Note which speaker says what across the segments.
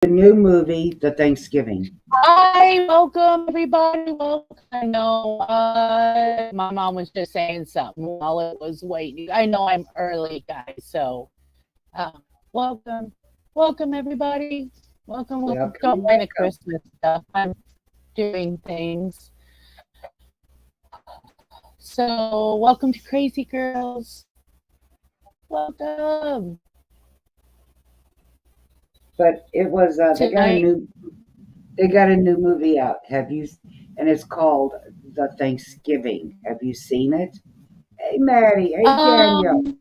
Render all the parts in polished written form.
Speaker 1: The new movie, The Thanksgiving.
Speaker 2: Hi, welcome everybody. Welcome. I know my mom was just saying something while it was waiting. I know I'm early, guys. So, um, welcome, welcome everybody. Welcome, welcome.
Speaker 1: Welcome,
Speaker 2: Don't mind the
Speaker 1: welcome.
Speaker 2: Christmas stuff. I'm doing things. So, welcome to Crazy Girls. Welcome
Speaker 1: But it was
Speaker 2: tonight.
Speaker 1: they got a new movie out. Have you? And it's called The Thanksgiving. Have you seen it? Hey, Maddie. Hey, Daniel.
Speaker 2: Um,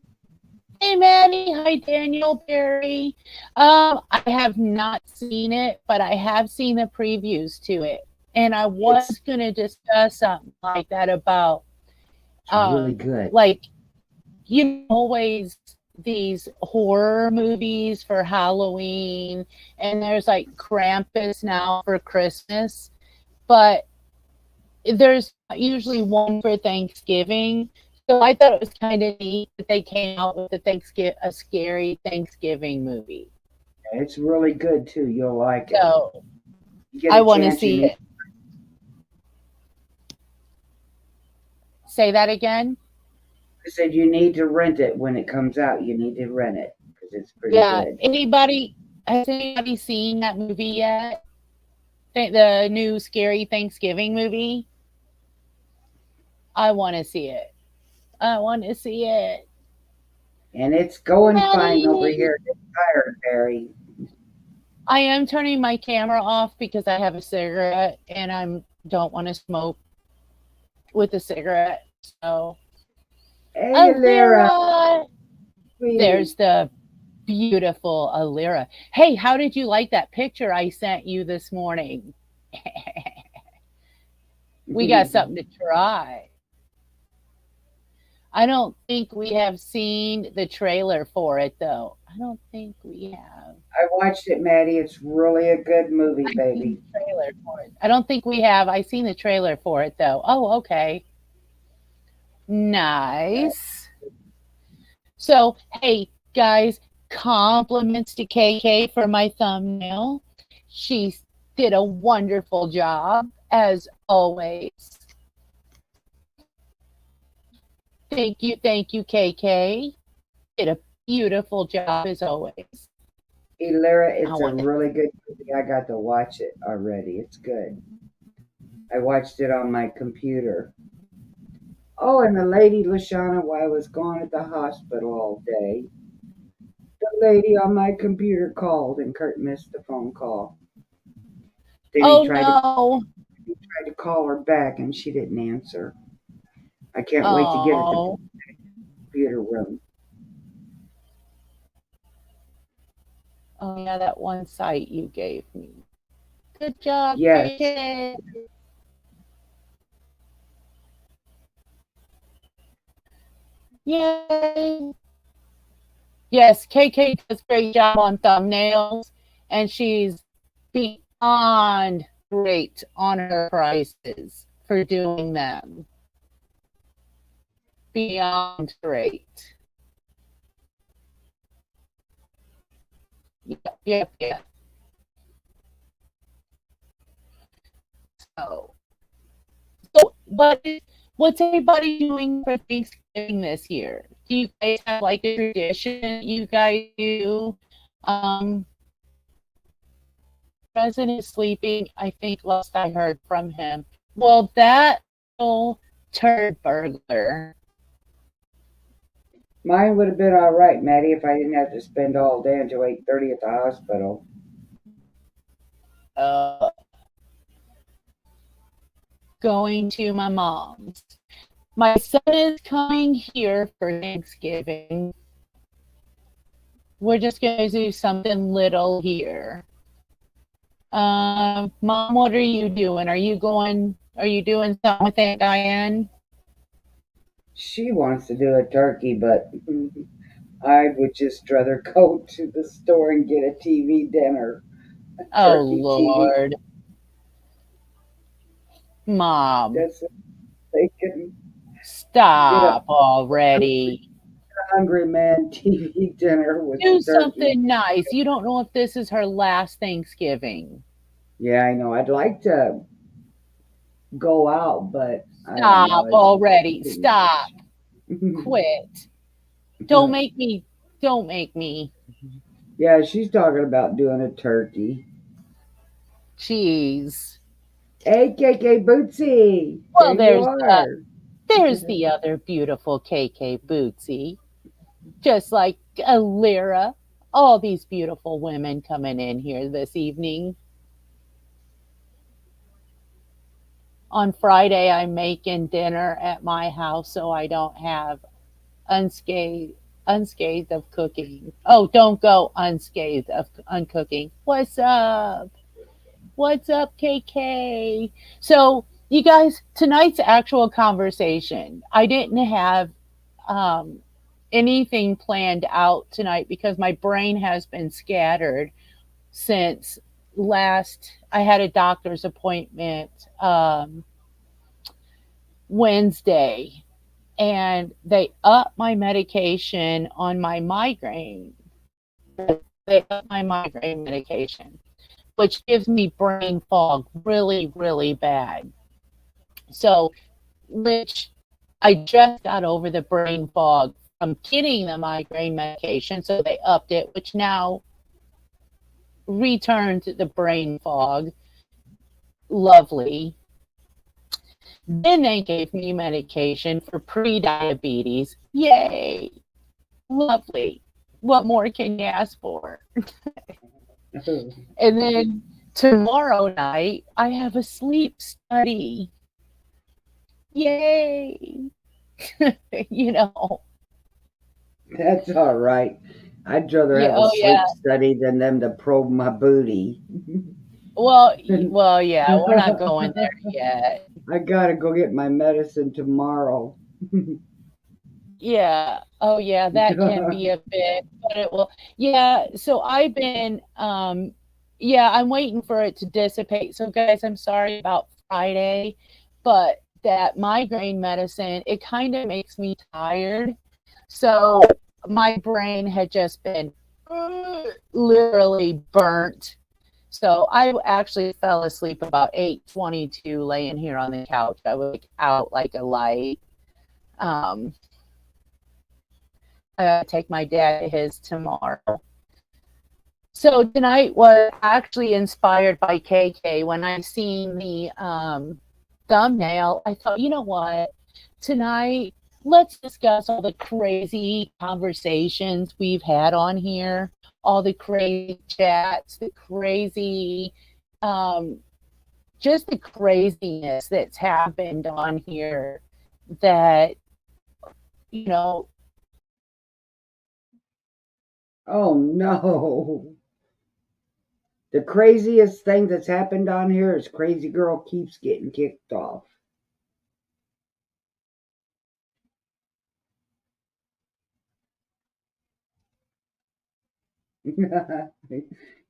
Speaker 2: Hey Maddie, hi Daniel Perry. I have not seen it, but I have seen the previews to it, and I
Speaker 1: It's
Speaker 2: was gonna discuss something like that about,
Speaker 1: it's really good.
Speaker 2: like always these horror movies for Halloween, and there's like Krampus now for Christmas, but there's usually one for Thanksgiving. So I thought it was kind of neat that they came out with a scary Thanksgiving movie.
Speaker 1: It's really good too. You'll like it.
Speaker 2: So
Speaker 1: You get
Speaker 2: I
Speaker 1: a
Speaker 2: want to
Speaker 1: chance. You
Speaker 2: see
Speaker 1: need.
Speaker 2: it. Say that again.
Speaker 1: I said you need to rent it when it comes out. You need to rent it because it's pretty
Speaker 2: Yeah.
Speaker 1: good.
Speaker 2: Anybody has anybody seen that movie yet? The new scary Thanksgiving movie. I want to see it. I want to see it.
Speaker 1: And it's going fine over
Speaker 2: Maddie.
Speaker 1: here. Get tired, Barry.
Speaker 2: I am turning my camera off because I have a cigarette and I don't want to smoke with a cigarette. So,
Speaker 1: Hey, Lyra,
Speaker 2: Alira,
Speaker 1: sweetie.
Speaker 2: there's the beautiful Alira. Hey, how did you like that picture I sent you this morning? We got something to try. I don't think we have seen the trailer for it though. I don't think we have.
Speaker 1: I watched it, Maddie. It's really a good movie,
Speaker 2: I've seen
Speaker 1: baby.
Speaker 2: the trailer for it. I don't think we have. I seen the trailer for it though. Oh, okay. Nice. So, hey guys, compliments to KK for my thumbnail. She did a wonderful job as always. Thank you, KK. Did a beautiful job as always.
Speaker 1: Hey, Lyra,
Speaker 2: I
Speaker 1: it's a
Speaker 2: want to.
Speaker 1: really good movie. I got to watch it already. It's good. I watched it on my computer. Oh, and the lady, Lashana, while I was gone at the hospital all day, the lady on my computer called, and Kurt missed the phone call. Then
Speaker 2: Oh no.
Speaker 1: he tried to call her back, and she didn't answer. I can't wait to get at the
Speaker 2: Oh.
Speaker 1: computer room.
Speaker 2: Oh yeah, that one site you gave me. Good job,
Speaker 1: Yes,
Speaker 2: KK. Yay. Yes, KK does a great job on thumbnails, and she's beyond great on her prices for doing them. Beyond great. Yep, yep, yep. So, what's everybody doing for Thanksgiving this year? Do you guys have like a tradition you guys do? Um, President is sleeping. I think last I heard from him. Well, that little turd burglar.
Speaker 1: mine would have been all right, Maddie, if I didn't have to spend all day until 8:30 at the hospital.
Speaker 2: Uh, Going to my mom's. My son is coming here for Thanksgiving. We're just going to do something little here. Mom, what are you doing? Are you doing something with Aunt Diane?
Speaker 1: She wants to do a turkey, but I would just rather go to the store and get a TV dinner, a
Speaker 2: Oh,
Speaker 1: turkey TV.
Speaker 2: Lord. Mom,
Speaker 1: That's what they can get a
Speaker 2: stop already.
Speaker 1: hungry man TV dinner with
Speaker 2: Do
Speaker 1: turkey.
Speaker 2: something nice. You don't know if this is her last Thanksgiving.
Speaker 1: Yeah, I know. I'd like to go out, but I don't know.
Speaker 2: Stop already. Stop.
Speaker 1: It's
Speaker 2: Quit. Don't make me. Don't make me.
Speaker 1: yeah, she's talking about doing a turkey.
Speaker 2: Jeez.
Speaker 1: Hey, KK Bootsy, there
Speaker 2: Well,
Speaker 1: you are.
Speaker 2: there's the other beautiful KK Bootsy, just like Lyra. All these beautiful women coming in here this evening. On Friday, I'm making dinner at my house so I don't have unscathed unscathed of cooking. Oh, don't go unscathed of uncooking. What's up? What's up, KK? So, you guys, tonight's actual conversation, I didn't have um, anything planned out tonight because my brain has been scattered since last. I had a doctor's appointment Wednesday, and they upped my medication on my migraine. They upped my migraine medication, which gives me brain fog really, really bad. So, which I just got over the brain fog from getting the migraine medication. So they upped it, which now returned the brain fog. Lovely. Then they gave me medication for pre-diabetes. Yay. Lovely. What more can you ask for? And then tomorrow night, I have a sleep study. Yay. you know,
Speaker 1: That's all right. I'd rather
Speaker 2: yeah,
Speaker 1: have a
Speaker 2: oh
Speaker 1: sleep
Speaker 2: yeah.
Speaker 1: study than them to probe my booty.
Speaker 2: Well, yeah, we're not going there yet.
Speaker 1: I gotta go get my medicine tomorrow.
Speaker 2: Yeah. Oh, yeah, that can be a bit, but it will. Yeah. So I've been, yeah, I'm waiting for it to dissipate. So, guys, I'm sorry about Friday, but that migraine medicine, it kind of makes me tired. So my brain had just been literally burnt. So I actually fell asleep about 8:22 laying here on the couch. I was like, out like a light. Um, I gotta take my dad to his tomorrow. So tonight was actually inspired by KK. When I seen the thumbnail, I thought, you know what? Tonight, let's discuss all the crazy conversations we've had on here, all the crazy chats, the crazy, um, just the craziness that's happened on here that, you know,
Speaker 1: Oh no. The craziest thing that's happened on here is Crazy Girl keeps getting kicked off.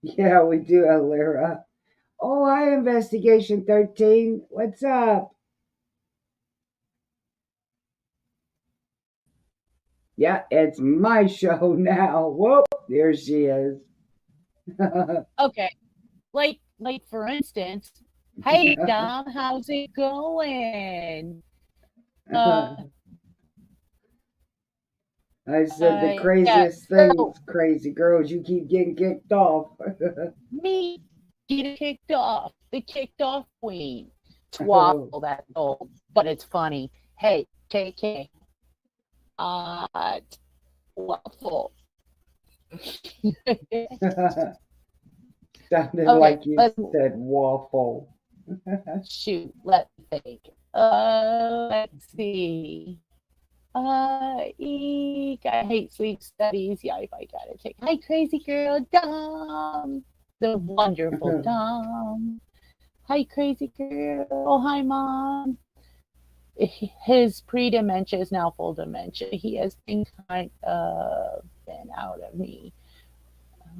Speaker 1: Yeah, we do, Alira. Oh, hi, Investigation 13. What's up? Yeah, it's my show now. Whoop, there she is.
Speaker 2: okay, like for instance, hey Dom, how's it going? Uh,
Speaker 1: I said the
Speaker 2: yeah.
Speaker 1: craziest
Speaker 2: So
Speaker 1: things, crazy girls, you keep getting kicked off.
Speaker 2: me get kicked off, the kicked off queen. Twaffle, that's old, but it's funny. Hey, KK, uh, waffle.
Speaker 1: Sounded
Speaker 2: Okay,
Speaker 1: like you
Speaker 2: let's
Speaker 1: said waffle.
Speaker 2: shoot. Let's think. Let's see. Eek, I hate sleep studies. Yeah, if I gotta take. Hi, crazy girl, Dom, the wonderful Dom. Hi, crazy girl. Oh, hi, mom. His pre-dementia is now full dementia. He has been kind of been out of me.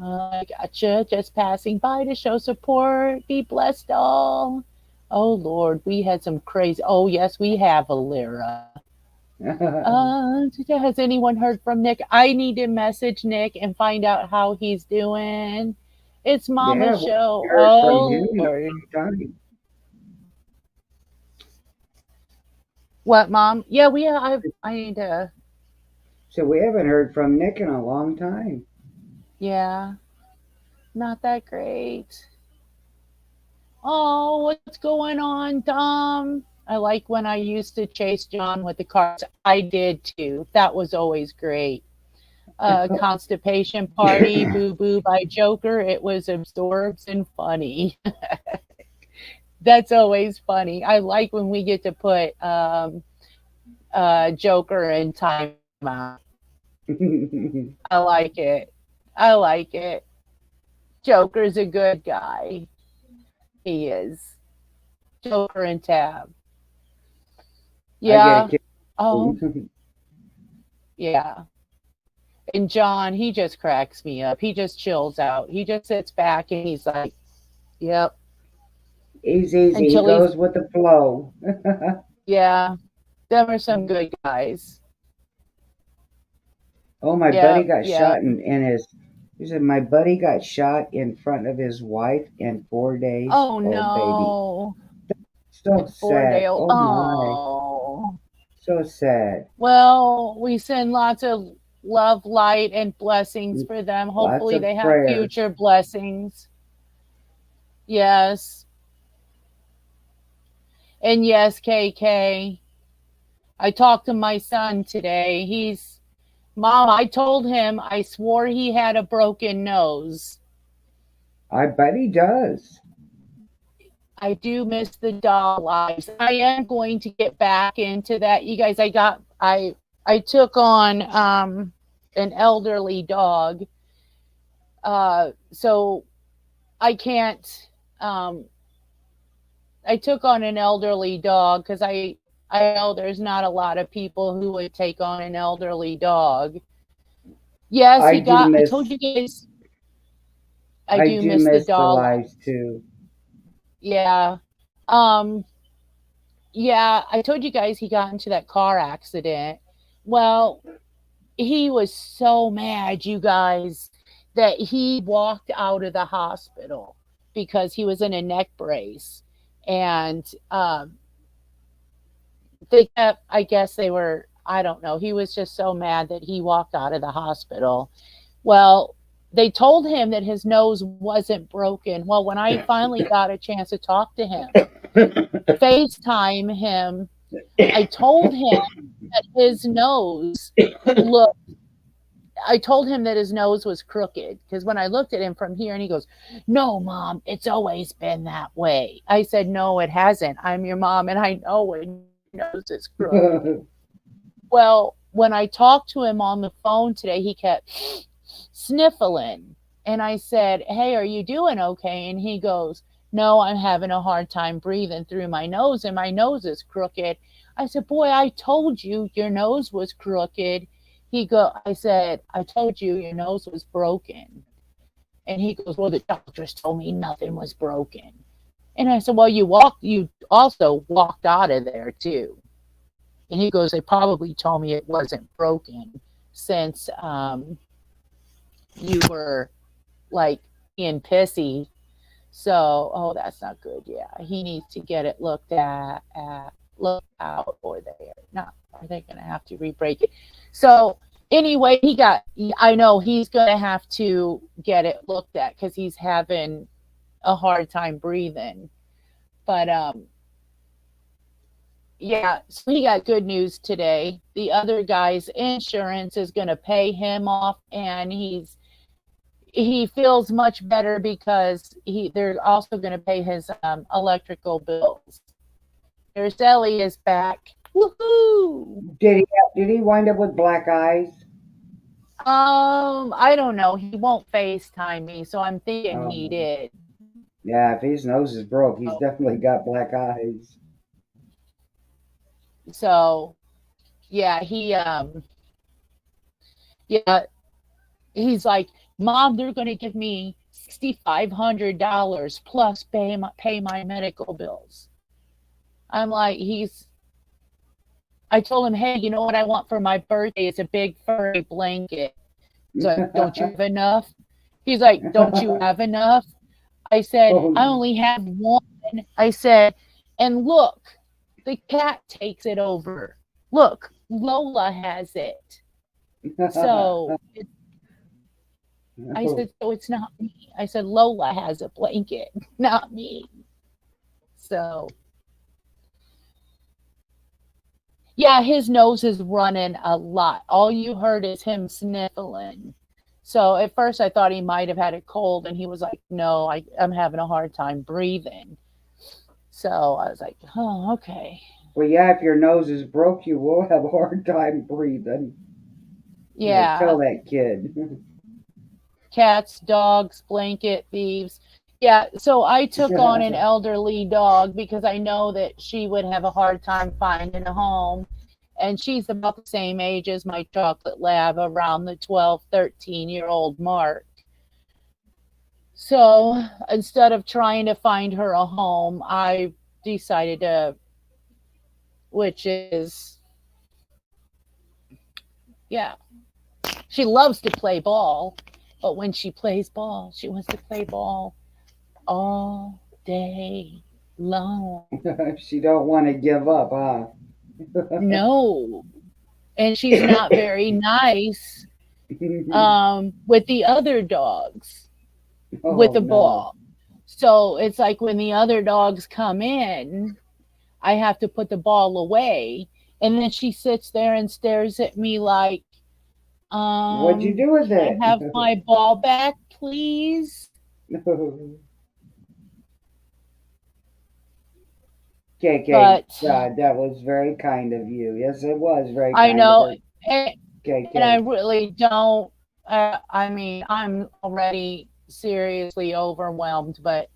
Speaker 2: I gotcha. Just passing by to show support. Be blessed all. Oh Lord, we had some crazy. Oh yes, we have Alira. Has anyone heard from Nick? I need to message Nick and find out how he's doing. It's
Speaker 1: Yeah,
Speaker 2: Mama's
Speaker 1: we
Speaker 2: show.
Speaker 1: heard from him
Speaker 2: Oh
Speaker 1: in a
Speaker 2: Lord.
Speaker 1: long time.
Speaker 2: What, Mom? Yeah, I need to.
Speaker 1: So we haven't heard from Nick in a long time.
Speaker 2: Yeah, not that great. Oh, what's going on, Dom? I like when I used to chase John with the cars. I did too. That was always great. Constipation Party, Boo Boo by Joker. It was absorbs and funny. That's always funny. I like when we get to put Joker in timeout. I like it. I like it. Joker's a good guy. He is. Joker and Tab.
Speaker 1: I get a
Speaker 2: Yeah.
Speaker 1: kick.
Speaker 2: Oh, yeah. And John, he just cracks me up. He just chills out. He just sits back and he's like, yep.
Speaker 1: He's easy. He
Speaker 2: Until he's,
Speaker 1: goes with the flow.
Speaker 2: yeah, them are some good guys.
Speaker 1: Oh, my buddy
Speaker 2: Yep,
Speaker 1: got
Speaker 2: yep.
Speaker 1: shot in his. He said my buddy got shot in front of his wife in 4 days.
Speaker 2: Oh
Speaker 1: Oh, baby,
Speaker 2: no.
Speaker 1: so
Speaker 2: At
Speaker 1: sad.
Speaker 2: Fordale.
Speaker 1: Oh my,
Speaker 2: Oh.
Speaker 1: so sad.
Speaker 2: Well, we send lots of love, light, and blessings for them.
Speaker 1: Lots
Speaker 2: Hopefully,
Speaker 1: of
Speaker 2: they have
Speaker 1: prayers.
Speaker 2: future blessings. Yes. And yes, KK. I talked to my son today. Mom, I told him I swore he had a broken nose.
Speaker 1: I bet he does.
Speaker 2: I do miss the dog lives. I am going to get back into that. You guys, I took on an elderly dog. So I can't I took on an elderly dog because I know there's not a lot of people who would take on an elderly dog. Yes,
Speaker 1: I do
Speaker 2: I told
Speaker 1: miss.
Speaker 2: you guys I
Speaker 1: I
Speaker 2: do
Speaker 1: do
Speaker 2: miss the
Speaker 1: miss the
Speaker 2: dog.
Speaker 1: lives too.
Speaker 2: Yeah. Um yeah, I told you guys he got into that car accident. Well, he was so mad, you guys, that he walked out of the hospital because he was in a neck brace. And they kept, I guess they were, I don't know, he was just so mad that he walked out of the hospital. Well, they told him that his nose wasn't broken. Well, when I finally got a chance to talk to him, FaceTime him, I told him that his nose looked, I told him that his nose was crooked because when I looked at him from here and he goes, no, Mom, it's always been that way. I said, no, it hasn't. I'm your mom and I know it. Nose is crooked. Well, when I talked to him on the phone today, he kept sniffling. And I said, hey, are you doing okay? And he goes, no, I'm having a hard time breathing through my nose and my nose is crooked. I said, boy, I told you your nose was crooked. I said, I told you your nose was broken. And he goes, well, the doctors told me nothing was broken. And I said, well, you also walked out of there too. And he goes, they probably told me it wasn't broken since you were like in pissy. So, oh, that's not good. Yeah, he needs to get it looked out, or are they going to have to re-break it? So, anyway, I know he's going to have to get it looked at because he's having a hard time breathing. But, yeah, so he got good news today. The other guy's insurance is going to pay him off, and he feels much better because they're also going to pay his electrical bills. There's Ellie is back. Woohoo!
Speaker 1: Did he wind up with black eyes?
Speaker 2: I don't know. He won't FaceTime me, so I'm thinking he
Speaker 1: Um,
Speaker 2: did.
Speaker 1: yeah, if his nose is broke, he's
Speaker 2: So,
Speaker 1: definitely got black eyes.
Speaker 2: so yeah, yeah, he's like, Mom, they're going to give me $6,500 plus pay my medical bills. I'm like, I told him, hey, you know what I want for my birthday? It's a big furry blanket. He's like, don't you have enough? He's like, don't you have enough? I said, I
Speaker 1: Oh.
Speaker 2: only have one. I said, and look, the cat takes it over. Look, Lola has it. So I said, so it's not me. I said, Lola has a blanket, not me. So yeah, his nose is running a lot. All you heard is him sniffling. So at first I thought he might have had a cold, and he was like, no, I'm having a hard time breathing. So I was like, oh, okay.
Speaker 1: Well, yeah, if your nose is broke, you will have a hard time breathing. Yeah,
Speaker 2: Yeah.
Speaker 1: tell that kid.
Speaker 2: Cats, dogs, blanket thieves. Yeah, so I took on an elderly dog because I know that she would have a hard time finding a home. And she's about the same age as my chocolate lab, around the 12, 13-year-old mark. So instead of trying to find her a home, I decided to, which is, yeah, she loves to play ball. But when she plays ball, she wants to play ball all day long.
Speaker 1: She don't want to give up, huh?
Speaker 2: No. And she's not very nice with the other dogs with
Speaker 1: Oh
Speaker 2: the
Speaker 1: no.
Speaker 2: ball. So it's like when the other dogs come in, I have to put the ball away. And then she sits there and stares at me like,
Speaker 1: What'd you do with
Speaker 2: can I
Speaker 1: it?
Speaker 2: have my ball back, please?
Speaker 1: KK,
Speaker 2: But
Speaker 1: that was very kind of you. Yes, it was very
Speaker 2: I
Speaker 1: kind of
Speaker 2: know,
Speaker 1: her.
Speaker 2: and, and I
Speaker 1: KK.
Speaker 2: really don't. I mean, I'm already seriously overwhelmed, but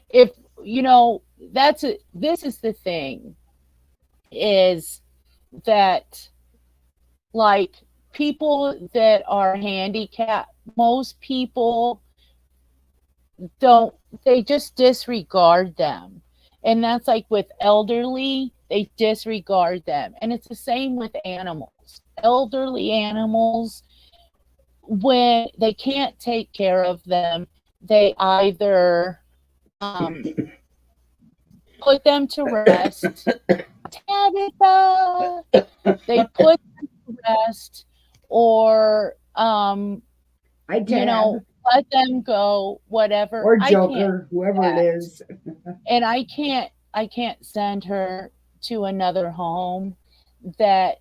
Speaker 2: if you know, this is the thing is that like people that are handicapped, most people don't, they just disregard them. And that's like with elderly, they disregard them. And it's the same with animals. Elderly animals, when they can't take care of them, they either um, put them to rest. Tabitha! They put them to rest, or
Speaker 1: Hi,
Speaker 2: you know,
Speaker 1: Tab.
Speaker 2: let them go, whatever.
Speaker 1: Or
Speaker 2: I can't
Speaker 1: Joker,
Speaker 2: do
Speaker 1: whoever it
Speaker 2: that.
Speaker 1: is.
Speaker 2: And I can't send her to another home that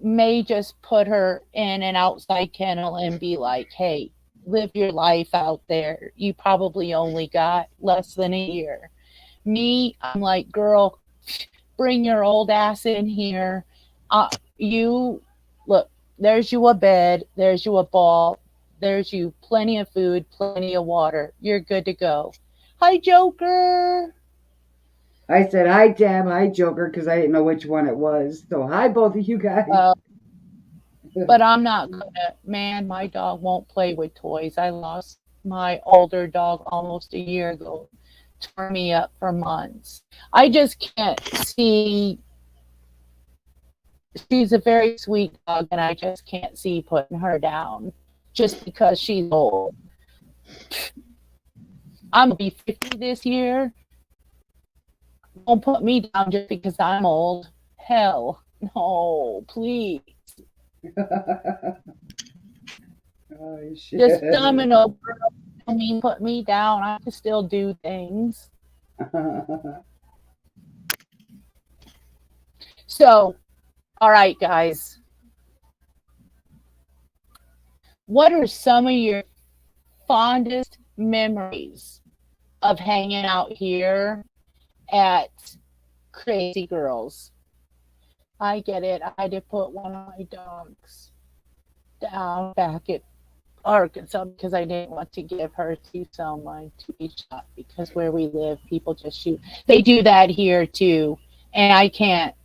Speaker 2: may just put her in an outside kennel and be like, hey, live your life out there. You probably only got less than a year. Me, I'm like, girl, bring your old ass in here. You look, there's you a bed, there's you a ball, there's you plenty of food, plenty of water. You're good to go. Hi, Joker.
Speaker 1: I said hi, Tab. Hi, Joker, because I didn't know which one it was. So hi, both of you guys.
Speaker 2: Uh, but I'm not gonna, man, my dog won't play with toys. I lost my older dog almost a year ago. Tore me up for months. I just can't see, she's a very sweet dog, and I just can't see putting her down just because she's old. I'm gonna be 50 this year. Don't put me down just because I'm old. Hell, no, please.
Speaker 1: Oh,
Speaker 2: Just
Speaker 1: shit.
Speaker 2: domino, girl. I mean, put me down. I can still do things. So, all right, guys. What are some of your fondest memories of hanging out here at Crazy Girls? I get it. I had to put one of my dogs down back at Arkansas because I didn't want to give her to someone to be shot, because where we live, people just shoot. They do that here too, and I can't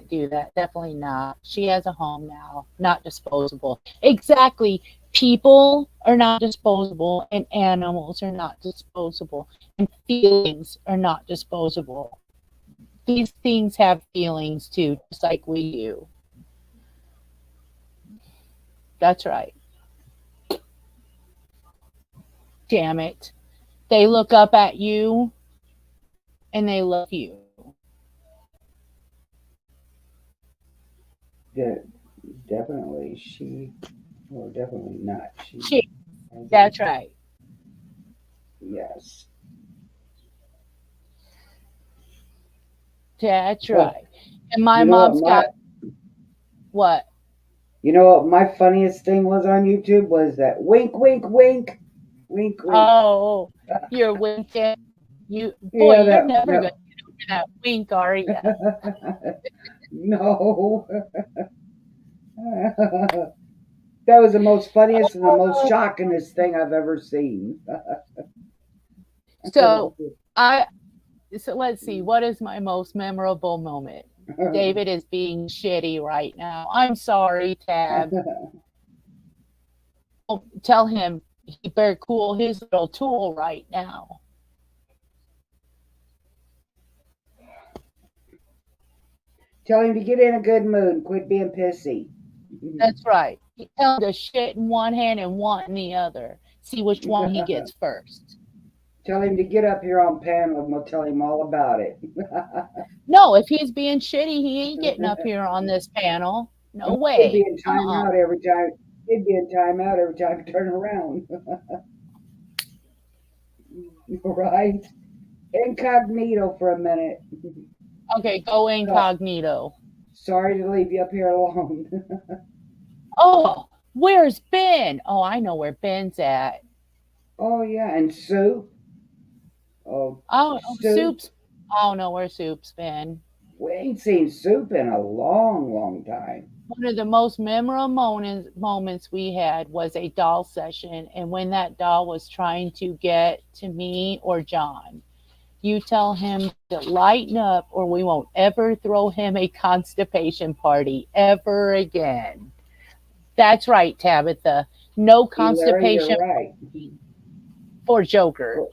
Speaker 2: do that. Definitely not. She has a home now, not disposable. Exactly. People are not disposable, and animals are not disposable, and feelings are not disposable. These things have feelings too, just like we do. That's right. Damn it. They look up at you and they love you.
Speaker 1: Definitely, well, definitely not.
Speaker 2: She, that's right.
Speaker 1: Yes.
Speaker 2: That's
Speaker 1: Well,
Speaker 2: right. And my
Speaker 1: you know what
Speaker 2: mom's got what?
Speaker 1: you know what my funniest thing was on YouTube was that wink, wink, wink, wink, wink.
Speaker 2: Oh, you're winking. Boy,
Speaker 1: Yeah,
Speaker 2: you're
Speaker 1: that
Speaker 2: never
Speaker 1: no,
Speaker 2: gonna get over that wink, are you?
Speaker 1: no. That was the most funniest and the most shockingest thing I've ever seen.
Speaker 2: So I so let's see, what is my most memorable moment? David is being shitty right now. I'm sorry, Tab. Tell him he better cool his little tool right now.
Speaker 1: Tell him to get in a good mood and quit being pissy.
Speaker 2: That's right. Tell him to shit in one hand and one in the other. See which one he gets first.
Speaker 1: Tell him to get up here on panel and we'll tell him all about it.
Speaker 2: No, if he's being shitty, he ain't getting up here on this panel. No
Speaker 1: He'd
Speaker 2: way.
Speaker 1: be in timeout every time. He'd be in timeout every time you turn around. Right? Incognito for a minute.
Speaker 2: Okay, go incognito.
Speaker 1: Sorry to leave you up here alone.
Speaker 2: Oh, where's Ben? Oh, I know where Ben's at.
Speaker 1: Oh yeah, and Soup.
Speaker 2: Oh,
Speaker 1: Soup.
Speaker 2: Soup's. I don't know where Soup's been.
Speaker 1: We ain't seen Soup in a long, long time.
Speaker 2: One of the most memorable moments we had was a doll session, and when that doll was trying to get to me or John, you tell him to lighten up, or we won't ever throw him a constipation party ever again. That's right, Tabitha. No constipation
Speaker 1: Larry,
Speaker 2: for Joker.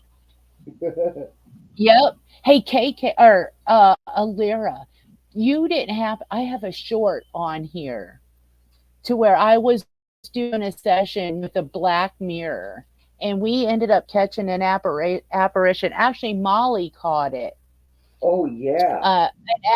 Speaker 2: Yep. Hey, KK or Alira, you didn't have. I have a short on here to where I was doing a session with a black mirror, and we ended up catching an apparition. Actually, Molly caught it.
Speaker 1: Oh yeah.
Speaker 2: An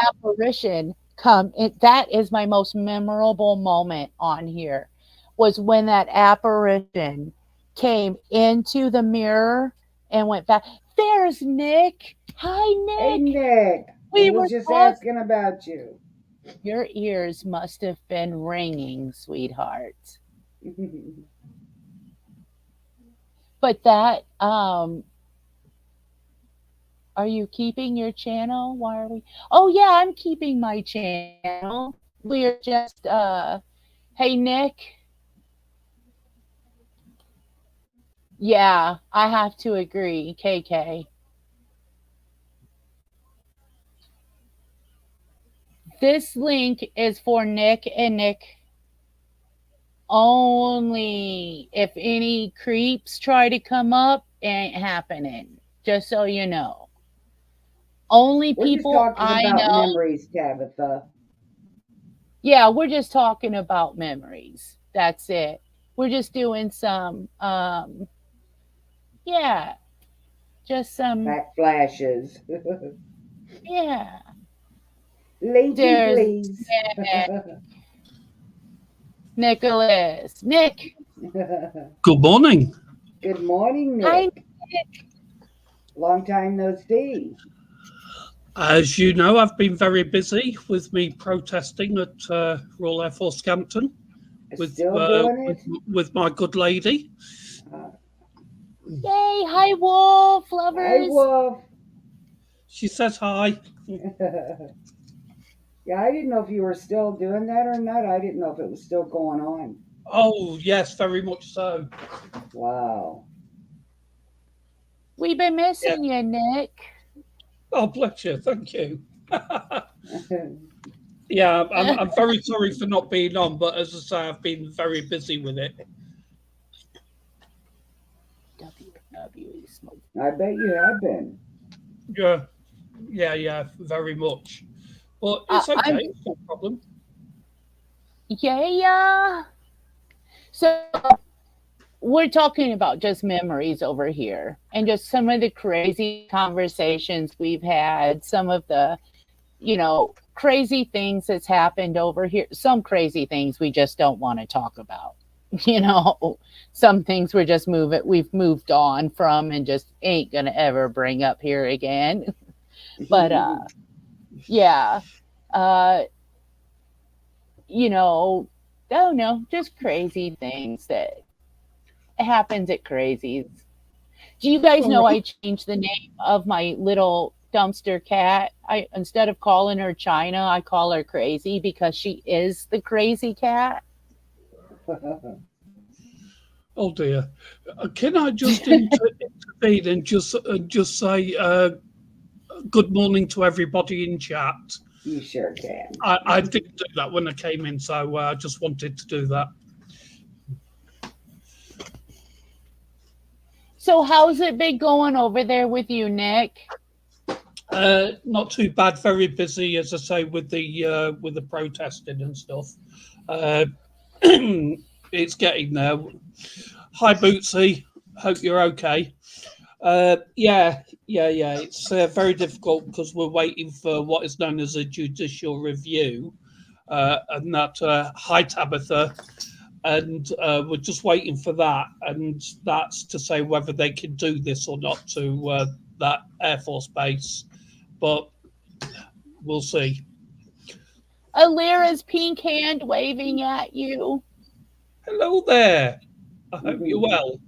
Speaker 2: apparition that is my most memorable moment on here was when that apparition came into the mirror and went back. There's Nick. Hi, Nick.
Speaker 1: Hey, Nick. We were just asking about you.
Speaker 2: Your ears must have been ringing, sweetheart. But that, are you keeping your channel? Why are we? Oh, yeah, I'm keeping my channel. We're just, hey, Nick. Yeah, I have to agree, KK. This link is for Nick and Nick only. If any creeps try to come up, it ain't happening. Just so you know. Only people I know.
Speaker 1: Memories, Tabitha.
Speaker 2: Yeah, we're just talking about memories. That's it. We're just doing some, yeah, just some
Speaker 1: back flashes.
Speaker 2: Yeah.
Speaker 1: Lady, please.
Speaker 2: Nicholas. Nick.
Speaker 3: Good morning.
Speaker 1: Good morning, Nick.
Speaker 2: Hi, Nick.
Speaker 1: Long time no see.
Speaker 3: As you know, I've been very busy with me protesting at Royal Air Force Scampton with my good lady.
Speaker 2: Yay! Hi, Wolf lovers.
Speaker 1: Hi, Wolf.
Speaker 3: She says hi.
Speaker 1: Yeah, I didn't know if you were still doing that or not. I didn't know if it was still going on.
Speaker 3: Oh, yes, very much so.
Speaker 1: Wow.
Speaker 2: We've been missing you, Nick.
Speaker 3: Oh, bless you. Thank you. Yeah, I'm very sorry for not being on, but as I say, I've been very busy with it.
Speaker 1: I bet you have been.
Speaker 3: Yeah. yeah, very much. But it's okay. It's no problem.
Speaker 2: Yeah. So we're talking about just memories over here and just some of the crazy conversations we've had, some of the, crazy things that's happened over here. Some crazy things we just don't want to talk about. Some things we've moved on from and just ain't gonna ever bring up here again. But yeah. Oh no, just crazy things that happens at crazies. Do you guys know I changed the name of my little dumpster cat? I instead of calling her China, I call her Crazy because she is the crazy cat.
Speaker 3: Oh dear! Can I just intervene and just say good morning to everybody in chat?
Speaker 1: You sure can.
Speaker 3: I didn't do that when I came in, so I just wanted to do that.
Speaker 2: So how's it been going over there with you, Nick?
Speaker 3: Not too bad. Very busy, as I say, with the protesting and stuff. It's getting there. Hi, Bootsy. Hope you're okay. Yeah. It's very difficult because we're waiting for what is known as a judicial review, and that. Hi, Tabitha. And we're just waiting for that, and that's to say whether they can do this or not to that Air Force base, but we'll see.
Speaker 2: Alira's pink hand waving at you.
Speaker 3: Hello there. I hope you're well.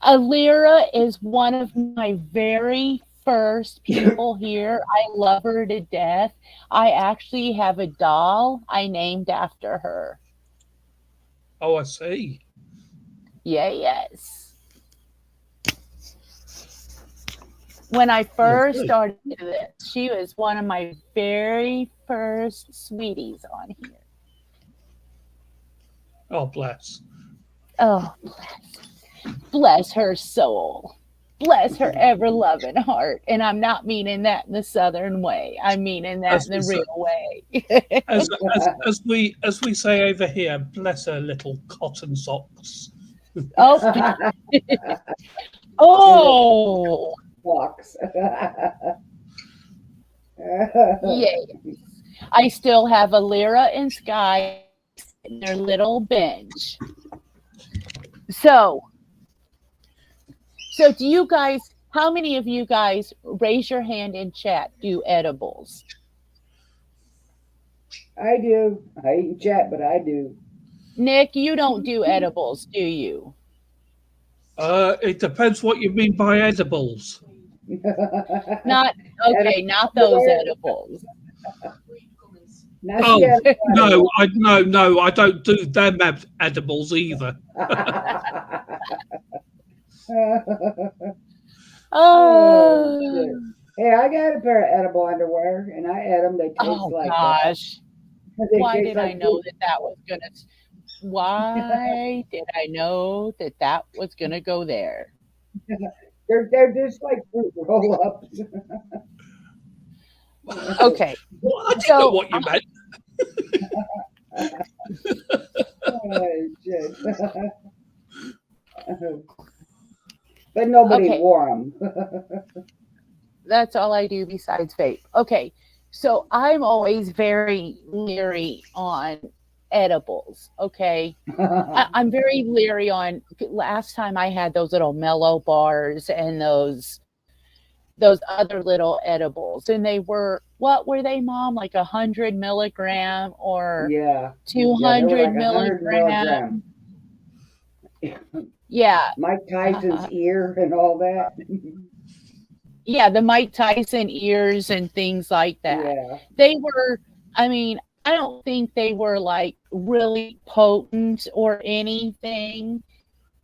Speaker 2: Alira is one of my very first people here. I love her to death. I actually have a doll I named after her.
Speaker 3: Oh, I see.
Speaker 2: Yes. When I first started this, she was one of my very first sweeties on here.
Speaker 3: Oh, bless.
Speaker 2: Oh, bless her soul. Bless her ever-loving heart. And I'm not meaning that in the Southern way. I mean in that in the real way.
Speaker 3: as we say over here, bless her little cotton socks.
Speaker 2: Oh. Oh.
Speaker 1: Walks.
Speaker 2: Yeah. I still have Alira and Sky in their little bench. So do you guys, how many of you guys, raise your hand in chat, do edibles?
Speaker 1: I do. I eat chat, but I do.
Speaker 2: Nick, you don't do edibles, do you?
Speaker 3: It depends what you mean by edibles.
Speaker 2: Not those edibles.
Speaker 3: Oh no! I don't do them edibles either.
Speaker 2: Oh.
Speaker 1: Hey, I got a pair of edible underwear, and I ate them. They taste like
Speaker 2: gosh. Why did
Speaker 1: like
Speaker 2: I know that was gonna? Why did I know that was gonna go there?
Speaker 1: They're just like fruit roll-ups.
Speaker 2: Okay.
Speaker 3: Well, I didn't know what you meant.
Speaker 1: Oh, shit. But nobody wore them.
Speaker 2: That's all I do besides vape. Okay, so I'm always very leery on edibles. Okay, I'm very leery on. Last time I had those little mellow bars and those other little edibles, and they were, what were they, Mom? Like 100 milligram or 200 milligram. Yeah.
Speaker 1: Mike Tyson's ear and all that.
Speaker 2: Yeah, the Mike Tyson ears and things like that.
Speaker 1: Yeah.
Speaker 2: They were, I mean, I don't think they were like really potent or anything.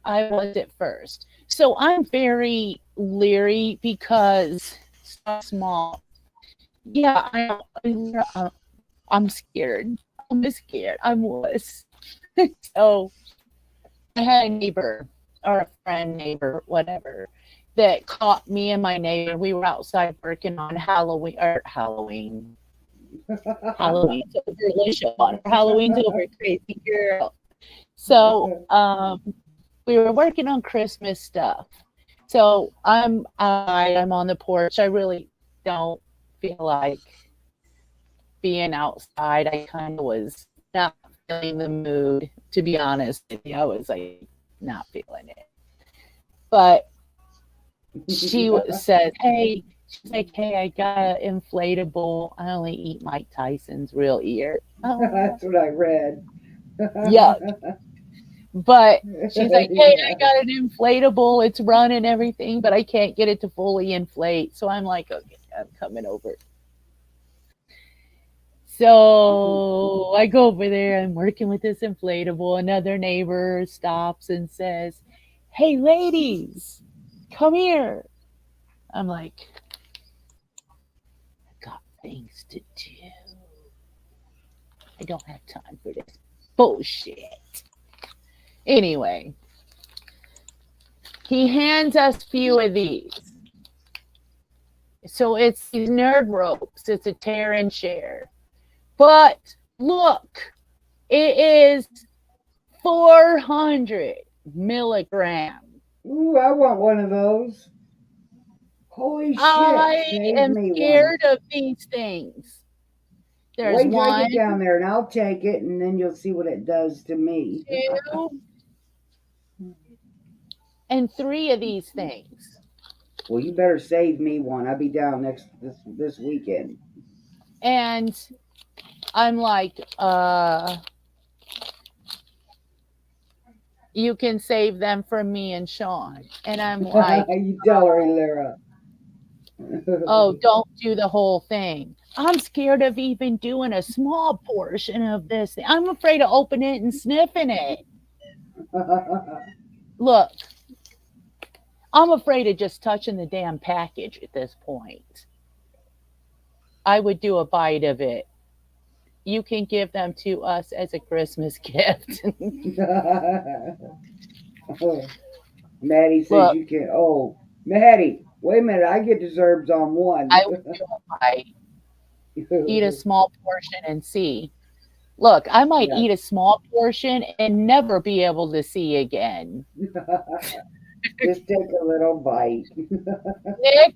Speaker 2: I was at first. So I'm very leery because it's so small. Yeah, I'm scared. I'm scared. I'm wuss. So I had a neighbor or a friend, neighbor, whatever. that caught me and my neighbor. We were outside working on Halloween's over, LaShawn. Halloween's over, crazy girl. So we were working on Christmas stuff. So I'm on the porch. I really don't feel like being outside. I kind of was not feeling the mood, to be honest with you. I was like not feeling it. But she said, "Hey," she's like, "Hey, I got an inflatable. I only eat Mike Tyson's real ear." Oh,
Speaker 1: That's what I read.
Speaker 2: yuck. But she's like, "Hey, I got an inflatable. It's running everything, but I can't get it to fully inflate." So I'm like, "Okay, I'm coming over." So I go over there. I'm working with this inflatable. Another neighbor stops and says, "Hey, ladies, come here." I'm like, "I got things to do. I don't have time for this bullshit." Anyway, he hands us few of these. So it's these nerd ropes. It's a tear and share. But look, it is 400 milligrams.
Speaker 1: Ooh, I want one of those. Holy shit.
Speaker 2: I
Speaker 1: Save
Speaker 2: am
Speaker 1: me
Speaker 2: scared of these things. There's
Speaker 1: Wait till I
Speaker 2: one,
Speaker 1: get down there and I'll take it and then you'll see what it does to me.
Speaker 2: 2, and 3 of these things.
Speaker 1: Well, you better save me one. I'll be down this weekend.
Speaker 2: And I'm like, you can save them for me and Sean. And I'm like,
Speaker 1: You tell her, Lyra.
Speaker 2: oh, don't do the whole thing. I'm scared of even doing a small portion of this. I'm afraid of opening it and sniffing it. Look, I'm afraid of just touching the damn package at this point. I would do a bite of it. You can give them to us as a Christmas gift.
Speaker 1: Maddie says
Speaker 2: Look,
Speaker 1: you can. Oh, Maddie, wait a minute. I get deserves on one.
Speaker 2: I would do a bite. Eat a small portion and see. Look, I might
Speaker 1: Yeah.
Speaker 2: eat a small portion and never be able to see again.
Speaker 1: Just take a little bite.
Speaker 2: Nick,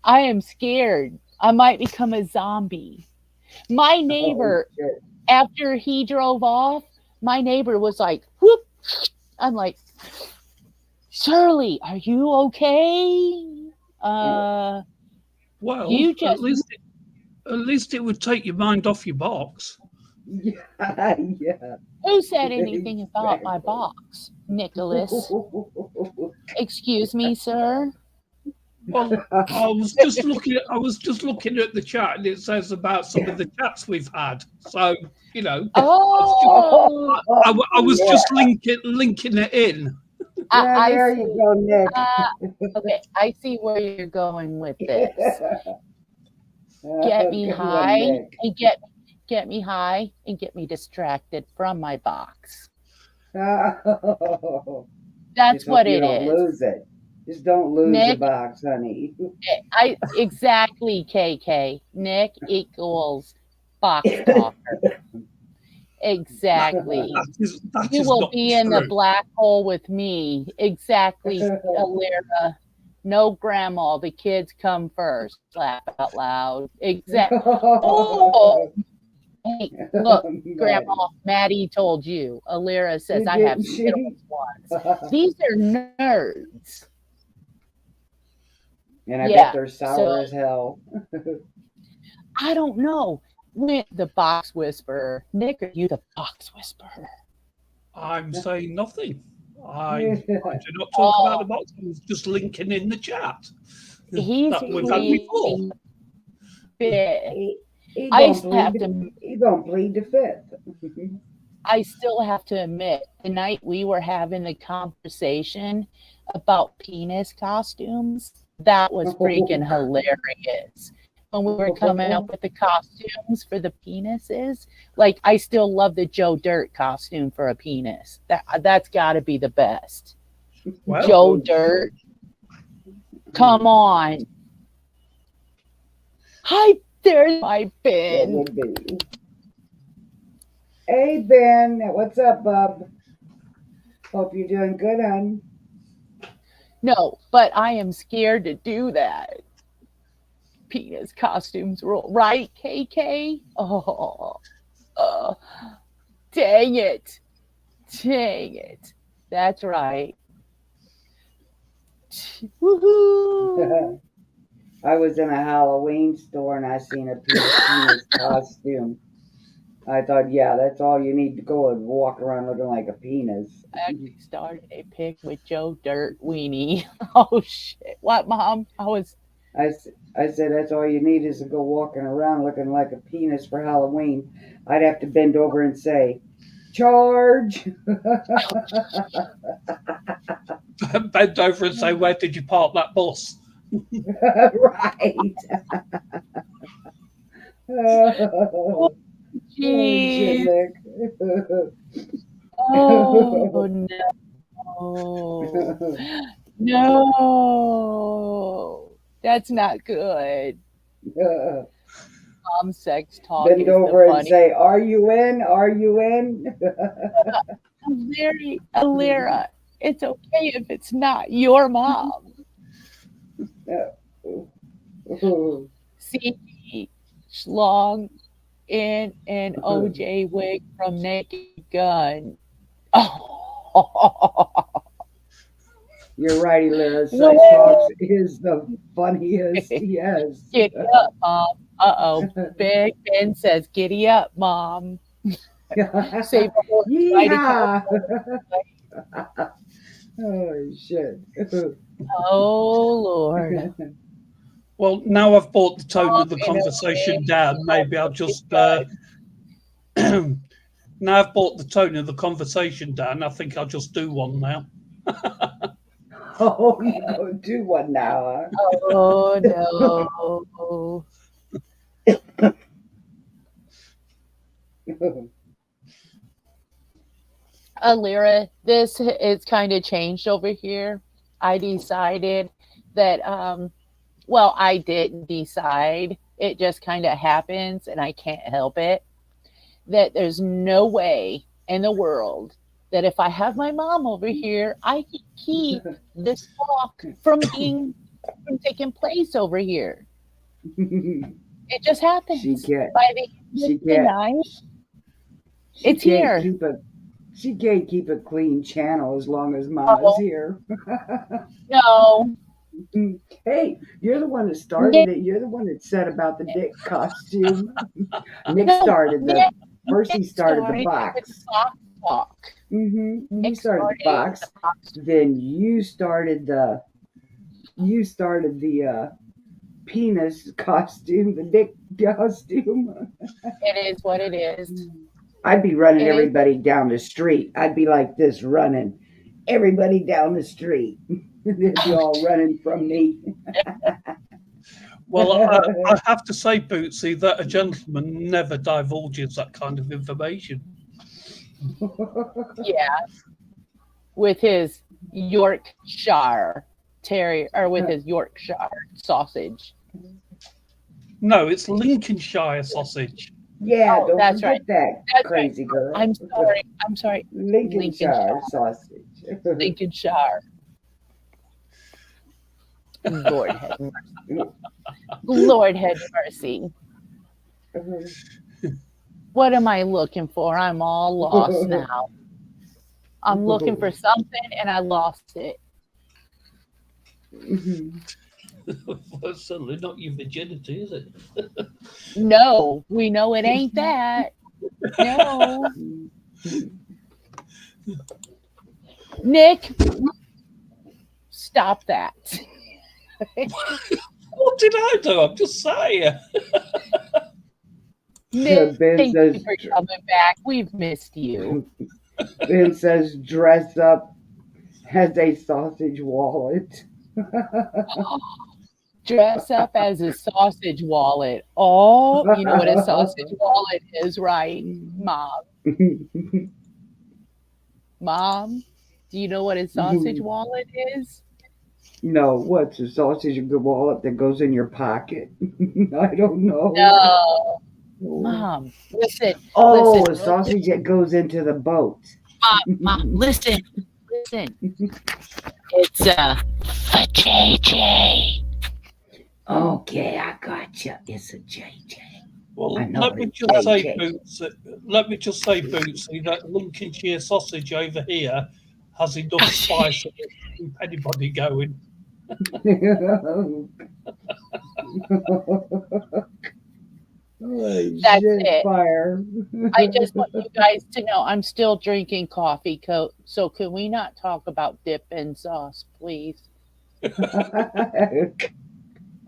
Speaker 2: I am scared. I might become a zombie. My neighbor,
Speaker 1: Oh, shit.
Speaker 2: after he drove off, my neighbor was like, whoop. I'm like, "Shirley, are you okay?
Speaker 3: Well,
Speaker 2: You just,
Speaker 3: at least it would take your mind off your box.
Speaker 1: Yeah, yeah.
Speaker 2: who said anything about my box, Nicholas? Excuse me, sir."
Speaker 3: Well, I was just looking at the chat, and it says about some of the chats we've had. So you know,
Speaker 2: Oh,
Speaker 3: I was just linking it in.
Speaker 1: Yeah, there you go, Nick.
Speaker 2: okay, I see where you're going with this. Get me
Speaker 1: Good one,
Speaker 2: high
Speaker 1: Nick.
Speaker 2: and get me high and get me distracted from my box.
Speaker 1: Oh,
Speaker 2: That's
Speaker 1: just
Speaker 2: what
Speaker 1: hope you
Speaker 2: it
Speaker 1: don't
Speaker 2: is.
Speaker 1: lose it. Just don't lose the
Speaker 2: Nick,
Speaker 1: box, honey.
Speaker 2: exactly, KK. Nick equals box talker. Exactly.
Speaker 3: That
Speaker 2: You
Speaker 3: is
Speaker 2: will
Speaker 3: not
Speaker 2: be in the
Speaker 3: true.
Speaker 2: black hole with me. Exactly, Alira. No grandma. The kids come first. Laugh out loud. Exactly. Oh, hey, look, Grandma, Maddie told you. Alira says I have
Speaker 1: Didn't she?
Speaker 2: Skittles once. These are nerds.
Speaker 1: And I
Speaker 2: Yeah,
Speaker 1: bet they're sour
Speaker 2: so
Speaker 1: as hell.
Speaker 2: I don't know. When the box whisperer, Nick, are you the box whisperer?
Speaker 3: I'm saying nothing. I do not talk about the box. I was just linking in the chat
Speaker 2: He's
Speaker 3: that we've had before.
Speaker 2: pleading fifth.
Speaker 1: He
Speaker 2: I
Speaker 1: gonna
Speaker 2: still have
Speaker 1: plead.
Speaker 2: to.
Speaker 1: He gonna plead the fifth.
Speaker 2: I still have to admit, the night we were having the conversation about penis costumes, that was freaking hilarious. When we were coming up with the costumes for the penises, like I still love the Joe Dirt costume for a penis. That's got to be the best.
Speaker 3: Well,
Speaker 2: Joe Dirt. Come on. Hi, there's my
Speaker 1: That
Speaker 2: Ben.
Speaker 1: would be. Hey Ben, what's up, bub? Hope you're doing good, hon.
Speaker 2: No, but I am scared to do that. Penis costumes rule, right, KK? Oh, dang it. Dang it. That's right. Woohoo.
Speaker 1: I was in a Halloween store and I seen a penis costume. I thought, yeah, that's all you need to go and walk around looking like a penis.
Speaker 2: I actually started a pic with Joe Dirt Weenie. Oh, shit. What, Mom?
Speaker 1: I said, that's all you need is to go walking around looking like a penis for Halloween. I'd have to bend over and say, charge.
Speaker 3: Bend over and say, "Where did you park that bus?"
Speaker 1: Right.
Speaker 2: Oh,
Speaker 1: Oh, shit,
Speaker 2: jeez.
Speaker 1: Nick.
Speaker 2: Oh, no. No. That's not good. Mom sex talk
Speaker 1: Bend
Speaker 2: is the
Speaker 1: over and
Speaker 2: funny.
Speaker 1: say, are you in? Are you in?
Speaker 2: Alira, it's okay if it's not your mom. C. Schlong in an OJ wig from Naked Gun. Oh.
Speaker 1: You're right, Lyra. Sex
Speaker 2: Whoa.
Speaker 1: talks is the funniest. Yes.
Speaker 2: Giddy up, Mom. Uh-oh. Big Ben says, giddy up, Mom. Save a horse, ride a
Speaker 1: Yeehaw!
Speaker 2: cowboy.
Speaker 1: Oh, shit.
Speaker 2: Oh, Lord.
Speaker 3: Well, now I've brought the tone of the
Speaker 2: In a
Speaker 3: conversation
Speaker 2: way,
Speaker 3: down. Maybe I'll just.
Speaker 2: good.
Speaker 3: Now I've brought the tone of the conversation down. I think I'll just do one now.
Speaker 1: Oh, you go do one now,
Speaker 2: Oh, no.
Speaker 1: huh?
Speaker 2: Alira, this is kind of changed over here. I decided that, well, I didn't decide. It just kind of happens and I can't help it. That there's no way in the world that if I have my mom over here, I can keep this talk from taking place over here. It just happens.
Speaker 1: She can't.
Speaker 2: By the
Speaker 1: She
Speaker 2: end of the
Speaker 1: can't.
Speaker 2: night,
Speaker 1: She
Speaker 2: it's
Speaker 1: can't
Speaker 2: here.
Speaker 1: She can't keep a clean channel as long as Mama's here.
Speaker 2: No.
Speaker 1: Hey, you're the one that started it. You're the one that said about the dick costume. Nick started the first. He started the box.
Speaker 2: With the box talk.
Speaker 1: He
Speaker 2: Nick
Speaker 1: started the box.
Speaker 2: the box.
Speaker 1: Then you started the penis costume, the dick costume.
Speaker 2: It is what it is.
Speaker 1: I'd be running
Speaker 2: It is.
Speaker 1: everybody down the street. I'd be like this, running everybody down the street. They'd be all running from me.
Speaker 3: Well, I have to say, Bootsy, that a gentleman never divulges that kind of information.
Speaker 2: Yeah. With his Yorkshire Terrier, or with his Yorkshire sausage.
Speaker 3: No, it's Lincolnshire sausage.
Speaker 1: Yeah,
Speaker 2: Oh,
Speaker 1: don't
Speaker 2: that's
Speaker 1: forget
Speaker 2: right.
Speaker 1: that,
Speaker 2: That's
Speaker 1: crazy girl.
Speaker 2: I'm sorry.
Speaker 1: Lincolnshire sausage.
Speaker 2: Lincolnshire. Lord have mercy. Lord have mercy. What am I looking for? I'm all lost now. I'm looking for something and I lost it.
Speaker 3: Well, it's certainly not your virginity, is it?
Speaker 2: No, we know it ain't that. No. Nick, stop that.
Speaker 3: What did I do? I'm just saying.
Speaker 2: Nick,
Speaker 1: Ben
Speaker 2: thank
Speaker 1: says-
Speaker 2: you for coming back. We've missed you.
Speaker 1: Ben says dress up as a sausage wallet.
Speaker 2: Dress up as a sausage wallet. Oh, you know what a sausage wallet is, right? Mom. Mom, do you know what a sausage wallet is?
Speaker 1: No, what's a sausage wallet that goes in your pocket? I don't know.
Speaker 2: No, Mom, listen,
Speaker 1: Oh,
Speaker 2: listen,
Speaker 1: a sausage that goes into the boat.
Speaker 2: Mom, listen, listen. It's a JJ.
Speaker 1: Okay, I gotcha. It's a JJ. I
Speaker 3: Well,
Speaker 1: know
Speaker 3: let
Speaker 1: what
Speaker 3: me
Speaker 1: a
Speaker 3: just say,
Speaker 1: JJ.
Speaker 3: Bootsy, that Lincolnshire sausage over here has enough spice in it to keep anybody going.
Speaker 1: Holy
Speaker 2: That's
Speaker 1: shit,
Speaker 2: it.
Speaker 1: fire.
Speaker 2: I just want you guys to know I'm still drinking coffee. So can we not talk about dip and sauce, please?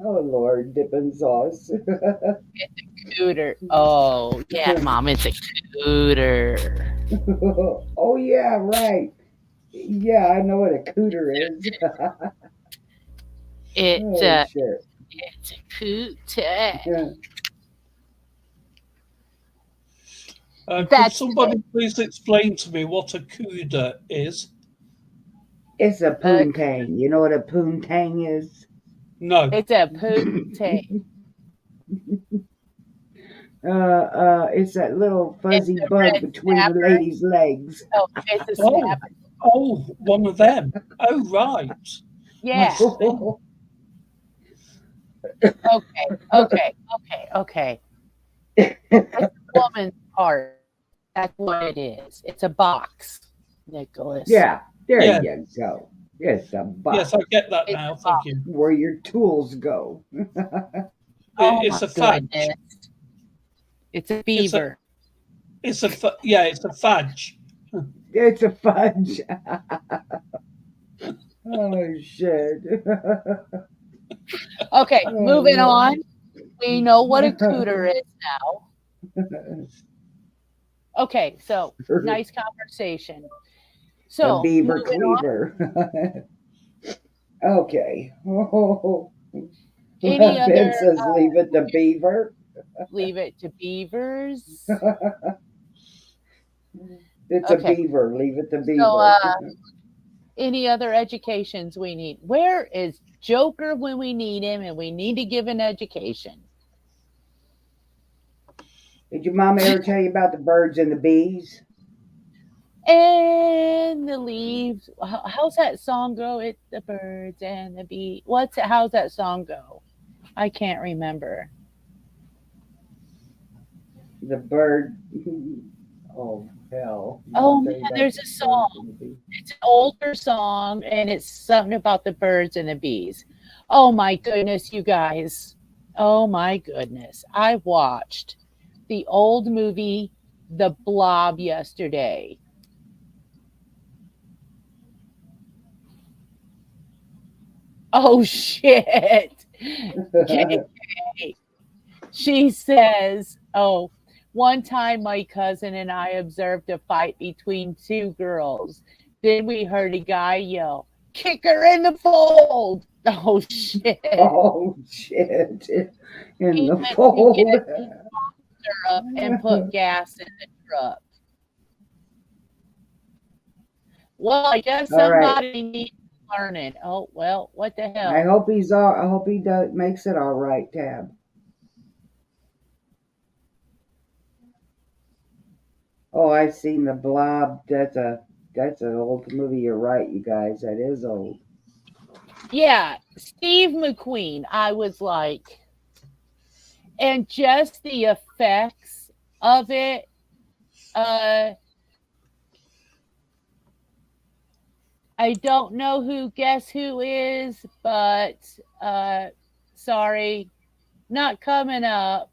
Speaker 1: Oh Lord, dipping sauce.
Speaker 2: Cooter. Oh yeah, Mom, it's a cooter.
Speaker 1: Oh yeah, right. Yeah, I know what a cooter is.
Speaker 2: It
Speaker 1: Oh shit.
Speaker 2: it's a cooter.
Speaker 3: Could
Speaker 2: That's
Speaker 3: somebody please explain to me what a CUDA is?
Speaker 1: It's a
Speaker 2: a
Speaker 1: poontang. You know what a poontang is?
Speaker 3: No.
Speaker 2: it's a poontang.
Speaker 1: It's that little
Speaker 2: It's
Speaker 1: fuzzy
Speaker 2: a
Speaker 1: bug
Speaker 2: red
Speaker 1: between the
Speaker 2: snapper.
Speaker 1: lady's legs.
Speaker 2: Oh, it's a
Speaker 3: Oh,
Speaker 2: snapper.
Speaker 3: oh, one of them. Oh, right. I
Speaker 2: Yeah.
Speaker 3: see.
Speaker 2: Okay. Okay. It's a woman's part. That's what it is. It's a box, Nicholas.
Speaker 1: Yeah, there
Speaker 3: Yeah,
Speaker 1: you go. It's a
Speaker 3: yes,
Speaker 1: box
Speaker 3: I get that
Speaker 2: It's
Speaker 3: now.
Speaker 2: a
Speaker 3: Thank
Speaker 2: box.
Speaker 3: you.
Speaker 1: where your tools go.
Speaker 2: Oh
Speaker 3: It's
Speaker 2: my
Speaker 3: a fudge.
Speaker 2: goodness. It's a
Speaker 3: It's a,
Speaker 2: beaver.
Speaker 3: yeah, it's a fudge.
Speaker 1: It's a fudge. Oh shit.
Speaker 2: Okay, moving
Speaker 1: Oh,
Speaker 2: on. We know what a cooter is now. Okay, so nice conversation.
Speaker 1: a
Speaker 2: So
Speaker 1: beaver
Speaker 2: moving on.
Speaker 1: cleaver. Okay. Oh,
Speaker 2: Any
Speaker 1: Ben
Speaker 2: other
Speaker 1: says leave it to beaver.
Speaker 2: leave it to beavers?
Speaker 1: It's a
Speaker 2: Okay.
Speaker 1: beaver. Leave it to
Speaker 2: So
Speaker 1: beaver.
Speaker 2: any other educations we need? Where is Joker when we need him and we need to give an education?
Speaker 1: Did your mom ever tell you about the birds and the bees?
Speaker 2: And the leaves. How's that song go? It's the birds and the bee. How's that song go? I can't remember.
Speaker 1: The bird. Oh hell!
Speaker 2: Oh
Speaker 1: I'll tell
Speaker 2: man,
Speaker 1: you about
Speaker 2: there's
Speaker 1: the
Speaker 2: a
Speaker 1: birds
Speaker 2: song.
Speaker 1: and the bees.
Speaker 2: It's an older song and it's something about the birds and the bees. Oh my goodness, you guys. Oh my goodness. I watched the old movie The Blob yesterday. Oh shit. Okay. She says, "Oh, one time my cousin and I observed a fight between two girls. Then we heard a guy yell, 'Kick her in the fold!' Oh shit.
Speaker 1: Oh shit! In
Speaker 2: He
Speaker 1: the
Speaker 2: went to get
Speaker 1: fold.
Speaker 2: syrup and put gas in the truck. Well, I guess
Speaker 1: All right.
Speaker 2: somebody needs learning. Oh well, what the
Speaker 1: I
Speaker 2: hell?
Speaker 1: hope he's all. I hope he does makes it all right, Tab. Oh, I've seen the Blob. That's an old movie. You're right, you guys. That is old.
Speaker 2: Yeah, Steve McQueen. I was like, and just the effects of it. Uh, I don't know who Guess Who is, but sorry, not coming up.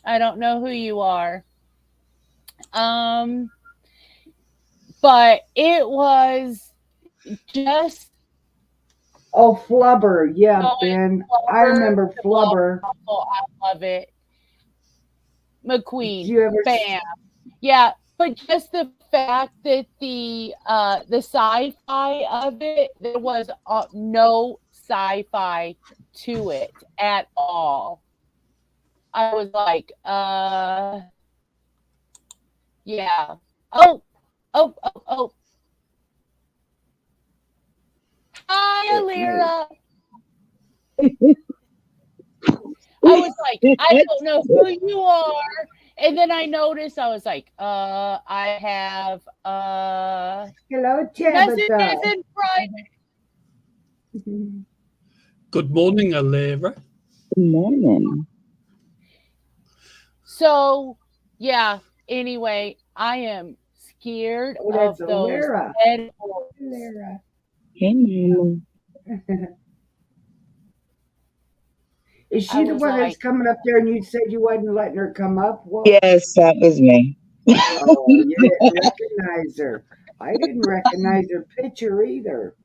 Speaker 2: I don't know who you are. Um, but it was just
Speaker 1: Oh, Flubber. Yeah,
Speaker 2: going
Speaker 1: Ben. I
Speaker 2: Flubber
Speaker 1: remember
Speaker 2: to blow
Speaker 1: Flubber.
Speaker 2: I love it.
Speaker 1: Did
Speaker 2: McQueen,
Speaker 1: you ever?
Speaker 2: bam. Yeah, but just the fact that the sci-fi of it, there was no sci-fi to it at all. I was like, yeah. Oh, oh. Hi, Lyra. I was like, I don't know who you are. And then I noticed, I was like, I have
Speaker 1: Hello,
Speaker 2: messages
Speaker 1: Tabitha.
Speaker 2: in private.
Speaker 3: Good morning, Alira.
Speaker 4: Good morning.
Speaker 2: So, yeah, anyway, I am scared
Speaker 1: Oh,
Speaker 2: of
Speaker 1: that's
Speaker 2: those
Speaker 1: Alara.
Speaker 2: dead horses.
Speaker 1: Alara.
Speaker 4: Hey, Mama.
Speaker 1: Is
Speaker 2: I
Speaker 1: she the
Speaker 2: was
Speaker 1: one that's
Speaker 2: like,
Speaker 1: coming up there and you said you wasn't letting her come up? Well,
Speaker 4: Yes, that was me.
Speaker 1: oh, you didn't recognize her. I didn't recognize her picture either.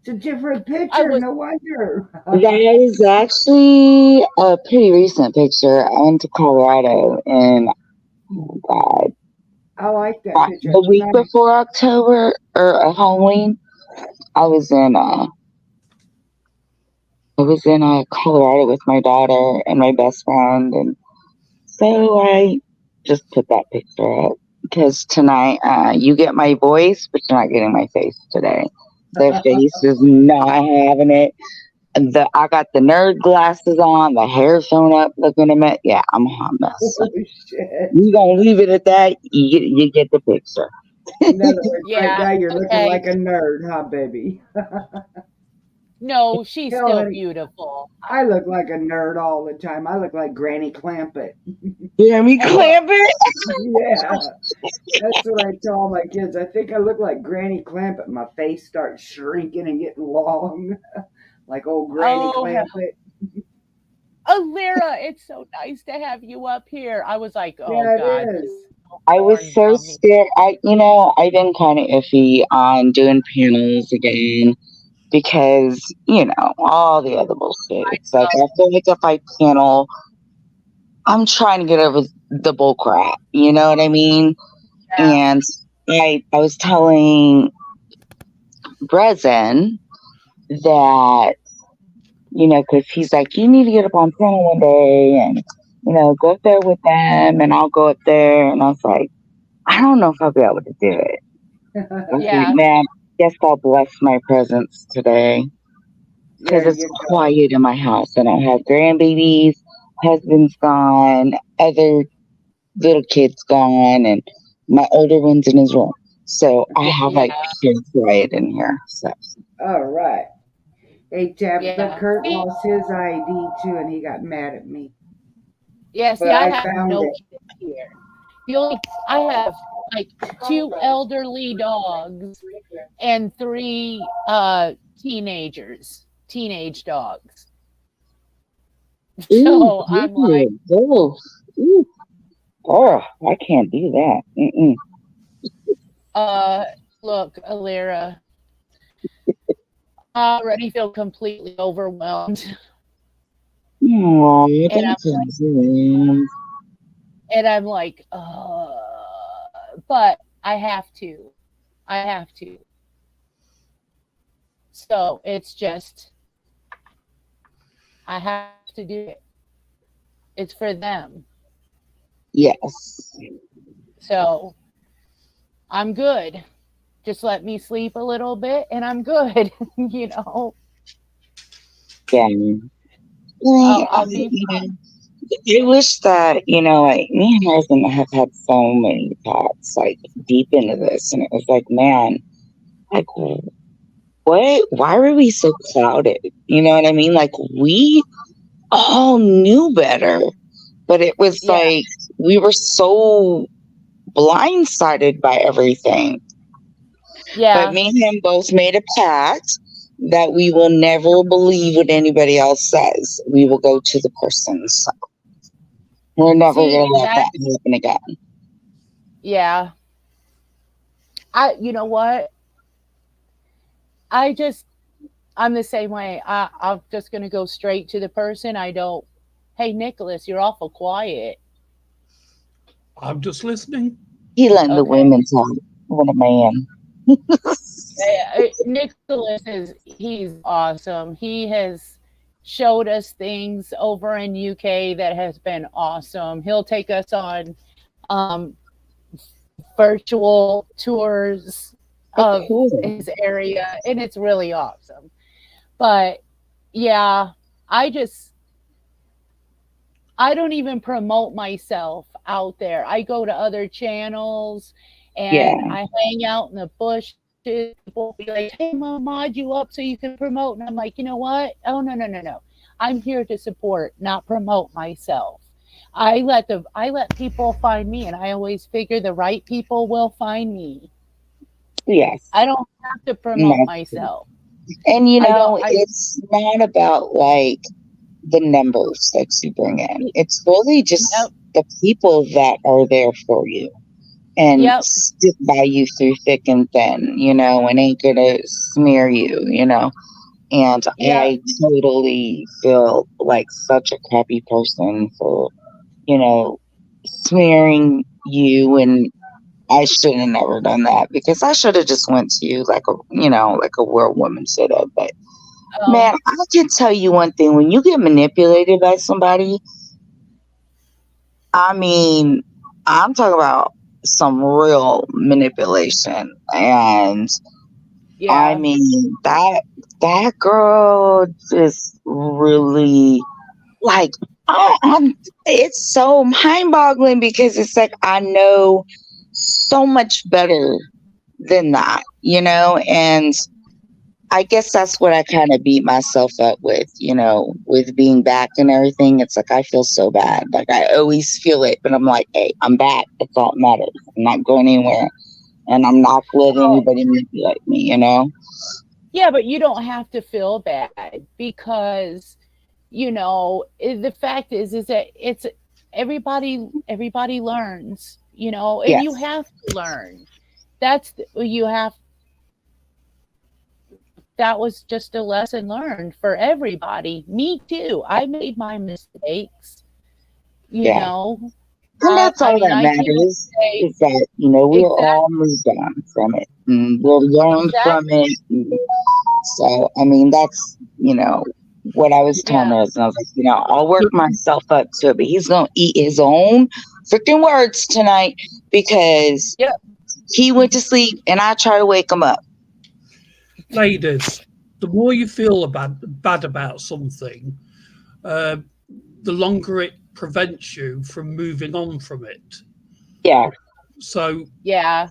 Speaker 1: It's a different
Speaker 2: I
Speaker 1: picture,
Speaker 2: was,
Speaker 1: no wonder.
Speaker 4: That is actually a pretty recent picture. I went to Colorado and God,
Speaker 1: I like that picture.
Speaker 4: the
Speaker 1: It's
Speaker 4: week
Speaker 1: nice.
Speaker 4: before October or Halloween, I was in Colorado with my daughter and my best friend, and so I just put that picture up because tonight you get my voice, but you're not getting my face today. The face is not having it. I got the nerd glasses on, the hair showing up, looking at me. Yeah, I'm a hot mess.
Speaker 1: Oh, shit.
Speaker 4: You gonna leave it at that? You get the picture.
Speaker 1: In other words, right
Speaker 2: yeah,
Speaker 1: now you're looking
Speaker 2: okay.
Speaker 1: like a nerd, huh, baby?
Speaker 2: No, she's
Speaker 1: Hell,
Speaker 2: still
Speaker 1: honey,
Speaker 2: beautiful.
Speaker 1: I look like a nerd all the time. I look like Granny Clampett.
Speaker 4: Hear me
Speaker 2: And look,
Speaker 4: clamp it?
Speaker 1: Yeah, that's what I tell all my kids. I think I look like Granny Clampett. My face starts shrinking and getting long, like old Granny
Speaker 2: oh,
Speaker 1: Clampett.
Speaker 2: Lyra, it's so nice to have you up here. I was like, oh
Speaker 1: Yeah, it
Speaker 2: God,
Speaker 1: is.
Speaker 2: this
Speaker 4: I was
Speaker 2: porn
Speaker 4: so
Speaker 2: dummy.
Speaker 4: scared. I've been kind of iffy on doing panels again because, all the other bullshit. It's like, I feel like if I panel, I'm trying to get over the bull crap. You know what I mean?
Speaker 2: Yeah.
Speaker 4: And I was telling Brezen that, because he's like, you need to get up on panel one day and, go up there with them and I'll go up there. And I was like, I don't know if I'll be able to do it. I was like,
Speaker 2: Yeah.
Speaker 4: man, guess I'll bless my presence today because
Speaker 1: There
Speaker 4: it's
Speaker 1: you go.
Speaker 4: quiet in my house. I don't have grandbabies, husband's gone, other little kids gone, and my older one's in his room. So I have like
Speaker 2: Yeah.
Speaker 4: pure quiet in here. So
Speaker 1: All right. Hey, Tabitha,
Speaker 2: Yeah.
Speaker 1: Kurt lost his ID too, and he got mad at me.
Speaker 2: Yeah,
Speaker 1: But
Speaker 2: see, I
Speaker 1: I
Speaker 2: have
Speaker 1: found
Speaker 2: no
Speaker 1: it.
Speaker 2: kids here. I have like 2 elderly dogs and 3 teenage dogs. So I'm like,
Speaker 4: I can't do that. Mm-mm.
Speaker 2: look, Alira, I already feel completely overwhelmed.
Speaker 4: Aw,
Speaker 2: And I'm
Speaker 4: like,
Speaker 2: but I have to. I have to. So it's just, I have to do it. It's for them.
Speaker 4: yes.
Speaker 2: So I'm good. Just let me sleep a little bit and I'm good.
Speaker 4: Yeah.
Speaker 2: I'll be fine.
Speaker 4: I wish that, like me and my husband have had so many thoughts like deep into this. And it was like, man, like, what? Why were we so clouded? You know what I mean? Like, we all knew better, but it was
Speaker 2: Yeah.
Speaker 4: like we were so blindsided by everything.
Speaker 2: Yeah.
Speaker 4: But me and him both made a pact that we will never believe what anybody else says. We will go to the person. So we're never
Speaker 2: See,
Speaker 4: going to let
Speaker 2: that,
Speaker 4: that happen again.
Speaker 2: yeah. You know what? I'm the same way. I'm just going to go straight to the person. Hey, Nicholas, you're awful quiet.
Speaker 3: I'm just listening.
Speaker 4: He letting the
Speaker 2: Okay.
Speaker 4: women talk. What a man.
Speaker 2: Nicholas he's awesome. He has showed us things over in UK that has been awesome. He'll take us on virtual tours of
Speaker 4: cool.
Speaker 2: his area, and it's really awesome. But yeah, I just I don't even promote myself out there. I go to other channels
Speaker 4: Yeah.
Speaker 2: and I hang out in the bush. People be like, "Hey, I'm gonna mod you up so you can promote," and I'm like, you know what? Oh, no, no, no, no. I'm here to support, not promote myself. I let people find me, and I always figure the right people will find me.
Speaker 4: Yes.
Speaker 2: I don't have to promote
Speaker 4: No.
Speaker 2: myself.
Speaker 4: And
Speaker 2: I don't. I
Speaker 4: it's not about like the numbers that you bring in. It's really just
Speaker 2: Yep,
Speaker 4: the people that are there for you and
Speaker 2: yep,
Speaker 4: stick by you through thick and thin, and ain't gonna smear you, And
Speaker 2: yep.
Speaker 4: I totally feel like such a crappy person for, you know, smearing you, and I should have never done that because I should have just went to you like a real woman should have. But
Speaker 2: Oh,
Speaker 4: man, I can tell you one thing: when you get manipulated by somebody, I mean, I'm talking about some real manipulation, and I
Speaker 2: yeah,
Speaker 4: mean that girl just really like it's so mind-boggling because it's like I know so much better than that, and I guess that's what I kind of beat myself up with, with being back and everything. It's like I feel so bad. Like I always feel it, but I'm like, hey, I'm back. That's all that matters. I'm not going anywhere, and I'm not letting
Speaker 2: oh,
Speaker 4: anybody manipulate me.
Speaker 2: yeah. But you don't have to feel bad because the fact is that it's everybody learns, and you
Speaker 4: Yes,
Speaker 2: have to learn. You have that was just a lesson learned for everybody. Me too. I made my mistakes, you
Speaker 4: yeah.
Speaker 2: know.
Speaker 4: And that's
Speaker 2: I
Speaker 4: all
Speaker 2: mean,
Speaker 4: that
Speaker 2: I can
Speaker 4: matters
Speaker 2: say
Speaker 4: is that, we're all
Speaker 2: exactly,
Speaker 4: moved on from it. And we'll learn from
Speaker 2: exactly.
Speaker 4: it. So, I mean, that's, what I was telling
Speaker 2: Yeah,
Speaker 4: her. And I was like, I'll work myself up to it, but he's going to eat his own freaking words tonight because
Speaker 2: yeah,
Speaker 4: he went to sleep and I try to wake him up.
Speaker 3: Ladies, the more you feel bad about something, uh, the longer it prevents you from moving on from it.
Speaker 4: Yeah.
Speaker 3: So,
Speaker 2: yeah,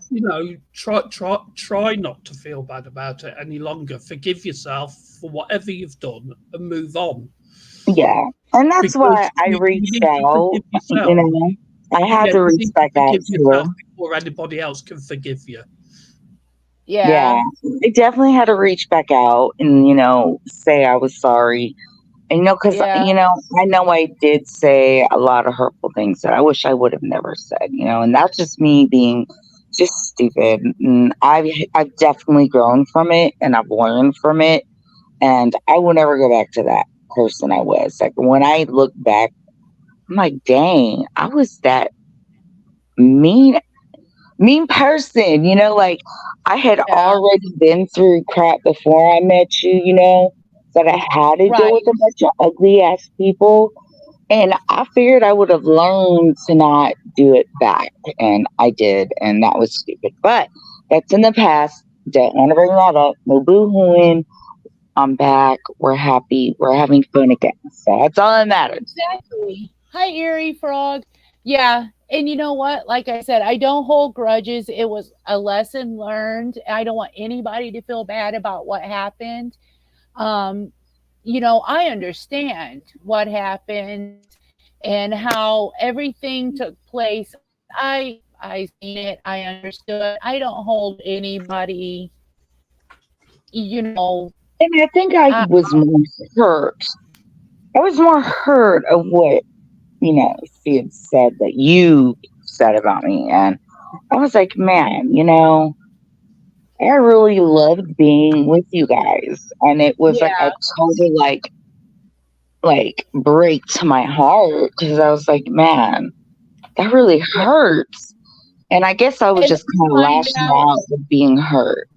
Speaker 3: try not to feel bad about it any longer. Forgive yourself for whatever you've done and move on.
Speaker 4: Yeah. And that's why
Speaker 3: Because
Speaker 4: I
Speaker 3: you
Speaker 4: reached
Speaker 3: need to
Speaker 4: out,
Speaker 3: forgive yourself.
Speaker 4: I had
Speaker 3: Yeah,
Speaker 4: to
Speaker 3: you
Speaker 4: reach
Speaker 3: need to
Speaker 4: back out
Speaker 3: forgive
Speaker 4: to her.
Speaker 3: yourself before anybody else can forgive you.
Speaker 4: Yeah,
Speaker 2: yeah,
Speaker 4: I definitely had to reach back out and, say I was sorry. And, because,
Speaker 2: yeah,
Speaker 4: I know I did say a lot of hurtful things that I wish I would have never said, and that's just me being just stupid. And I've definitely grown from it and I've learned from it. And I will never go back to that person I was. Like when I look back, I'm like, dang, I was that mean person, like I had
Speaker 2: yeah.
Speaker 4: already been through crap before I met you, that I had to deal with
Speaker 2: Right.
Speaker 4: a bunch of ugly ass people. And I figured I would have learned to not do it back. And I did. And that was stupid. But that's in the past. Don't want to bring that up. No boo hooing. I'm back. We're happy. We're having fun again. So that's all that matters.
Speaker 2: Exactly. Hi, Eerie Frog. Yeah. And you know what? Like I said, I don't hold grudges. It was a lesson learned. I don't want anybody to feel bad about what happened. Um, I understand what happened and how everything took place. I seen it. I understood. I don't hold anybody, you know,
Speaker 4: And I think I
Speaker 2: I,
Speaker 4: was more hurt. I was more hurt of what, she had said that you said about me. And I was like, man, I really loved being with you guys. And it was like
Speaker 2: yeah,
Speaker 4: a total like break to my heart because I was like, man, that really
Speaker 2: yeah.
Speaker 4: hurts. And I guess I was
Speaker 2: And
Speaker 4: just
Speaker 2: then
Speaker 4: kind of
Speaker 2: find
Speaker 4: lashing
Speaker 2: out,
Speaker 4: out with being hurt.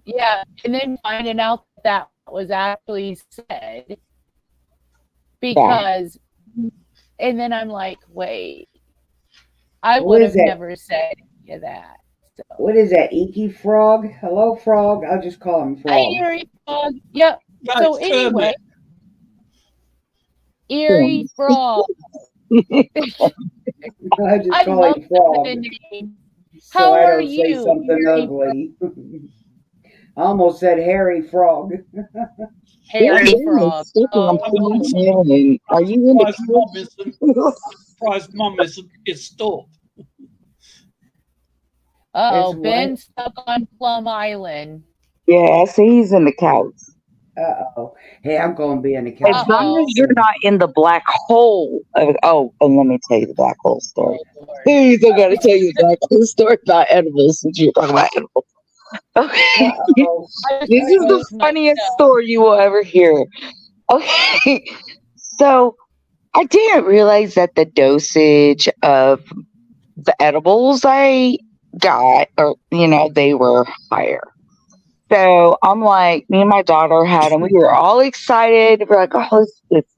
Speaker 2: yeah, and then finding out that was actually said
Speaker 4: Yeah.
Speaker 2: because, and then I'm like, wait, I
Speaker 1: What
Speaker 2: would
Speaker 1: is
Speaker 2: have
Speaker 1: that?
Speaker 2: never said any of that. So,
Speaker 1: What is that? Icky Frog? Hello, Frog. I'll just call him
Speaker 2: hi,
Speaker 1: Frog.
Speaker 2: Erie Frog. Yep.
Speaker 3: No,
Speaker 2: So
Speaker 3: it's
Speaker 2: anyway,
Speaker 3: Kermit.
Speaker 2: Eerie Frog.
Speaker 1: I just
Speaker 2: I
Speaker 1: call
Speaker 2: love
Speaker 1: him Frog
Speaker 2: the name.
Speaker 1: so
Speaker 2: How
Speaker 1: I
Speaker 2: are
Speaker 1: don't say
Speaker 2: you,
Speaker 1: something
Speaker 2: Eerie
Speaker 1: ugly. I almost said Harry Frog.
Speaker 2: Harry Frog?
Speaker 4: I'm
Speaker 2: Oh,
Speaker 4: feeling Are you in
Speaker 3: Surprised mom
Speaker 4: the
Speaker 3: isn't.
Speaker 4: couch?
Speaker 3: Surprised mom isn't pissed off.
Speaker 1: It's
Speaker 2: oh,
Speaker 1: what?
Speaker 2: Ben stuck on Plum Island.
Speaker 4: Yeah, I see he's in the couch.
Speaker 1: Uh-oh. Hey, I'm going to be in the
Speaker 4: As
Speaker 1: couch
Speaker 4: long
Speaker 2: Uh-oh.
Speaker 4: as you're not in the black hole. And let me tell you the black hole story.
Speaker 2: Oh, Lord.
Speaker 4: Please, I gotta tell you the black hole story about edibles since you're talking about edibles. Okay.
Speaker 1: Uh-oh.
Speaker 2: I just
Speaker 4: This is the
Speaker 2: removed
Speaker 4: funniest
Speaker 2: myself.
Speaker 4: story you will ever hear. Okay. So I didn't realize that the dosage of the edibles I got, they were higher. So I'm like, me and my daughter had them. We were all excited. We're like, oh, it's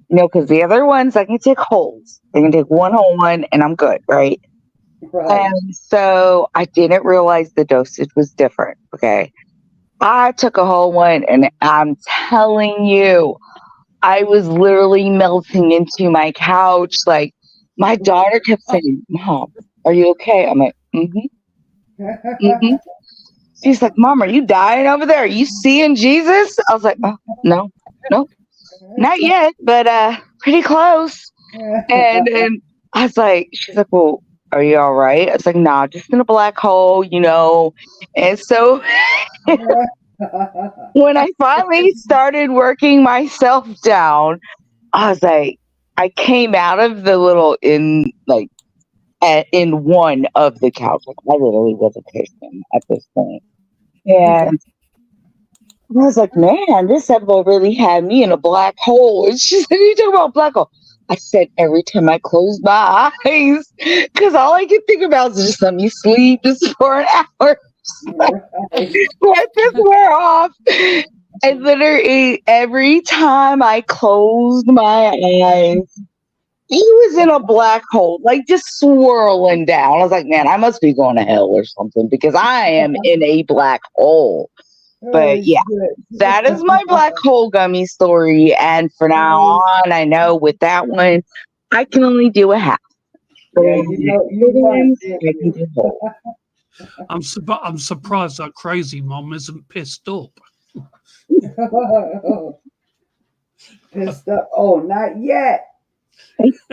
Speaker 4: because the other ones I can take wholes. I can take one whole one and I'm good, right?
Speaker 1: Right.
Speaker 4: And so I didn't realize the dosage was different. Okay. I took a whole one and I'm telling you, I was literally melting into my couch. Like my daughter kept saying, Mom, are you okay? I'm like, mm-hmm, mm-hmm. She's like, Mom, are you dying over there? Are you seeing Jesus? I was like, oh, no, not yet, but pretty close. And I was like, she's like, well, are you all right? I was like, nah, just in a black hole, And so when I finally started working myself down, I was like, I came out of the little in one of the couch. Like I literally was a person at this point. And I was like, man, this edible really had me in a black hole. And she said, you talking about black hole? I said, every time I close my eyes, because all I can think about is just let me sleep just for an hour. Let this wear off. And literally every time I closed my eyes, he was in a black hole, like just swirling down. I was like, man, I must be going to hell or something because I am in a black hole. But yeah, that is my black hole gummy story. And for now on, I know with that one, I can only do a half.
Speaker 1: Yeah, you learned, didn't you?
Speaker 3: I'm surprised that crazy mom isn't pissed off.
Speaker 1: Pissed up. Oh, not yet.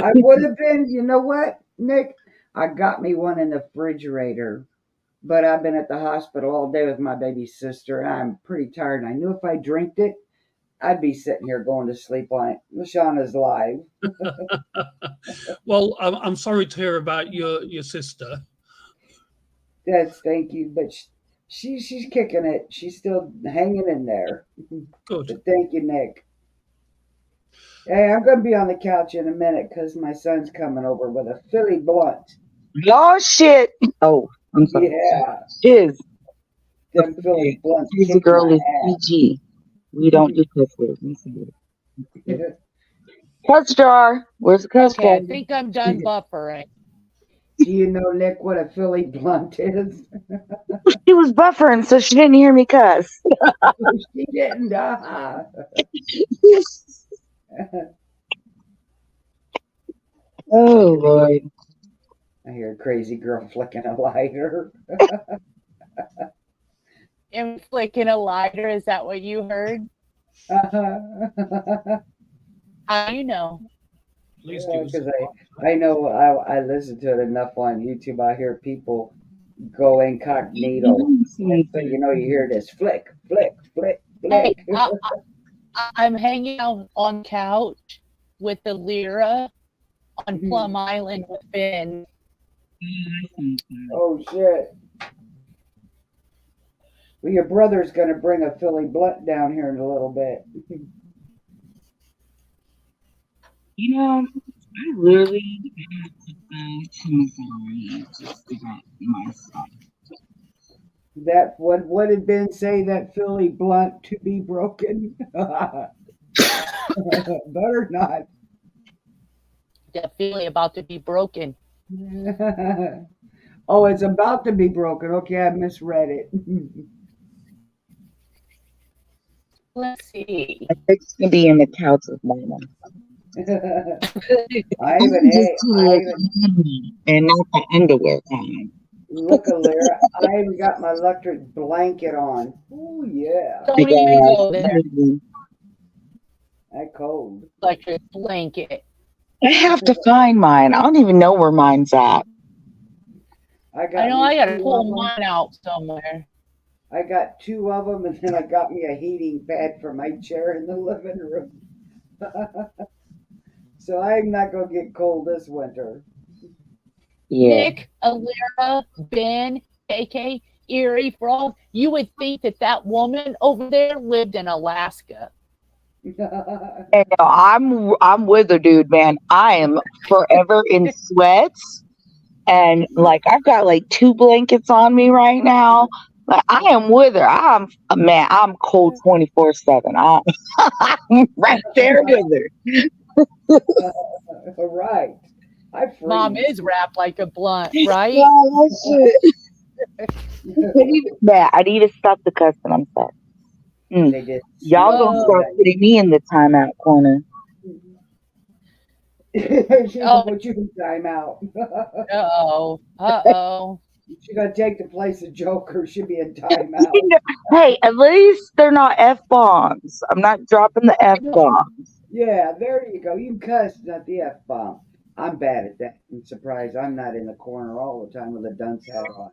Speaker 1: I would have been, you know what, Nick? I got me one in the refrigerator, but I've been at the hospital all day with my baby sister, and I'm pretty tired. And I knew if I drank it, I'd be sitting here going to sleep on it. Lashana's live.
Speaker 3: Well, I'm sorry to hear about your sister.
Speaker 1: Thank you, but she's kicking it. She's still hanging in there.
Speaker 3: Good.
Speaker 1: But thank you, Nick. Hey, I'm gonna be on the couch in a minute because my son's coming over with a Philly blunt.
Speaker 4: Oh, shit. Oh, I'm sorry.
Speaker 1: Yeah,
Speaker 4: Is
Speaker 1: them Philly blunts
Speaker 4: Crazy
Speaker 1: kick
Speaker 4: girl
Speaker 1: my
Speaker 4: is PG. We don't do cuss words.
Speaker 1: ass.
Speaker 4: Cuss jar. Where's the cuss
Speaker 2: Okay,
Speaker 4: jar?
Speaker 2: I think I'm done buffering.
Speaker 1: Do you know, Nick, what a Philly blunt is?
Speaker 4: She was buffering, so she didn't hear me cuss.
Speaker 1: She didn't.
Speaker 4: Oh, Lord.
Speaker 1: I hear a crazy girl flicking a lighter.
Speaker 2: And flicking a lighter, is that what you heard? How do you know?
Speaker 3: At least he was.
Speaker 1: Because I know I listen to it enough on YouTube. I hear people go incognito. So, you hear this flick, flick, flick,
Speaker 2: Hey,
Speaker 1: flick.
Speaker 2: I'm hanging out on the couch with the Lyra on Plum Island with Ben.
Speaker 1: Oh, shit. Well, your brother's going to bring a Philly blunt down here in a little bit.
Speaker 4: I really had to go to Missouri just to get my stuff.
Speaker 1: That what did Ben say? That Philly blunt to be broken? Better not.
Speaker 2: Definitely about to be broken.
Speaker 1: Oh, it's about to be broken. Okay, I misread it.
Speaker 2: Let's see.
Speaker 4: I fixed to be in the couch with mama.
Speaker 1: I
Speaker 4: I'm
Speaker 1: even,
Speaker 4: just
Speaker 1: hey,
Speaker 4: to
Speaker 1: I
Speaker 4: look
Speaker 1: even,
Speaker 4: handy and not the underwear kind.
Speaker 1: look a Lyra, I even got my electric blanket on. Oh yeah,
Speaker 4: My
Speaker 2: Don't even
Speaker 4: God.
Speaker 2: go there.
Speaker 1: that cold.
Speaker 2: Electric blanket.
Speaker 4: I have to find mine. I don't even know where mine's at.
Speaker 1: I
Speaker 2: I
Speaker 1: got
Speaker 2: know
Speaker 1: me
Speaker 2: I gotta
Speaker 1: two
Speaker 2: pull
Speaker 1: of them.
Speaker 2: mine out somewhere.
Speaker 1: I got two of them, and then I got me a heating pad for my chair in the living room. So I'm not gonna get cold this winter.
Speaker 4: Yeah.
Speaker 2: Nick, Alira, Ben, KK, Erie, Frog, you would think that that woman over there lived in Alaska.
Speaker 4: And I'm with her, dude, man. I am forever in sweats. And like I've got like 2 blankets on me right now. Like I am with her. I'm cold 24/7. I'm right there with her.
Speaker 1: Right. I
Speaker 2: Mom
Speaker 1: freeze.
Speaker 2: is wrapped like a blunt, right?
Speaker 4: Yeah, I need to stop the cussing. I'm sorry.
Speaker 1: They did.
Speaker 4: Y'all gonna start
Speaker 2: Oh.
Speaker 4: putting me in the timeout corner.
Speaker 1: She's gonna
Speaker 2: Oh,
Speaker 1: put you in timeout.
Speaker 2: uh-oh.
Speaker 1: She's gonna take the place of Joker. She'll be in timeout.
Speaker 4: Hey, at least they're not F bombs. I'm not dropping the F bombs.
Speaker 1: Yeah, there you go. You can cuss, not the F bomb. I'm bad at that. I'm surprised I'm not in the corner all the time with a dunce hat on.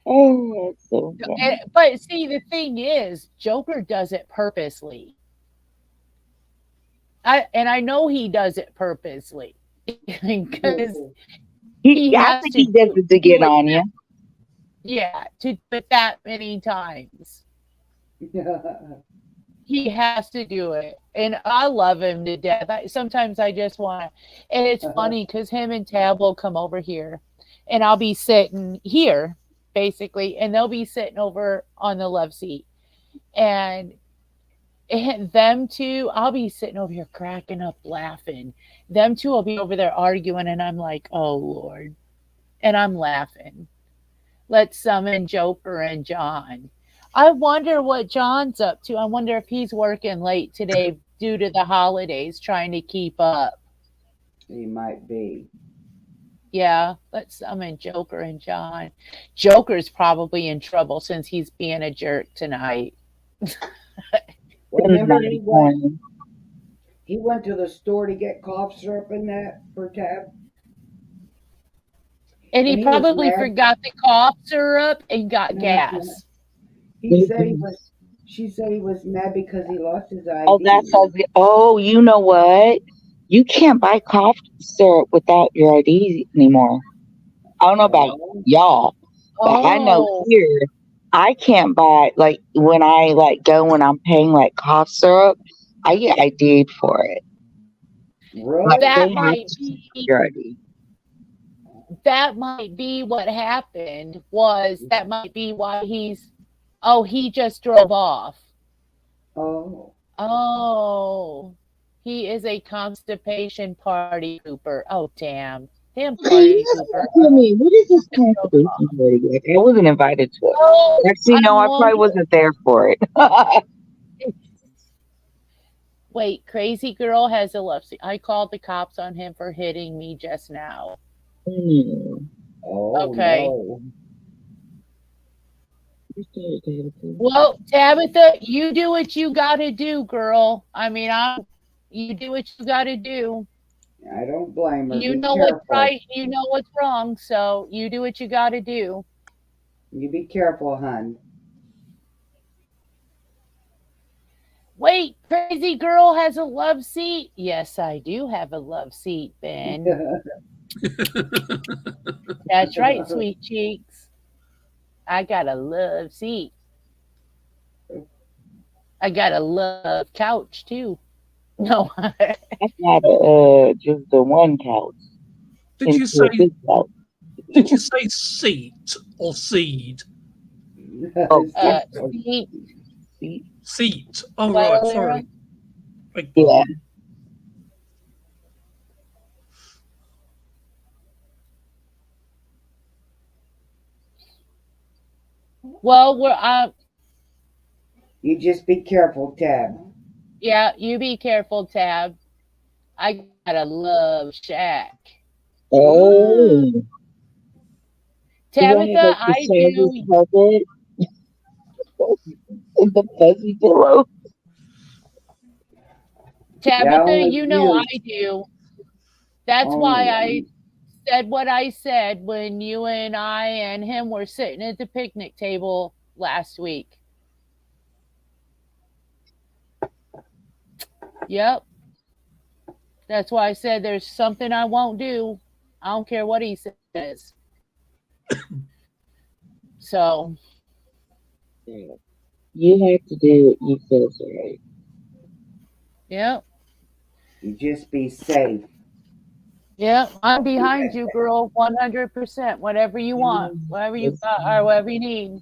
Speaker 4: Oh, that's so funny.
Speaker 2: But see, the thing is, Joker does it purposely. I know he does it purposely because he
Speaker 4: I
Speaker 2: has
Speaker 4: think
Speaker 2: to
Speaker 4: he does it to
Speaker 2: do
Speaker 4: get
Speaker 2: it.
Speaker 4: on you.
Speaker 2: Yeah, to do it that many times. He has to do it, and I love him to death. Sometimes I just want to, and it's funny because him and Tab will come over here, and I'll be sitting here basically, and they'll be sitting over on the love seat, and them two, I'll be sitting over here cracking up laughing. Them two will be over there arguing, and I'm like, oh Lord, and I'm laughing. Let's summon Joker and John. I wonder what John's up to. I wonder if he's working late today due to the holidays, trying to keep up.
Speaker 1: He might be.
Speaker 2: Yeah, let's summon Joker and John. Joker's probably in trouble since he's being a jerk tonight.
Speaker 1: Well, remember he went to the store to get cough syrup and that for Tab.
Speaker 2: And he
Speaker 1: And he was
Speaker 2: probably
Speaker 1: mad.
Speaker 2: forgot the cough syrup and got gas.
Speaker 1: He said he was. She said he was mad because he lost his ID.
Speaker 4: Oh, that's all. Oh, you know what? You can't buy cough syrup without your ID anymore. I don't know about y'all, but I know
Speaker 2: Oh,
Speaker 4: here I can't buy like when I when I'm paying like cough syrup, I get ID'd for it.
Speaker 1: Really?
Speaker 2: that
Speaker 4: They have
Speaker 2: might
Speaker 4: to
Speaker 2: be
Speaker 4: check your ID.
Speaker 2: that might be what happened. That might be why he just drove off.
Speaker 1: Oh.
Speaker 2: Oh, he is a constipation party pooper. Oh, damn party pooper.
Speaker 4: Tell me, what is this constitution party? Like, I wasn't invited to it.
Speaker 2: Oh,
Speaker 4: Actually, no, I probably
Speaker 2: wonder-
Speaker 4: wasn't there for it.
Speaker 2: Wait, crazy girl has a love seat. I called the cops on him for hitting me just now.
Speaker 1: Oh
Speaker 2: Okay.
Speaker 1: no.
Speaker 2: Well, Tabitha, you do what you gotta do, girl. I mean, you do what you gotta do.
Speaker 1: I don't blame her.
Speaker 2: You
Speaker 1: Be
Speaker 2: know
Speaker 1: careful.
Speaker 2: what's right, you know what's wrong, so you do what you gotta do.
Speaker 1: You be careful, hun.
Speaker 2: Wait, crazy girl has a love seat? Yes, I do have a love seat, Ben. That's right, sweet cheeks. I got a love seat. I got a love couch too. No.
Speaker 4: I had just the one couch.
Speaker 3: Did you
Speaker 4: into a
Speaker 3: say?
Speaker 4: big couch.
Speaker 3: Did you say seat or seed?
Speaker 4: Oh,
Speaker 2: Seat.
Speaker 3: Seat. Oh
Speaker 2: What,
Speaker 3: right,
Speaker 2: Alira?
Speaker 3: sorry. Big
Speaker 4: yeah.
Speaker 3: pardon.
Speaker 2: Well,
Speaker 1: You just be careful, Tab.
Speaker 2: yeah, you be careful, Tab. I gotta love Shaq.
Speaker 4: Oh,
Speaker 2: Ooh.
Speaker 4: do I have
Speaker 2: Tabitha,
Speaker 4: like the
Speaker 2: I
Speaker 4: shaggy
Speaker 2: do.
Speaker 4: carpet and the fuzzy pillow?
Speaker 1: Yeah,
Speaker 2: Tabitha,
Speaker 1: only
Speaker 2: you know
Speaker 1: you.
Speaker 2: I do. That's why
Speaker 1: Only
Speaker 2: I
Speaker 1: you.
Speaker 2: said what I said when you and I and him were sitting at the picnic table last week. Yep. That's why I said there's something I won't do. I don't care what he says. So,
Speaker 4: Yeah. You have to do what you feels right.
Speaker 2: yep.
Speaker 1: You just be safe.
Speaker 2: Yep. I'm behind you, girl, 100%. Whatever you want, whatever you
Speaker 4: It's,
Speaker 2: got, or whatever you need.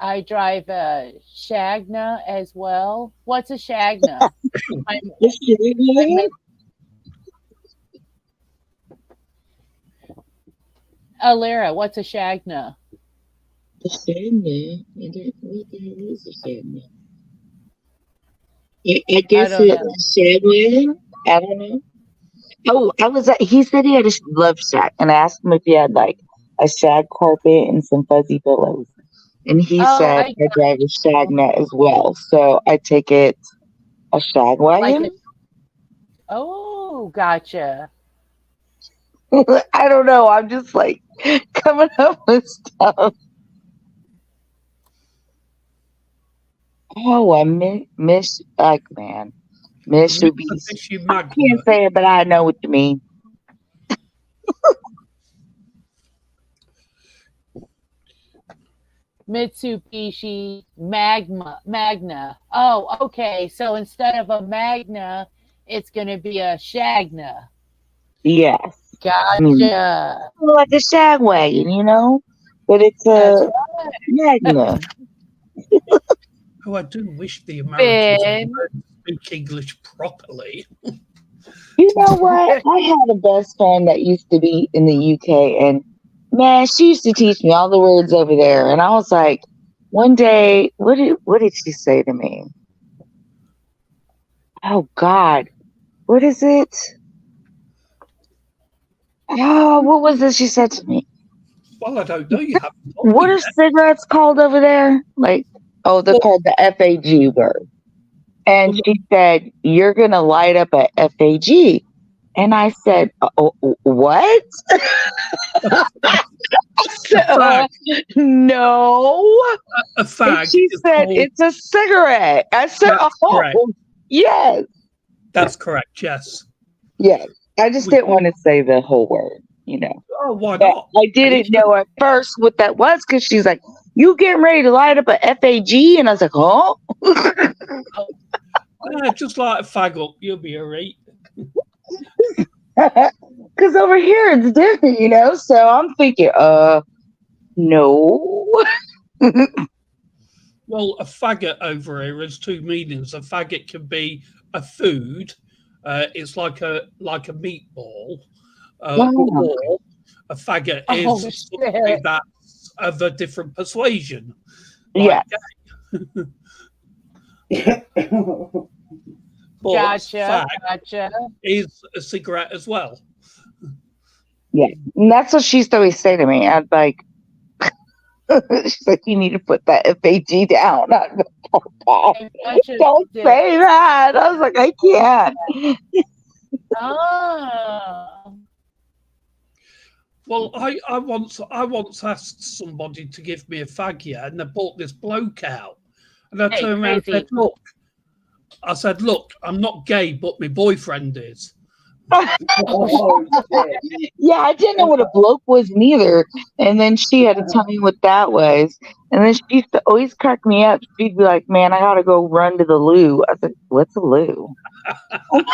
Speaker 2: I drive a Shagna as well. What's a Shagna? I,
Speaker 4: it's
Speaker 2: I
Speaker 4: shaggy.
Speaker 2: meant Alyra, what's a Shagna?
Speaker 4: The shaggy. I don't know what the hell is a shaggy. I
Speaker 2: I
Speaker 4: guess
Speaker 2: don't
Speaker 4: it
Speaker 2: know.
Speaker 4: shaggy. I don't know. Oh, he said he had a love shack, and I asked him if he had like a shag carpet and some fuzzy pillows. And he
Speaker 2: Oh,
Speaker 4: said
Speaker 2: I
Speaker 4: I drive a shag
Speaker 2: know.
Speaker 4: net as well. So I take it a shag
Speaker 2: Like
Speaker 4: wagon.
Speaker 2: a, oh, gotcha.
Speaker 4: I don't know. I'm just like coming up with stuff. Oh, I miss like man, Mitsubisi.
Speaker 3: Mitsubishi
Speaker 4: I can't
Speaker 3: Magna.
Speaker 4: say it, but I know what you mean.
Speaker 2: Mitsubishi Magna. Oh, okay. So instead of a Magna, it's going to be a Shagna.
Speaker 4: Yes, I mean
Speaker 2: Gotcha.
Speaker 4: like a shag wagon, but it's
Speaker 2: That's
Speaker 4: a
Speaker 2: right.
Speaker 4: Magna.
Speaker 3: Oh, I do wish the Americans would
Speaker 2: Ben.
Speaker 3: learn to speak English properly.
Speaker 4: You know what? I had a best friend that used to be in the UK, and man, she used to teach me all the words over there. And I was like, one day, what did she say to me? Oh God, what is it? Oh, what was it she said to me?
Speaker 3: Well, I don't know. You haven't told
Speaker 4: What
Speaker 3: me
Speaker 4: are
Speaker 3: yet.
Speaker 4: cigarettes called over there? Like, oh, they're
Speaker 3: Well,
Speaker 4: called the FAG word. And
Speaker 3: well,
Speaker 4: she said, "You're gonna light up a FAG." And I said, oh, what?
Speaker 3: a fag,
Speaker 4: No.
Speaker 3: a
Speaker 4: And
Speaker 3: fag
Speaker 4: she
Speaker 3: is
Speaker 4: said,
Speaker 3: called.
Speaker 4: it's a cigarette. I said,
Speaker 3: That's correct.
Speaker 4: oh, yes,
Speaker 3: That's correct. Yes.
Speaker 4: yes. I just
Speaker 3: We,
Speaker 4: didn't want to say the whole word.
Speaker 3: oh, why
Speaker 4: But
Speaker 3: not?
Speaker 4: I didn't know at first what that was because she's like, you getting ready to light up a FAG? And I was like, oh.
Speaker 3: Just like a fag up, you'll be alright.
Speaker 4: Because over here it's different. So I'm thinking, no.
Speaker 3: Well, a faggot over here has two meanings. A faggot can be a food. It's like a meatball,
Speaker 4: Wow.
Speaker 3: or a faggot
Speaker 2: Oh,
Speaker 3: is somebody
Speaker 2: shit.
Speaker 3: that's of a different persuasion.
Speaker 4: Yeah.
Speaker 3: Like, but
Speaker 2: Gotcha.
Speaker 3: fag
Speaker 2: Gotcha.
Speaker 3: is a cigarette as well.
Speaker 4: Yeah. And that's what she used to always say to me. I'd like, she's like, you need to put that FAG down. I'd be like, "Oh,
Speaker 2: A bunch of
Speaker 4: don't
Speaker 2: dicks.
Speaker 4: say that." I was like, I can't.
Speaker 2: Oh.
Speaker 3: Well, I once asked somebody to give me a fag, yeah, and they brought this bloke out, and I
Speaker 2: Hey,
Speaker 3: turned around and said,
Speaker 2: crazy.
Speaker 3: "Look," I said, "Look, I'm not gay, but my boyfriend is."
Speaker 1: Oh, shit.
Speaker 4: Yeah, I didn't know what a bloke was neither. And then she had to tell me what that was. And then she used to always crack me up. She'd be like, man, I gotta go run to the loo. I said, what's a loo? And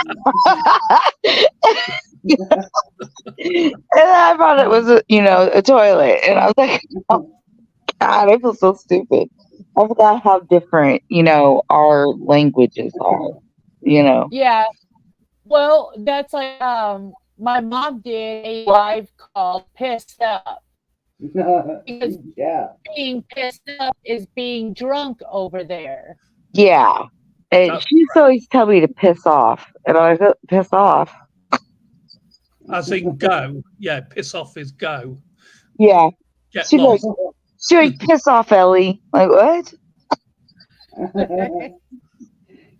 Speaker 4: I thought it was a toilet. And I was like, oh God, I feel so stupid. I forgot how different, our languages are.
Speaker 2: Yeah. Well, that's like my mom did a live called Pissed Up. Because
Speaker 1: Yeah.
Speaker 2: being pissed up is being drunk over there.
Speaker 4: Yeah. And
Speaker 3: That's
Speaker 4: she used to always tell me to piss off. And I go, piss off?
Speaker 3: As in go. Yeah, piss off is go.
Speaker 4: Yeah.
Speaker 3: Get
Speaker 4: She'd like, piss off, Ellie. Like, what?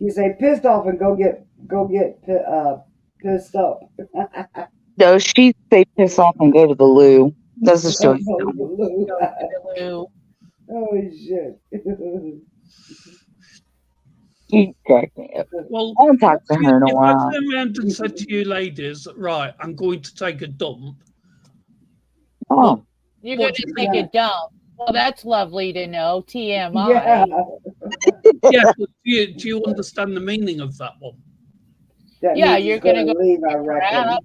Speaker 1: You say pissed off and go get pissed up.
Speaker 4: No, she'd say piss off and go to the loo. That's the story.
Speaker 2: Go to the loo.
Speaker 1: Oh shit.
Speaker 4: She cracked me up.
Speaker 3: Well,
Speaker 4: I haven't talked to her in a
Speaker 3: if I
Speaker 4: while.
Speaker 3: turn around and said to you ladies, right, I'm going to take a dump.
Speaker 4: Oh,
Speaker 2: You're
Speaker 3: What
Speaker 2: going to
Speaker 3: do
Speaker 2: take a dump. Well, that's lovely to know. TMI.
Speaker 1: Yeah.
Speaker 3: Yeah, but do you understand the meaning of that one?
Speaker 1: That
Speaker 2: Yeah,
Speaker 1: means
Speaker 2: you're
Speaker 1: he's
Speaker 2: gonna
Speaker 1: gonna
Speaker 2: go
Speaker 1: leave, I reckon.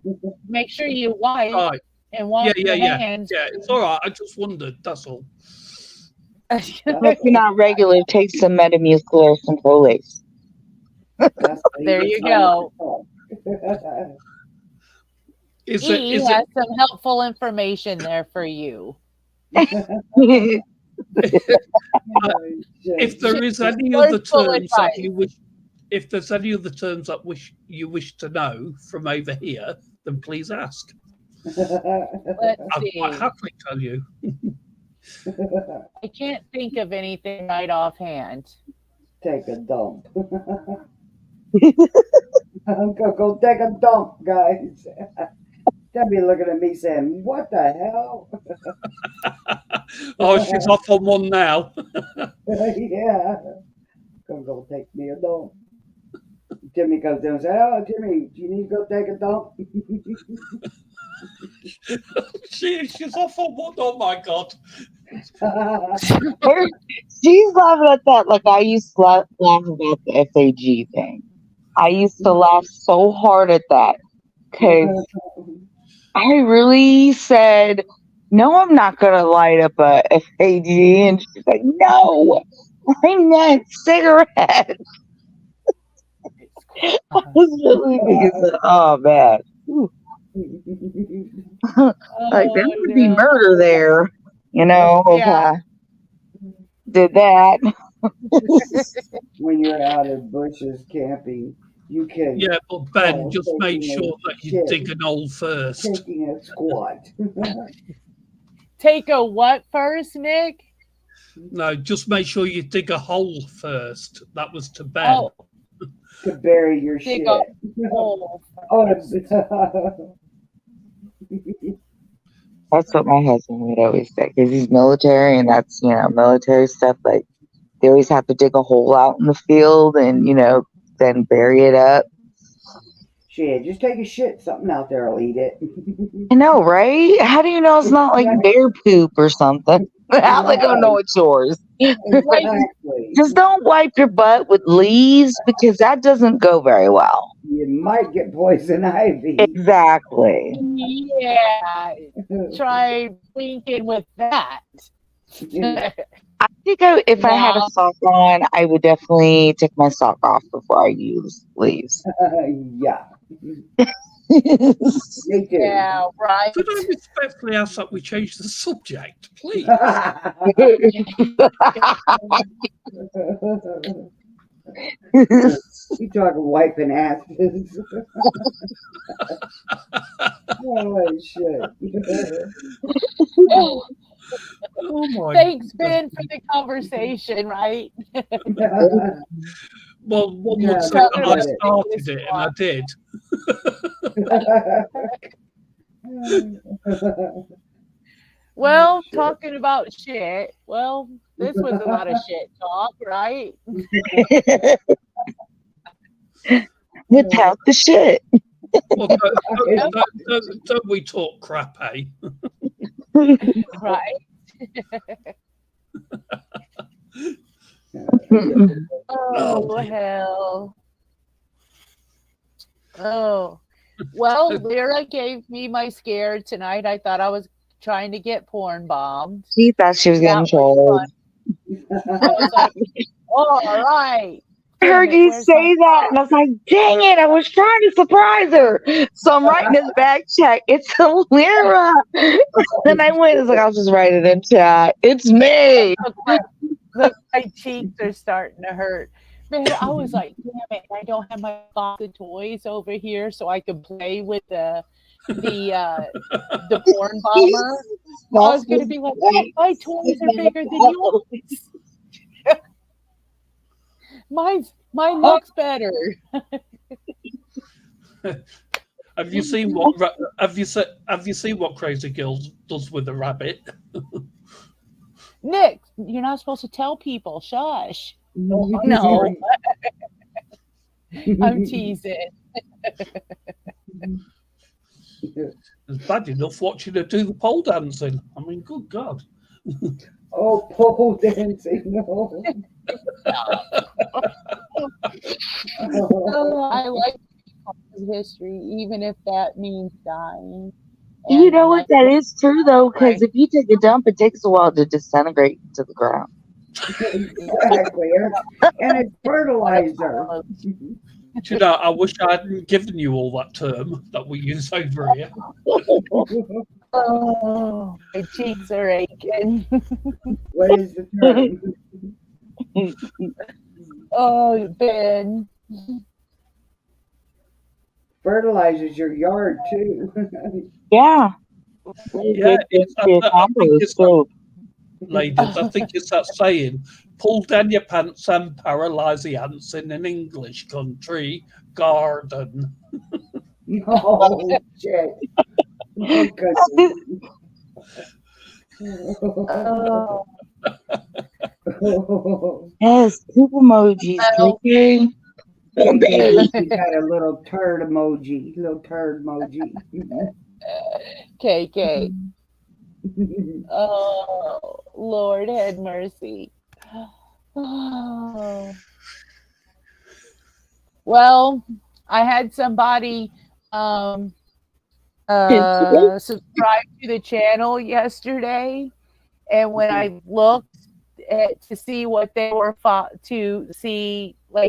Speaker 2: Make sure you wipe
Speaker 3: Right.
Speaker 2: and wash
Speaker 3: Yeah.
Speaker 2: your hands.
Speaker 3: Yeah, it's all right. I just wondered. That's all.
Speaker 4: if you're not regular, take some Metamucil or some Prolace.
Speaker 2: There you go.
Speaker 3: Is
Speaker 2: E
Speaker 3: it?
Speaker 2: has some helpful information there for you.
Speaker 3: If there is any
Speaker 2: Word
Speaker 3: other
Speaker 2: full
Speaker 3: terms that
Speaker 2: advice.
Speaker 3: you wish, if there's any other terms that you wish to know from over here, then please ask.
Speaker 2: Let's
Speaker 3: I'll
Speaker 2: see.
Speaker 3: quite happily tell you.
Speaker 2: I can't think of anything right offhand.
Speaker 1: Take a dump. I'm gonna go take a dump, guys. They'll be looking at me saying, "What the hell?"
Speaker 3: Oh, she's off on one now.
Speaker 1: Yeah. Gonna go take me a dump. Timmy comes in and says, "Oh, Timmy, do you need to go take a dump?"
Speaker 3: She's off on one. Oh my god.
Speaker 4: She's laughing at that like I used to laugh about the FAG thing. I used to laugh so hard at that because I really said, no, I'm not going to light up a FAG. And she's like, no, I meant cigarettes. I was really thinking, oh, man. Like, that would be murder there, you know, if
Speaker 2: Yeah.
Speaker 4: I did that.
Speaker 1: When you're out in bushes camping, you can
Speaker 3: Yeah, but Ben,
Speaker 1: Oh,
Speaker 3: just make
Speaker 1: taking a
Speaker 3: sure that you
Speaker 1: shit.
Speaker 3: dig an hole first.
Speaker 1: taking a squat.
Speaker 2: Take a what first, Nick?
Speaker 3: No, just make sure you dig a hole first. That was to Ben.
Speaker 2: Oh,
Speaker 1: To bury your
Speaker 2: dig
Speaker 1: shit.
Speaker 2: a hole.
Speaker 1: Oh,
Speaker 4: That's what my husband would always say because he's military and that's, you know, military stuff. Like they always have to dig a hole out in the field and, you know, then bury it up.
Speaker 1: shit, just take a shit. Something out there will eat it.
Speaker 4: I know, right? How do you know it's not like bear poop or something? How they gonna know it's yours?
Speaker 1: Exactly.
Speaker 4: Just don't wipe your butt with leaves because that doesn't go very well.
Speaker 1: You might get poison ivy.
Speaker 4: Exactly.
Speaker 2: Yeah. Try winking with that.
Speaker 4: I think if I had a sock on, I would definitely take my sock off before I use leaves.
Speaker 1: Yeah. Me too.
Speaker 2: Yeah, right.
Speaker 3: Could I respectfully ask that we change the subject, please?
Speaker 1: You talking wiping asses. Oh shit.
Speaker 3: Oh my.
Speaker 2: Thanks, Ben, for the conversation, right?
Speaker 3: Well, one
Speaker 1: Yeah,
Speaker 3: would say that I
Speaker 1: that's
Speaker 3: started it, and I did.
Speaker 2: Well, talking about shit. Well, this was a lot of shit talk, right?
Speaker 4: Without the shit.
Speaker 3: Well, don't we talk crap, eh?
Speaker 2: Right. Oh, hell. Oh. Well, Lyra gave me my scare tonight. I thought I was trying to get porn bombed.
Speaker 4: She thought she was getting
Speaker 2: That was
Speaker 4: trolled.
Speaker 2: I was like, all right.
Speaker 4: I heard you say that, and I was like, dang it, I was trying to surprise her. So I'm writing this back check. It's Lyra. Then I went, it's like, I'll just write it in chat. It's me.
Speaker 2: Look, my cheeks are starting to hurt. Man, I was like, damn it, I don't have my box of toys over here so I could play with the porn bomber. I was gonna be like, oh, my toys are bigger than yours. Mine looks better.
Speaker 3: Have you seen what Crazy Girl does with a rabbit?
Speaker 2: Nick, you're not supposed to tell people. Shush. Oh, no. I'm teasing.
Speaker 3: It's bad enough watching her do the pole dancing. I mean, good God.
Speaker 1: Oh, pole dancing, no.
Speaker 2: I like history, even if that means dying.
Speaker 4: You know what? That is true, though, because if you take a dump, it takes a while to disintegrate to the ground.
Speaker 1: Exactly. And it's fertilizer.
Speaker 3: Do you know, I wish I hadn't given you all that term that we use over here.
Speaker 2: Oh, my cheeks are aching.
Speaker 1: What is the term?
Speaker 2: Oh, Ben.
Speaker 1: Fertilizes your yard too.
Speaker 4: Yeah.
Speaker 3: Yeah, ladies, I think it's that saying, pull down your pants and paralyze the ants in an English country garden.
Speaker 1: Oh, shit. Oh.
Speaker 4: Yes, poop emojis. Okay.
Speaker 1: You got a little turd emoji.
Speaker 2: KK. Oh, Lord, have mercy. Oh. Well, I had somebody subscribe to the channel yesterday, and when I looked to see what they were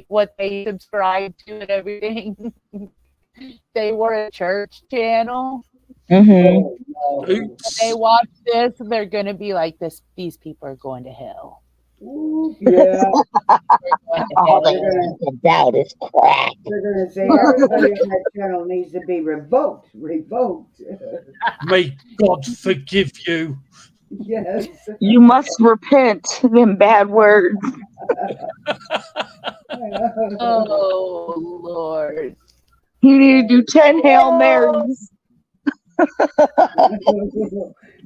Speaker 2: what they subscribed to and everything, they were a church channel.
Speaker 4: Mm-hmm.
Speaker 2: They watch this, they're gonna be like, these people are going to hell.
Speaker 1: Yeah.
Speaker 4: All they think about is crap.
Speaker 1: They're going to say everybody on that channel needs to be revoked.
Speaker 3: May God forgive you.
Speaker 1: Yes.
Speaker 4: You must repent them bad words.
Speaker 2: Oh, Lord.
Speaker 4: You need to do 10 Hail Marys.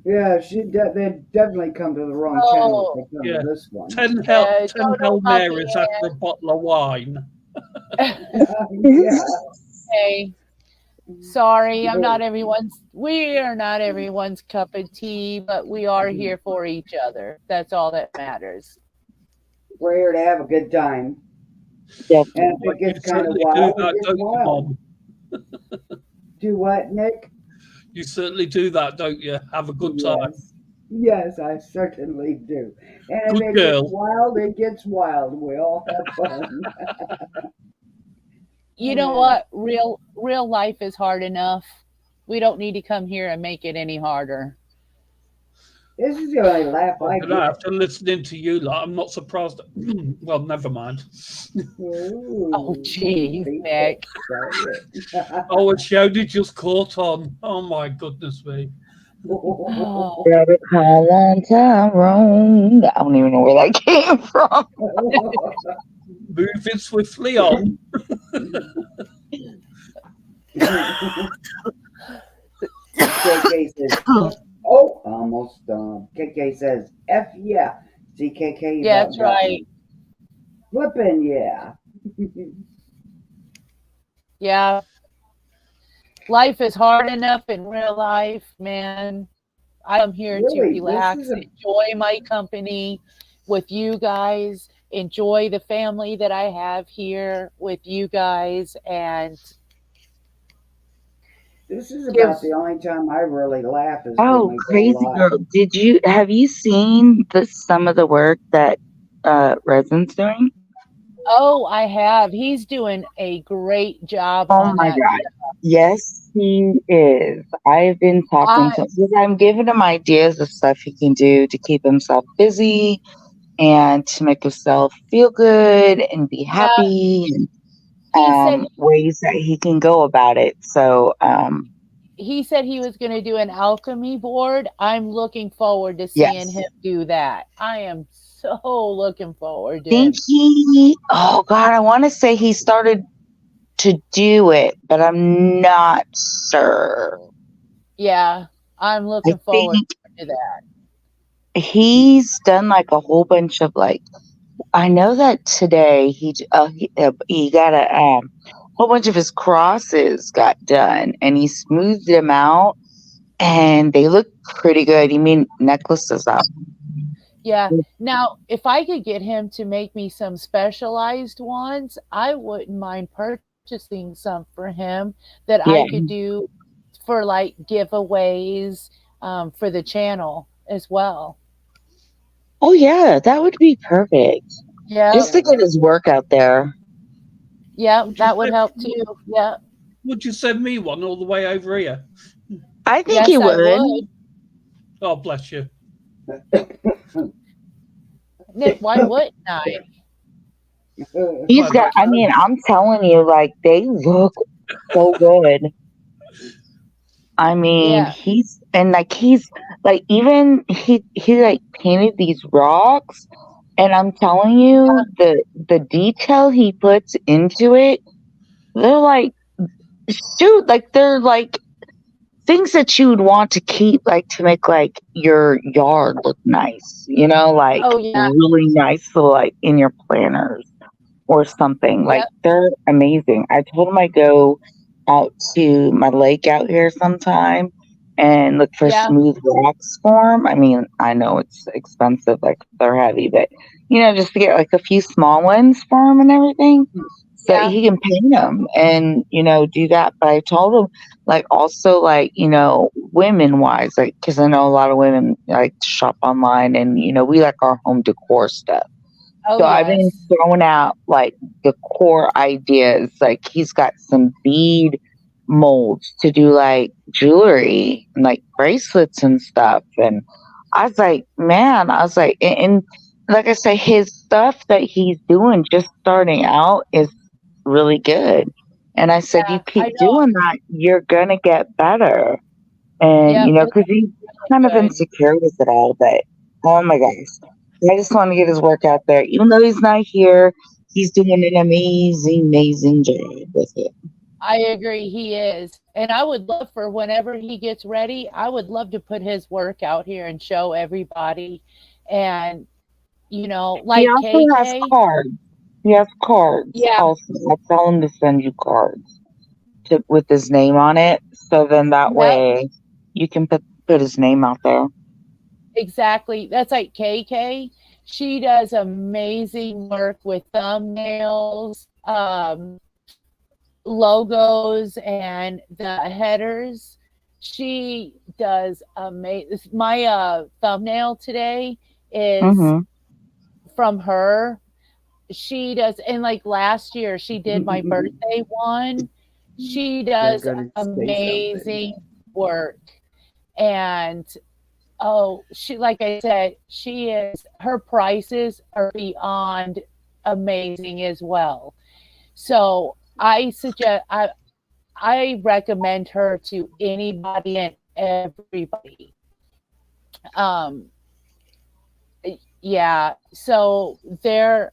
Speaker 1: Yeah, they definitely come to the wrong channel if they come to this one.
Speaker 3: 10 Hail Marys after a bottle of wine.
Speaker 1: Yeah.
Speaker 2: Hey, sorry, we are not everyone's cup of tea, but we are here for each other. That's all that matters.
Speaker 1: We're here to have a good time.
Speaker 4: Yep.
Speaker 1: And if it gets kind of wild, it gets wild. Do what, Nick?
Speaker 3: You certainly do that, don't you? Have a good time.
Speaker 1: Yes, I certainly do. And
Speaker 3: Good
Speaker 1: if
Speaker 3: girl.
Speaker 1: Gets wild, it gets wild. We all have fun.
Speaker 2: You know what? Real life is hard enough. We don't need to come here and make it any harder.
Speaker 1: This is the only laugh I get.
Speaker 3: After listening to you, I'm not surprised. Well, never mind.
Speaker 1: Ooh.
Speaker 2: Oh, geez, Nick.
Speaker 3: Oh, and Shouty just caught on. Oh, my goodness me.
Speaker 2: Oh.
Speaker 4: Call on Tyrone. I don't even know where that came from.
Speaker 3: Moving swiftly on.
Speaker 1: KK says, oh, almost done. KK says, F yeah. See, KK.
Speaker 2: Yeah, that's right.
Speaker 1: Flipping, yeah.
Speaker 2: Yeah. Life is hard enough in real life, man. I'm here to relax, enjoy my company with you guys, enjoy the family that I have here with you guys, and
Speaker 1: this is about the only time I really laugh. Is
Speaker 4: Crazy Girl! Have you seen some of the work that Resin's doing?
Speaker 2: Oh, I have. He's doing a great job
Speaker 4: Oh
Speaker 2: on
Speaker 4: my
Speaker 2: that.
Speaker 4: God. Yes, he is. I've been talking
Speaker 2: I
Speaker 4: to him because I'm giving him ideas of stuff he can do to keep himself busy and to make himself feel good and be
Speaker 2: Yeah,
Speaker 4: happy, and
Speaker 2: he said
Speaker 4: ways that he can go about it. So,
Speaker 2: he was going to do an alchemy board. I'm looking forward to seeing
Speaker 4: yes.
Speaker 2: him do that. I am so looking forward to
Speaker 4: Think
Speaker 2: him.
Speaker 4: oh God, I want to say he started to do it, but I'm not sure.
Speaker 2: Yeah, I'm
Speaker 4: I
Speaker 2: looking forward
Speaker 4: think
Speaker 2: to that.
Speaker 4: he's done like a whole bunch of like, I know that today he got a whole bunch of his crosses got done and he smoothed them out and they look pretty good. You mean necklaces up?
Speaker 2: Yeah. Now, if I could get him to make me some specialized ones, I wouldn't mind purchasing some for him that I
Speaker 4: Yeah.
Speaker 2: could do for like giveaways for the channel as well.
Speaker 4: Oh yeah, that would be perfect.
Speaker 2: Yeah.
Speaker 4: Just to get his work out there.
Speaker 2: Yeah,
Speaker 3: Would you
Speaker 2: that would
Speaker 3: send,
Speaker 2: help too. Yeah.
Speaker 3: would you send me one all the way over here?
Speaker 4: I think he
Speaker 2: Yes, I
Speaker 4: would.
Speaker 2: would.
Speaker 3: Oh, bless you.
Speaker 2: Nick, why wouldn't I?
Speaker 4: He's got, I mean, I'm telling you, like, they look so good. I mean,
Speaker 2: Yeah.
Speaker 4: he's like, even he like painted these rocks, and I'm telling you, the detail he puts into it, they're like, shoot, like, they're like things that you would want to keep, like, to make like your yard look nice, like
Speaker 2: Oh yeah.
Speaker 4: really nice, so like in your planners or something. Like,
Speaker 2: Yep.
Speaker 4: they're amazing. I told him I go out to my lake out here sometime and look for
Speaker 2: Yeah.
Speaker 4: smooth rocks for him. I mean, I know it's expensive, like they're heavy, but just to get like a few small ones for him and everything, so that
Speaker 2: Yeah.
Speaker 4: he can paint them and do that. But I told him, like, also, like, women wise, like, because I know a lot of women like to shop online, and we like our home decor stuff.
Speaker 2: Oh
Speaker 4: So I've been
Speaker 2: yes.
Speaker 4: throwing out like the core ideas. Like, he's got some bead molds to do like jewelry and like bracelets and stuff. And I was like, man, and like I say, his stuff that he's doing just starting out is really good. And I said, you
Speaker 2: Yeah.
Speaker 4: keep
Speaker 2: I know.
Speaker 4: doing that, you're gonna get better. And
Speaker 2: Yep. It's
Speaker 4: because he's kind of
Speaker 2: good.
Speaker 4: insecure with it all, but oh my gosh, I just want to get his work out there. Even though he's not here, he's doing an amazing job with it.
Speaker 2: I agree, he is. And I would love for whenever he gets ready, I would love to put his work out here and show everybody. And,
Speaker 4: He
Speaker 2: like
Speaker 4: also has
Speaker 2: KK,
Speaker 4: cards. He has cards
Speaker 2: yeah,
Speaker 4: also. I tell him to send you cards with his name on it, so then that
Speaker 2: yep,
Speaker 4: way you can put his name out there.
Speaker 2: exactly. That's like KK. She does amazing work with thumbnails, logos, and the headers. She does amazing. My thumbnail today is
Speaker 4: Mm-hmm.
Speaker 2: from her. She does, and like last year she did my birthday one. She
Speaker 1: They're
Speaker 2: does
Speaker 1: gonna say something.
Speaker 2: amazing work. And she, like I said, her prices are beyond amazing as well. So I recommend her to anybody and everybody. Um yeah, so they're,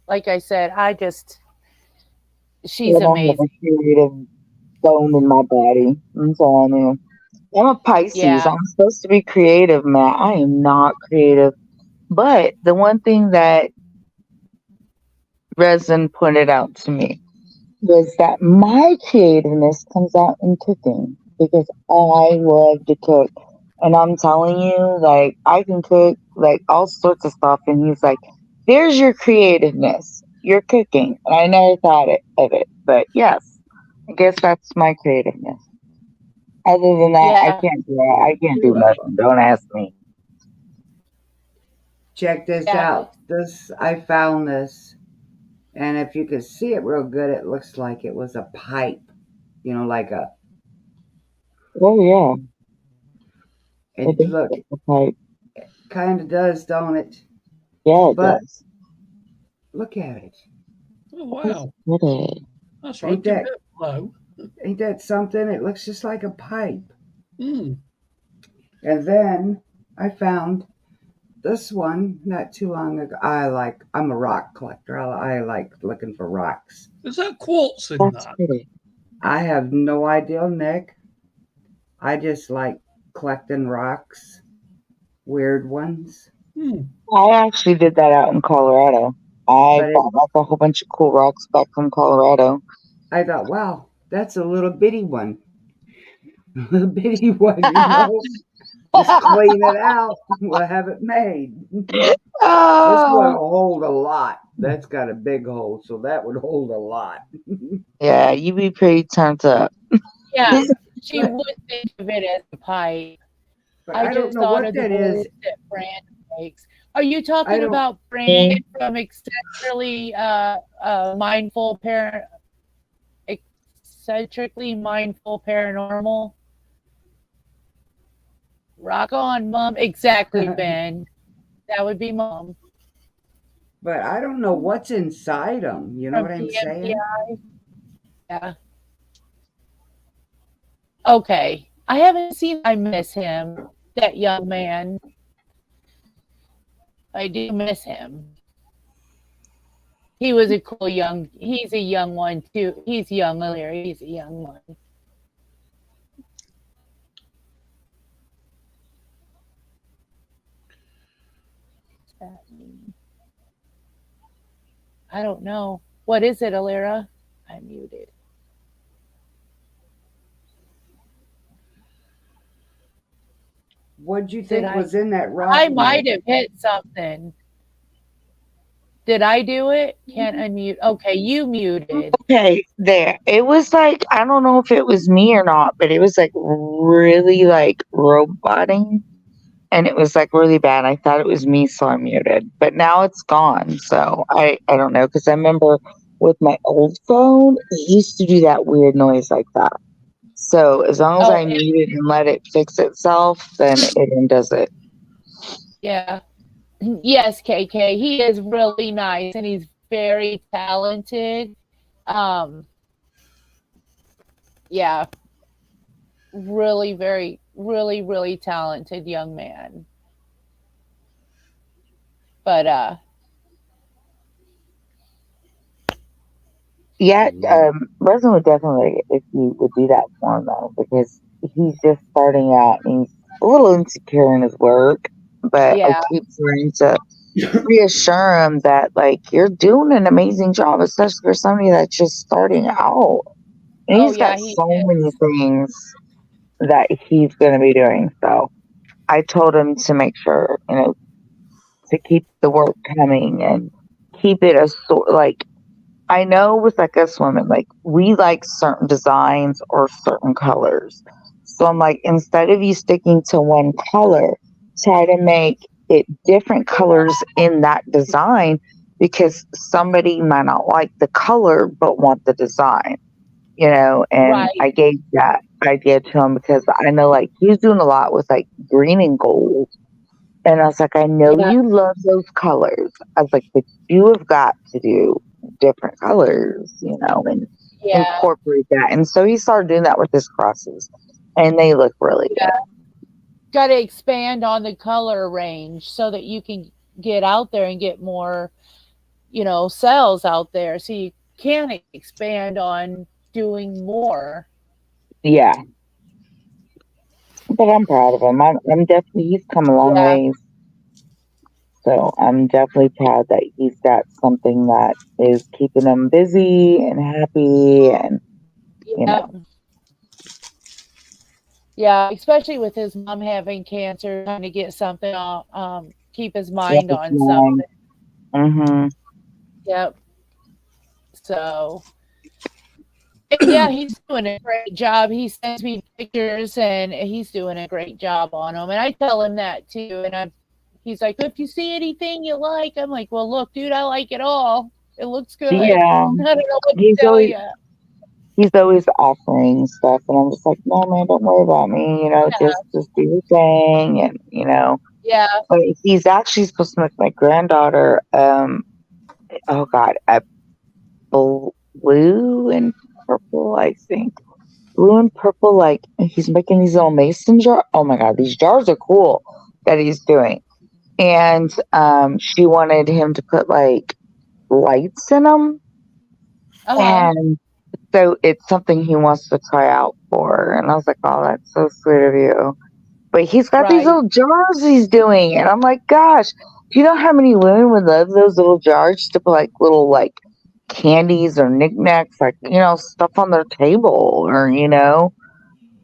Speaker 2: like I said, she's
Speaker 4: I don't have a
Speaker 2: amazing.
Speaker 4: creative bone in my body. I'm telling you. I'm a Pisces.
Speaker 2: Yeah.
Speaker 4: I'm supposed to be creative, man. I am not creative. But the one thing that Resin pointed out to me was that my creativeness comes out in cooking because I love to cook. And I'm telling you, like, I can cook like all sorts of stuff. And he's like, there's your creativeness. You're cooking. And I never thought of it. But yes, I guess that's my creativeness. Other than that, I
Speaker 2: Yeah.
Speaker 4: can't do it. I can't do nothing. Don't ask me.
Speaker 1: Check this
Speaker 2: Yeah.
Speaker 1: out. I found this. And if you could see it real good, it looks like it was a pipe, like a,
Speaker 4: Oh yeah, it
Speaker 1: it
Speaker 4: does
Speaker 1: look,
Speaker 4: look like
Speaker 1: kind of does, don't it?
Speaker 4: yeah, it
Speaker 1: But
Speaker 4: does.
Speaker 1: look at it.
Speaker 3: Oh,
Speaker 4: That's
Speaker 3: wow.
Speaker 4: pretty.
Speaker 3: That's
Speaker 1: Ain't
Speaker 3: right. Give
Speaker 1: that,
Speaker 3: it a blow.
Speaker 1: ain't that something? It looks just like a pipe.
Speaker 3: Mm.
Speaker 1: And then I found this one not too long ago. I'm a rock collector. I like looking for rocks.
Speaker 3: Is that quartz in
Speaker 4: That's
Speaker 3: that?
Speaker 4: pretty.
Speaker 1: I have no idea, Nick. I just like collecting rocks, weird ones.
Speaker 3: Hmm.
Speaker 4: I actually did that out in Colorado. I
Speaker 1: But
Speaker 4: bought like a whole bunch of cool rocks back from Colorado.
Speaker 1: I thought, wow, that's a little bitty one. A little bitty one. Just clean it out. We'll have it made. This one
Speaker 4: Oh,
Speaker 1: will hold a lot. That's got a big hole, so that would hold a lot.
Speaker 4: yeah, you be pretty turned up.
Speaker 2: Yeah, she
Speaker 1: But,
Speaker 2: would think of it as a pipe.
Speaker 1: but
Speaker 2: I
Speaker 1: I don't
Speaker 2: just
Speaker 1: know
Speaker 2: thought
Speaker 1: what
Speaker 2: of the
Speaker 1: that is.
Speaker 2: moves that Brand makes. Are you
Speaker 1: I
Speaker 2: talking
Speaker 1: don't.
Speaker 2: about Brand from eccentrically mindful paranormal? Rock on, Mom. Exactly, Ben. That would be Mom
Speaker 1: But I don't know what's inside them. You know
Speaker 2: from
Speaker 1: what I'm saying?
Speaker 2: DMPI. Yeah. Okay. I haven't seen. I miss him. That young man. I do miss him. He was a cool young. He's a young one too. He's young, Larry. He's a young one. What's that mean? I don't know. What is it, Alira? I'm muted.
Speaker 1: What'd you
Speaker 2: Did
Speaker 1: think
Speaker 2: I?
Speaker 1: was in that
Speaker 2: I
Speaker 1: rock,
Speaker 2: might
Speaker 1: Nick?
Speaker 2: have hit something. Did I do it? Can't unmute. Okay, you muted.
Speaker 4: Okay, there. It was like I don't know if it was me or not, but it was like really like roboting, and it was like really bad. I thought it was me, so I muted. But now it's gone, so I don't know because I remember with my old phone, it used to do that weird noise like that. So as long as
Speaker 2: Oh,
Speaker 4: I mute it and let it fix itself, then it undoes it.
Speaker 2: yeah. Yes, KK. He is really nice and he's very talented. Um, yeah, really, very, really, really talented young man. But
Speaker 4: Yeah, Resin would definitely if you would do that for him though, because he's just starting out and he's a little insecure in his work. But I
Speaker 2: yeah,
Speaker 4: keep trying to reassure him that like you're doing an amazing job, especially for somebody that's just starting out. And
Speaker 2: oh
Speaker 4: he's
Speaker 2: yeah,
Speaker 4: got
Speaker 2: he
Speaker 4: so many
Speaker 2: is.
Speaker 4: things that he's going to be doing. So I told him to make sure, to keep the work coming and keep it a sort like I know with like us women, like we like certain designs or certain colors. So I'm like, instead of you sticking to one color, try to make it different colors in that design because somebody might not like the color but want the design, and
Speaker 2: Right.
Speaker 4: I gave that idea to him because I know like he's doing a lot with like green and gold. And I was like, I know
Speaker 2: Yeah,
Speaker 4: you love those colors. I was like, but you have got to do different colors, and
Speaker 2: yeah,
Speaker 4: incorporate that. And so he started doing that with his crosses, and they look really
Speaker 2: yeah. Got to expand on the color range so that you can get out there and get more, cells out there. So you can expand on doing more.
Speaker 4: good. Yeah, but I'm proud of him. I'm definitely he's come a long
Speaker 2: Yeah,
Speaker 4: ways. So I'm definitely proud that he's got something that is keeping him busy and happy, and you
Speaker 2: yeah,
Speaker 4: know,
Speaker 2: yeah. Especially with his mom having cancer, trying to get something on, keep his
Speaker 4: yeah,
Speaker 2: mind
Speaker 4: it's
Speaker 2: on
Speaker 4: mine.
Speaker 2: something.
Speaker 4: Mm-hmm.
Speaker 2: Yep. So, and yeah, he's doing a great job. He sends me pictures, and he's doing a great job on them. And I tell him that too. And he's like, if you see anything you like, I'm like, well, look, dude, I like it all. It looks good. I
Speaker 4: Yeah,
Speaker 2: don't know what to
Speaker 4: he's
Speaker 2: tell
Speaker 4: always
Speaker 2: you.
Speaker 4: he's always offering stuff, and I'm just like, no, man, don't worry about me. Just do your thing, and
Speaker 2: Yeah.
Speaker 4: But he's actually supposed to make my granddaughter, oh God, a blue and purple, I think. Blue and purple, like he's making these little mason jar. Oh my God, these jars are cool that he's doing. And she wanted him to put like lights in them,
Speaker 2: Uh-huh.
Speaker 4: and so it's something he wants to try out for. And I was like, oh, that's so sweet of you. But he's got these
Speaker 2: Right.
Speaker 4: little jars he's doing, and I'm like, gosh, do you know how many women would love those little jars to put like little like candies or knickknacks, like stuff on their table, or.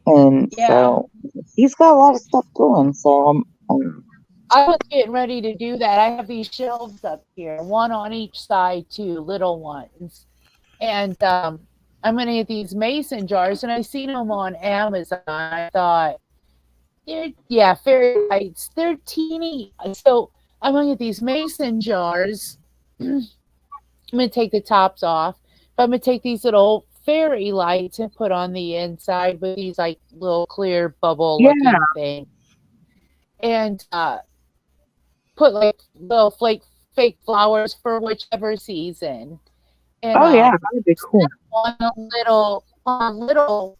Speaker 4: And
Speaker 2: Yeah.
Speaker 4: so he's got a lot of stuff going. So I'm
Speaker 2: I was getting ready to do that. I have these shelves up here, one on each side, two little ones. And I'm going to get these mason jars, and I seen them on Amazon. I thought, yeah, fairy lights, they're teeny. So I'm going to get these mason jars. I'm going to take the tops off, but I'm going to take these little fairy lights and put on the inside with these like little clear bubble
Speaker 4: yeah.
Speaker 2: looking thing. And put like little fake flowers for whichever season. And
Speaker 4: Oh yeah, that'd be cool.
Speaker 2: on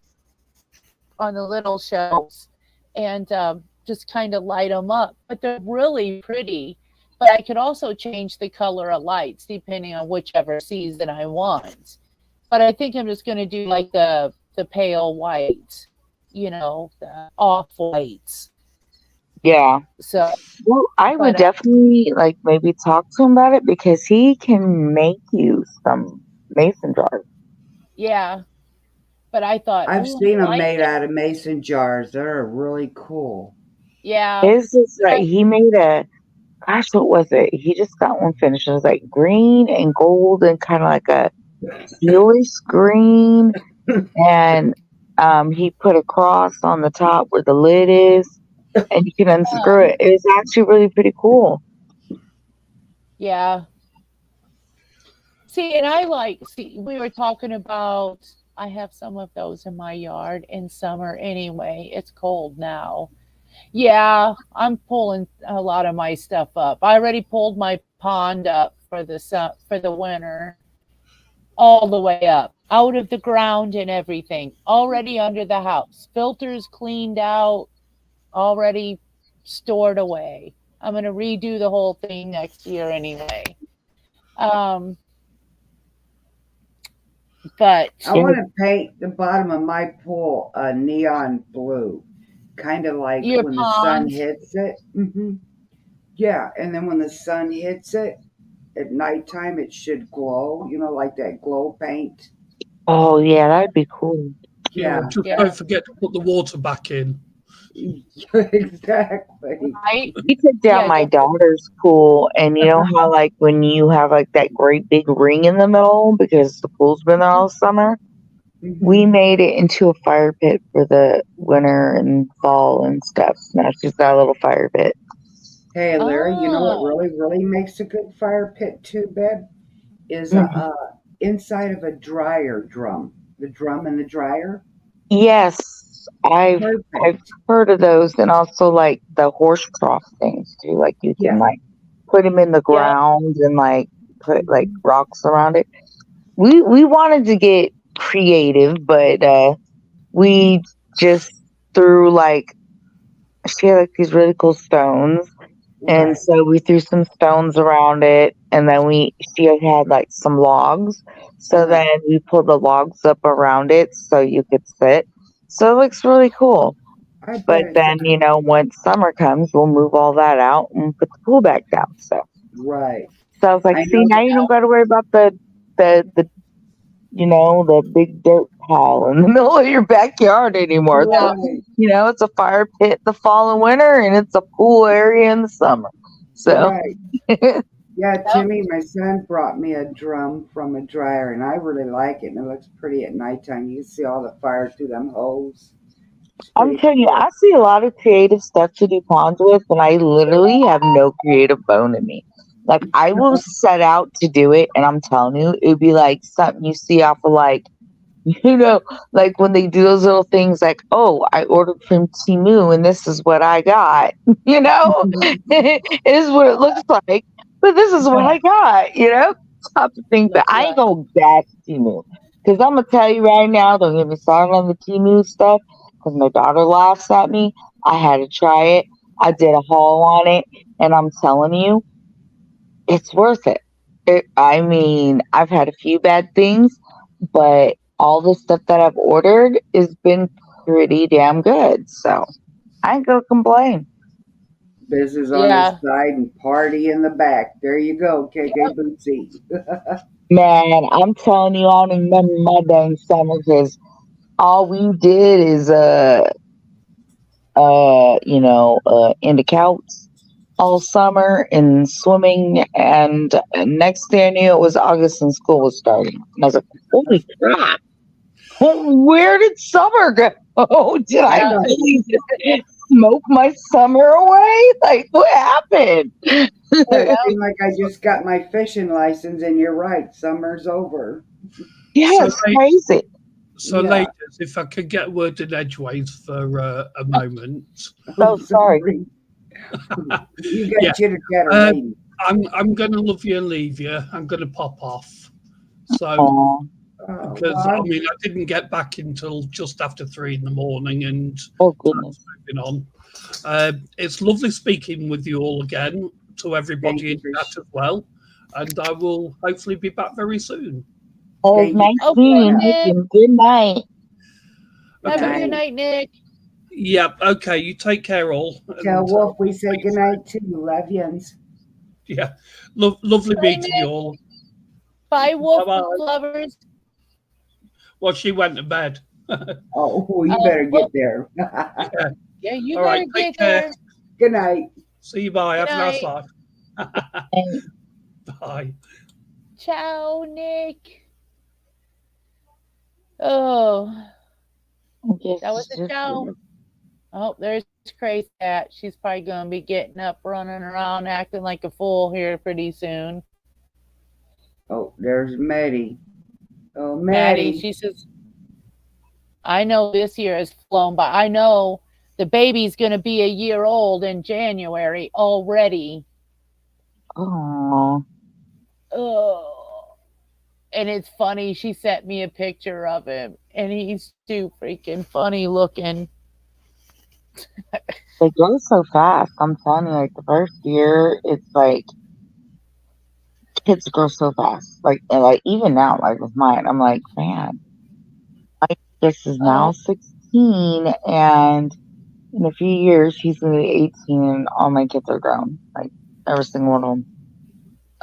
Speaker 2: the little shelves, and just kind of light them up. But they're really pretty. But I could also change the color of lights depending on whichever season I want. But I think I'm just going to do like the pale white, the off whites.
Speaker 4: Yeah.
Speaker 2: So,
Speaker 4: Well, I would
Speaker 2: but
Speaker 4: definitely like maybe talk to him about it because he can make you some mason jars.
Speaker 2: yeah. But I thought,
Speaker 1: I've
Speaker 2: oh,
Speaker 1: seen
Speaker 2: I
Speaker 1: them
Speaker 2: like
Speaker 1: made
Speaker 2: that.
Speaker 1: out of mason jars. They're really cool.
Speaker 2: Yeah.
Speaker 4: His is like he made a gosh, what was it? He just got one finished. It was like green and gold and kind of like a tealish green, and he put a cross on the top where the lid is, and you can unscrew it. It was actually really pretty cool.
Speaker 2: Yeah. See, and we were talking about, I have some of those in my yard in summer anyway. It's cold now. Yeah, I'm pulling a lot of my stuff up. I already pulled my pond up for the winter, all the way up, out of the ground and everything, already under the house. Filters cleaned out, already stored away. I'm going to redo the whole thing next year anyway. Um, but
Speaker 1: I want to paint the bottom of my pool a neon blue, kind of like
Speaker 2: your
Speaker 1: when the sun
Speaker 2: pond,
Speaker 1: hits it. Yeah, and then when the sun hits it at nighttime, it should glow. Like that glow paint.
Speaker 4: Oh yeah, that'd be cool.
Speaker 3: Yeah,
Speaker 1: Yeah,
Speaker 3: just
Speaker 2: yeah,
Speaker 3: don't forget to put the water back in.
Speaker 1: exactly.
Speaker 2: right?
Speaker 4: We took down
Speaker 2: Yeah,
Speaker 4: my
Speaker 2: don't,
Speaker 4: daughter's pool, and you know how like when you have like that great big ring in the middle because the pool's been there all summer. We
Speaker 1: hmm
Speaker 4: made it into a fire pit for the winter and fall and stuff. Now she's got a little fire pit.
Speaker 1: Hey, Larry, you know what
Speaker 2: oh,
Speaker 1: really, really makes a good fire pit too, babe? Is
Speaker 4: Mhm.
Speaker 1: inside of a dryer drum. The drum and the dryer.
Speaker 4: Yes, I've
Speaker 1: Perfect.
Speaker 4: heard of those, and also like the horse trough things too. Like you can
Speaker 1: Yeah.
Speaker 4: like put them in the
Speaker 2: yeah,
Speaker 4: ground and like put like
Speaker 1: hmm
Speaker 4: rocks around it. We wanted to get creative, but we just threw like she had like these really cool stones, and
Speaker 1: Right.
Speaker 4: so we threw some stones around it, and then she had like some logs, so
Speaker 1: Uh-huh.
Speaker 4: then we pulled the logs up around it so you could sit. So it looks really cool.
Speaker 1: I
Speaker 4: But
Speaker 1: bet it's
Speaker 4: then once summer comes, we'll move all that out and put the pool back down.
Speaker 1: right.
Speaker 4: So I was like,
Speaker 1: I
Speaker 4: see,
Speaker 1: know.
Speaker 4: now you don't got to worry about the the big dirt pile in the middle of your backyard anymore.
Speaker 2: yeah,
Speaker 4: So,
Speaker 1: Right.
Speaker 4: it's a fire pit the fall and winter, and it's a pool area in the summer. So,
Speaker 1: Right. Yeah,
Speaker 2: yep.
Speaker 1: Timmy, my son brought me a drum from a dryer, and I really like it, and it looks pretty at nighttime. You can see all the fire through them holes. It's
Speaker 4: I'm
Speaker 1: pretty
Speaker 4: telling you,
Speaker 1: cool.
Speaker 4: I see a lot of creative stuff to do ponds with, and I literally have no creative bone in me. Like I will set out to do it, and I'm telling you, it'd be like something you see off of like, you know, like when they do those little things like, oh, I ordered from Timu and this is what I got. You know, it is what it looks like, but this is what I got, you know, type of thing. But I ain't gonna back Timu because I'm gonna tell you right now, don't get me started on the Timu stuff because my daughter laughs at me. I had to try it. I did a haul on it, and I'm telling you, it's worth it. I mean, I've had a few bad things, but all the stuff that I've ordered has been pretty damn good. So I ain't gonna complain.
Speaker 1: Business on
Speaker 2: Yeah.
Speaker 1: the side and party in the back. There you go, KK Bootsy.
Speaker 4: Man, I'm telling you, I don't remember my dang summer because all we did is in the couch all summer and swimming, and next thing I knew it was August and school was starting. And I was like, holy crap. Where did summer go? Did I
Speaker 2: Yeah.
Speaker 4: really just smoke my summer away? Like, what happened?
Speaker 1: It seemed like I just got my fishing license, and you're right, summer's over.
Speaker 4: Yeah,
Speaker 3: So
Speaker 4: it's
Speaker 3: they-
Speaker 4: crazy.
Speaker 3: So,
Speaker 1: Yeah.
Speaker 3: ladies, if I could get a word in edgeways for a moment,
Speaker 4: Oh, sorry.
Speaker 1: You got
Speaker 3: Yeah.
Speaker 1: chitter chatter, lady.
Speaker 3: I'm going to love you and leave you. I'm going to pop off. So,
Speaker 4: Aw.
Speaker 1: Oh,
Speaker 3: because
Speaker 1: well,
Speaker 3: I mean, I didn't get back until just after 3 in the morning, and
Speaker 4: Oh, goodness.
Speaker 3: moving on. It's lovely speaking with you all again, to everybody
Speaker 1: Thank you,
Speaker 3: in
Speaker 1: Trish.
Speaker 3: chat as well, and I will hopefully be back very soon.
Speaker 4: Oh,
Speaker 1: Thank you.
Speaker 4: nice
Speaker 2: Okay,
Speaker 4: meeting you,
Speaker 2: Nick.
Speaker 4: and good night.
Speaker 2: Have a
Speaker 1: Night.
Speaker 2: good night, Nick.
Speaker 3: Yeah, okay, you take care all.
Speaker 1: Tell
Speaker 3: and,
Speaker 1: Wolf we say goodnight too. Love yins.
Speaker 3: yeah, lovely
Speaker 2: Bye,
Speaker 3: meeting you
Speaker 2: Nick.
Speaker 3: all.
Speaker 2: Bye, wolf
Speaker 3: Bye-bye.
Speaker 2: lovers.
Speaker 3: Well, she went to bed.
Speaker 1: Oh, you better
Speaker 2: well-
Speaker 1: get there.
Speaker 3: Yeah.
Speaker 2: Yeah, you
Speaker 3: All
Speaker 2: better
Speaker 3: right,
Speaker 2: get
Speaker 3: take care.
Speaker 2: there.
Speaker 1: Good night.
Speaker 3: See you. Bye. Have
Speaker 2: Good
Speaker 3: a nice
Speaker 2: night.
Speaker 3: life.
Speaker 4: And
Speaker 3: Bye.
Speaker 2: Ciao, Nick. Oh,
Speaker 4: I guess
Speaker 2: that was
Speaker 4: it's
Speaker 2: a
Speaker 4: just
Speaker 2: ciao. Oh, there's Crazy Cat. She's probably gonna be getting up, running around, acting like a fool here pretty soon.
Speaker 1: Oh, there's Maddie. Oh,
Speaker 2: Maddie,
Speaker 1: Maddie.
Speaker 2: she says, I know this year has flown by. I know the baby's gonna be a year old in January already.
Speaker 4: Oh,
Speaker 2: Oh. And it's funny, she sent me a picture of him, and he's too freaking funny looking.
Speaker 4: they go so fast. I'm telling you, like the first year, it's like kids grow so fast. Like even now, like with mine, I'm like, man, this is now 16, and in a few years, he's gonna be 18, and all my kids are grown. Like every single one of them.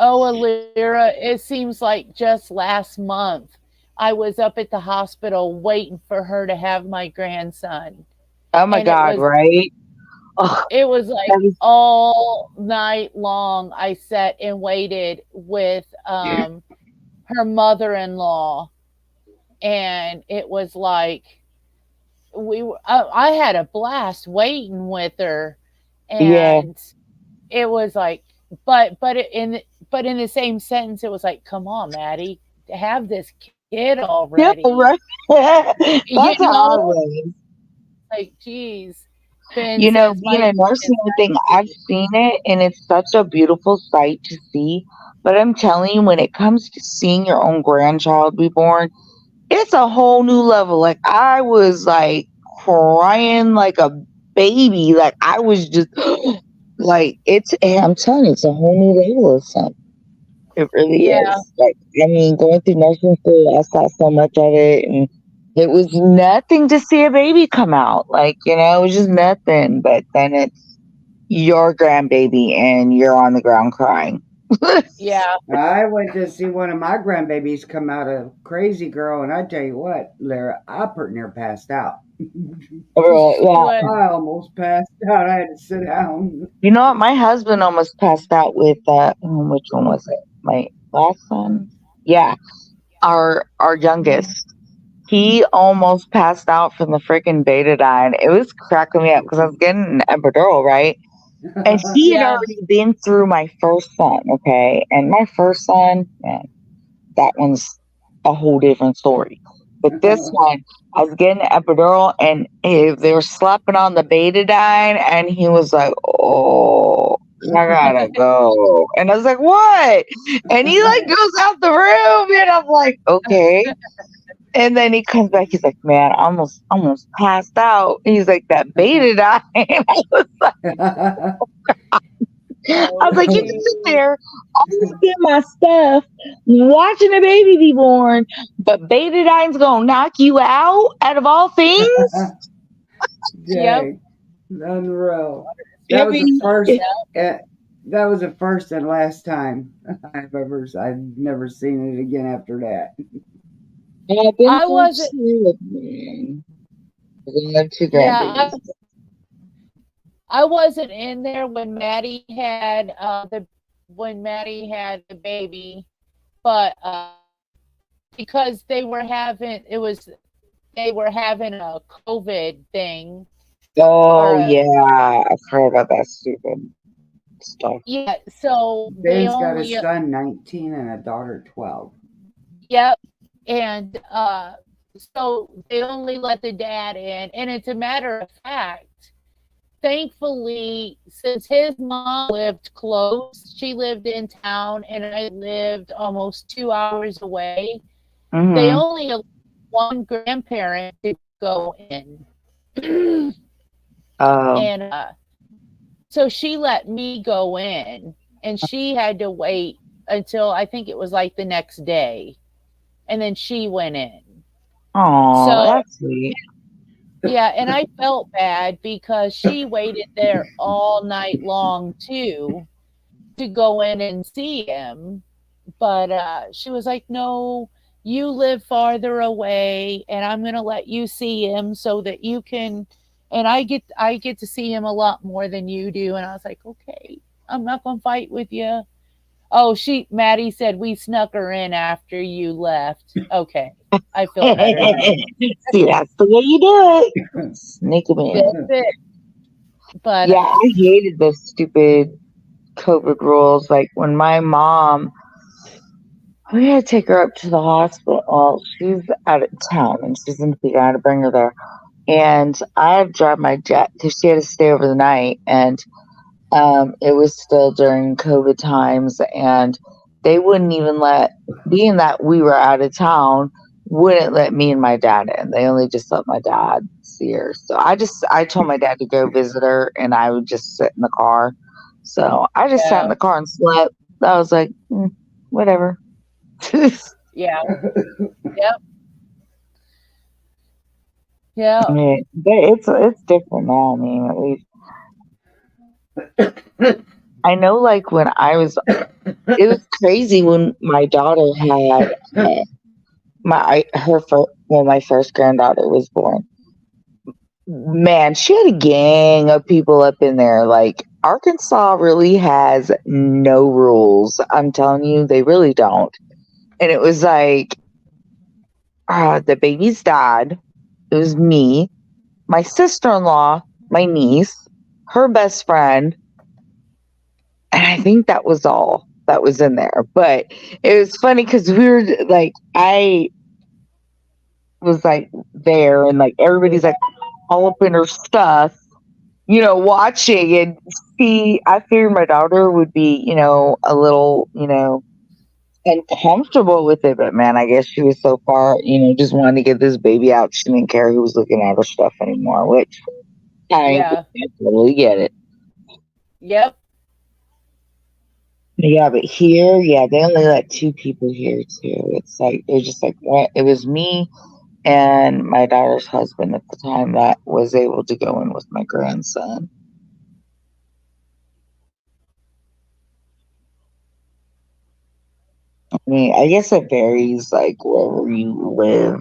Speaker 2: Oh, Alira, it seems like just last month I was up at the hospital waiting for her to have my grandson.
Speaker 4: Oh my
Speaker 2: And it
Speaker 4: God,
Speaker 2: was-
Speaker 4: right? Oh,
Speaker 2: It was like
Speaker 4: that is
Speaker 2: all night long I sat and waited with her mother-in-law, and it was like I had a blast waiting with her, and
Speaker 4: Yeah.
Speaker 2: it was like but in the same sentence it was like, come on, Maddie, have this kid
Speaker 4: yeah,
Speaker 2: already.
Speaker 4: right. That's
Speaker 2: You
Speaker 4: how I
Speaker 2: know?
Speaker 4: was.
Speaker 2: Like, geez. Ben
Speaker 4: You know,
Speaker 2: says,
Speaker 4: being
Speaker 2: "My
Speaker 4: a nurse and everything, I've seen it, and it's such a beautiful sight to see. But I'm telling you, when it comes to seeing your own grandchild be born, it's a whole new level. Like I was like crying like a baby. Like I was just like I'm telling you, it's a whole new level of something. It really
Speaker 2: Yeah.
Speaker 4: is. Like I mean, going through nursing school, I saw so much of it, and it was nothing to see a baby come out. Like, you know, it was just nothing. But then it's your grandbaby and you're on the ground crying.
Speaker 2: Yeah.
Speaker 1: I went to see one of my grandbabies come out of Crazy Girl, and I tell you what, Lara, I pretty near passed out.
Speaker 4: Really, yeah.
Speaker 2: What?
Speaker 1: I almost passed out. I had to sit down.
Speaker 4: You know what? My husband almost passed out with which one was it? My last son? Yeah. Our youngest. He almost passed out from the freaking betadine. It was cracking me up because I was getting an epidural, right? And she had
Speaker 2: Yeah.
Speaker 4: already been through my first son, okay? And my first son, man, that one's a whole different story. But this one, I was getting the epidural, and they were slapping on the betadine, and he was like, "Oh, I gotta go." And I was like, "What?" And he like goes out the room, and I'm like, "Okay." And then he comes back. He's like, "Man, I almost passed out." He's like, "That betadine." I was like, "You can sit there, always get my stuff, watching a baby be born, but betadine's gonna knock you out of all things."
Speaker 2: Yep.
Speaker 1: Dang, unreal.
Speaker 4: I
Speaker 1: That was the
Speaker 4: mean,
Speaker 1: first. That was the first and last time I've never seen it again after that.
Speaker 4: I've been
Speaker 2: I
Speaker 4: through
Speaker 2: wasn't.
Speaker 4: two with me. I have two
Speaker 2: Yeah,
Speaker 4: grandbabies.
Speaker 2: I wasn't in there when Maddie had the baby, but because they were having a COVID thing.
Speaker 4: Oh
Speaker 2: Or
Speaker 4: yeah, I've heard about that stupid stuff.
Speaker 2: yeah, so they
Speaker 1: Ben's got a
Speaker 2: only
Speaker 1: son 19 and a daughter 12.
Speaker 2: yep, and so they only let the dad in, and it's a matter of fact. Thankfully, since his mom lived close, she lived in town, and I lived almost 2 hours away. They
Speaker 4: Mm-hmm.
Speaker 2: only allowed one grandparent to go in.
Speaker 4: Oh,
Speaker 2: And so she let me go in, and she had to wait until I think it was like the next day, and then she went in.
Speaker 4: oh,
Speaker 2: So
Speaker 4: that's sweet.
Speaker 2: yeah, and I felt bad because she waited there all night long too to go in and see him. But she was like, "No, you live farther away, and I'm gonna let you see him so that you can." And I get to see him a lot more than you do. And I was like, "Okay, I'm not gonna fight with you." Oh, Maddie said we snuck her in after you left. Okay, I feel better now.
Speaker 4: See, that's the way you do it. Sneak 'em in.
Speaker 2: That's it. But
Speaker 4: Yeah, I hated those stupid COVID rules. Like when my mom, we had to take her up to the hospital. Well, she's out of town and she's in Topeka. I had to bring her there. And I had to drive my jet because she had to stay over the night. And it was still during COVID times. And they wouldn't even being that we were out of town, wouldn't let me and my dad in. They only just let my dad see her. So I told my dad to go visit her and I would just sit in the car. So I just sat in the car and slept. I was like, whatever.
Speaker 2: yeah, yep, yeah,
Speaker 4: I mean, it's different now. I mean, at least I know. Like when it was crazy when my daughter had when my first granddaughter was born. Man, she had a gang of people up in there. Like Arkansas really has no rules. I'm telling you, they really don't. And it was like the babies died. It was me, my sister-in-law, my niece, her best friend, and I think that was all that was in there. But it was funny because we were like, I was like there, and like everybody's like all up in her stuff, watching and see. I figured my daughter would be, a little, uncomfortable with it, but man, I guess she was so far, just wanting to get this baby out. She didn't care who was looking at her stuff anymore, which I totally get it.
Speaker 2: yep.
Speaker 4: Yeah, but here, yeah, they only let two people here too. It's like it was just like what it was me and my daughter's husband at the time that was able to go in with my grandson. I mean, I guess it varies like wherever you live.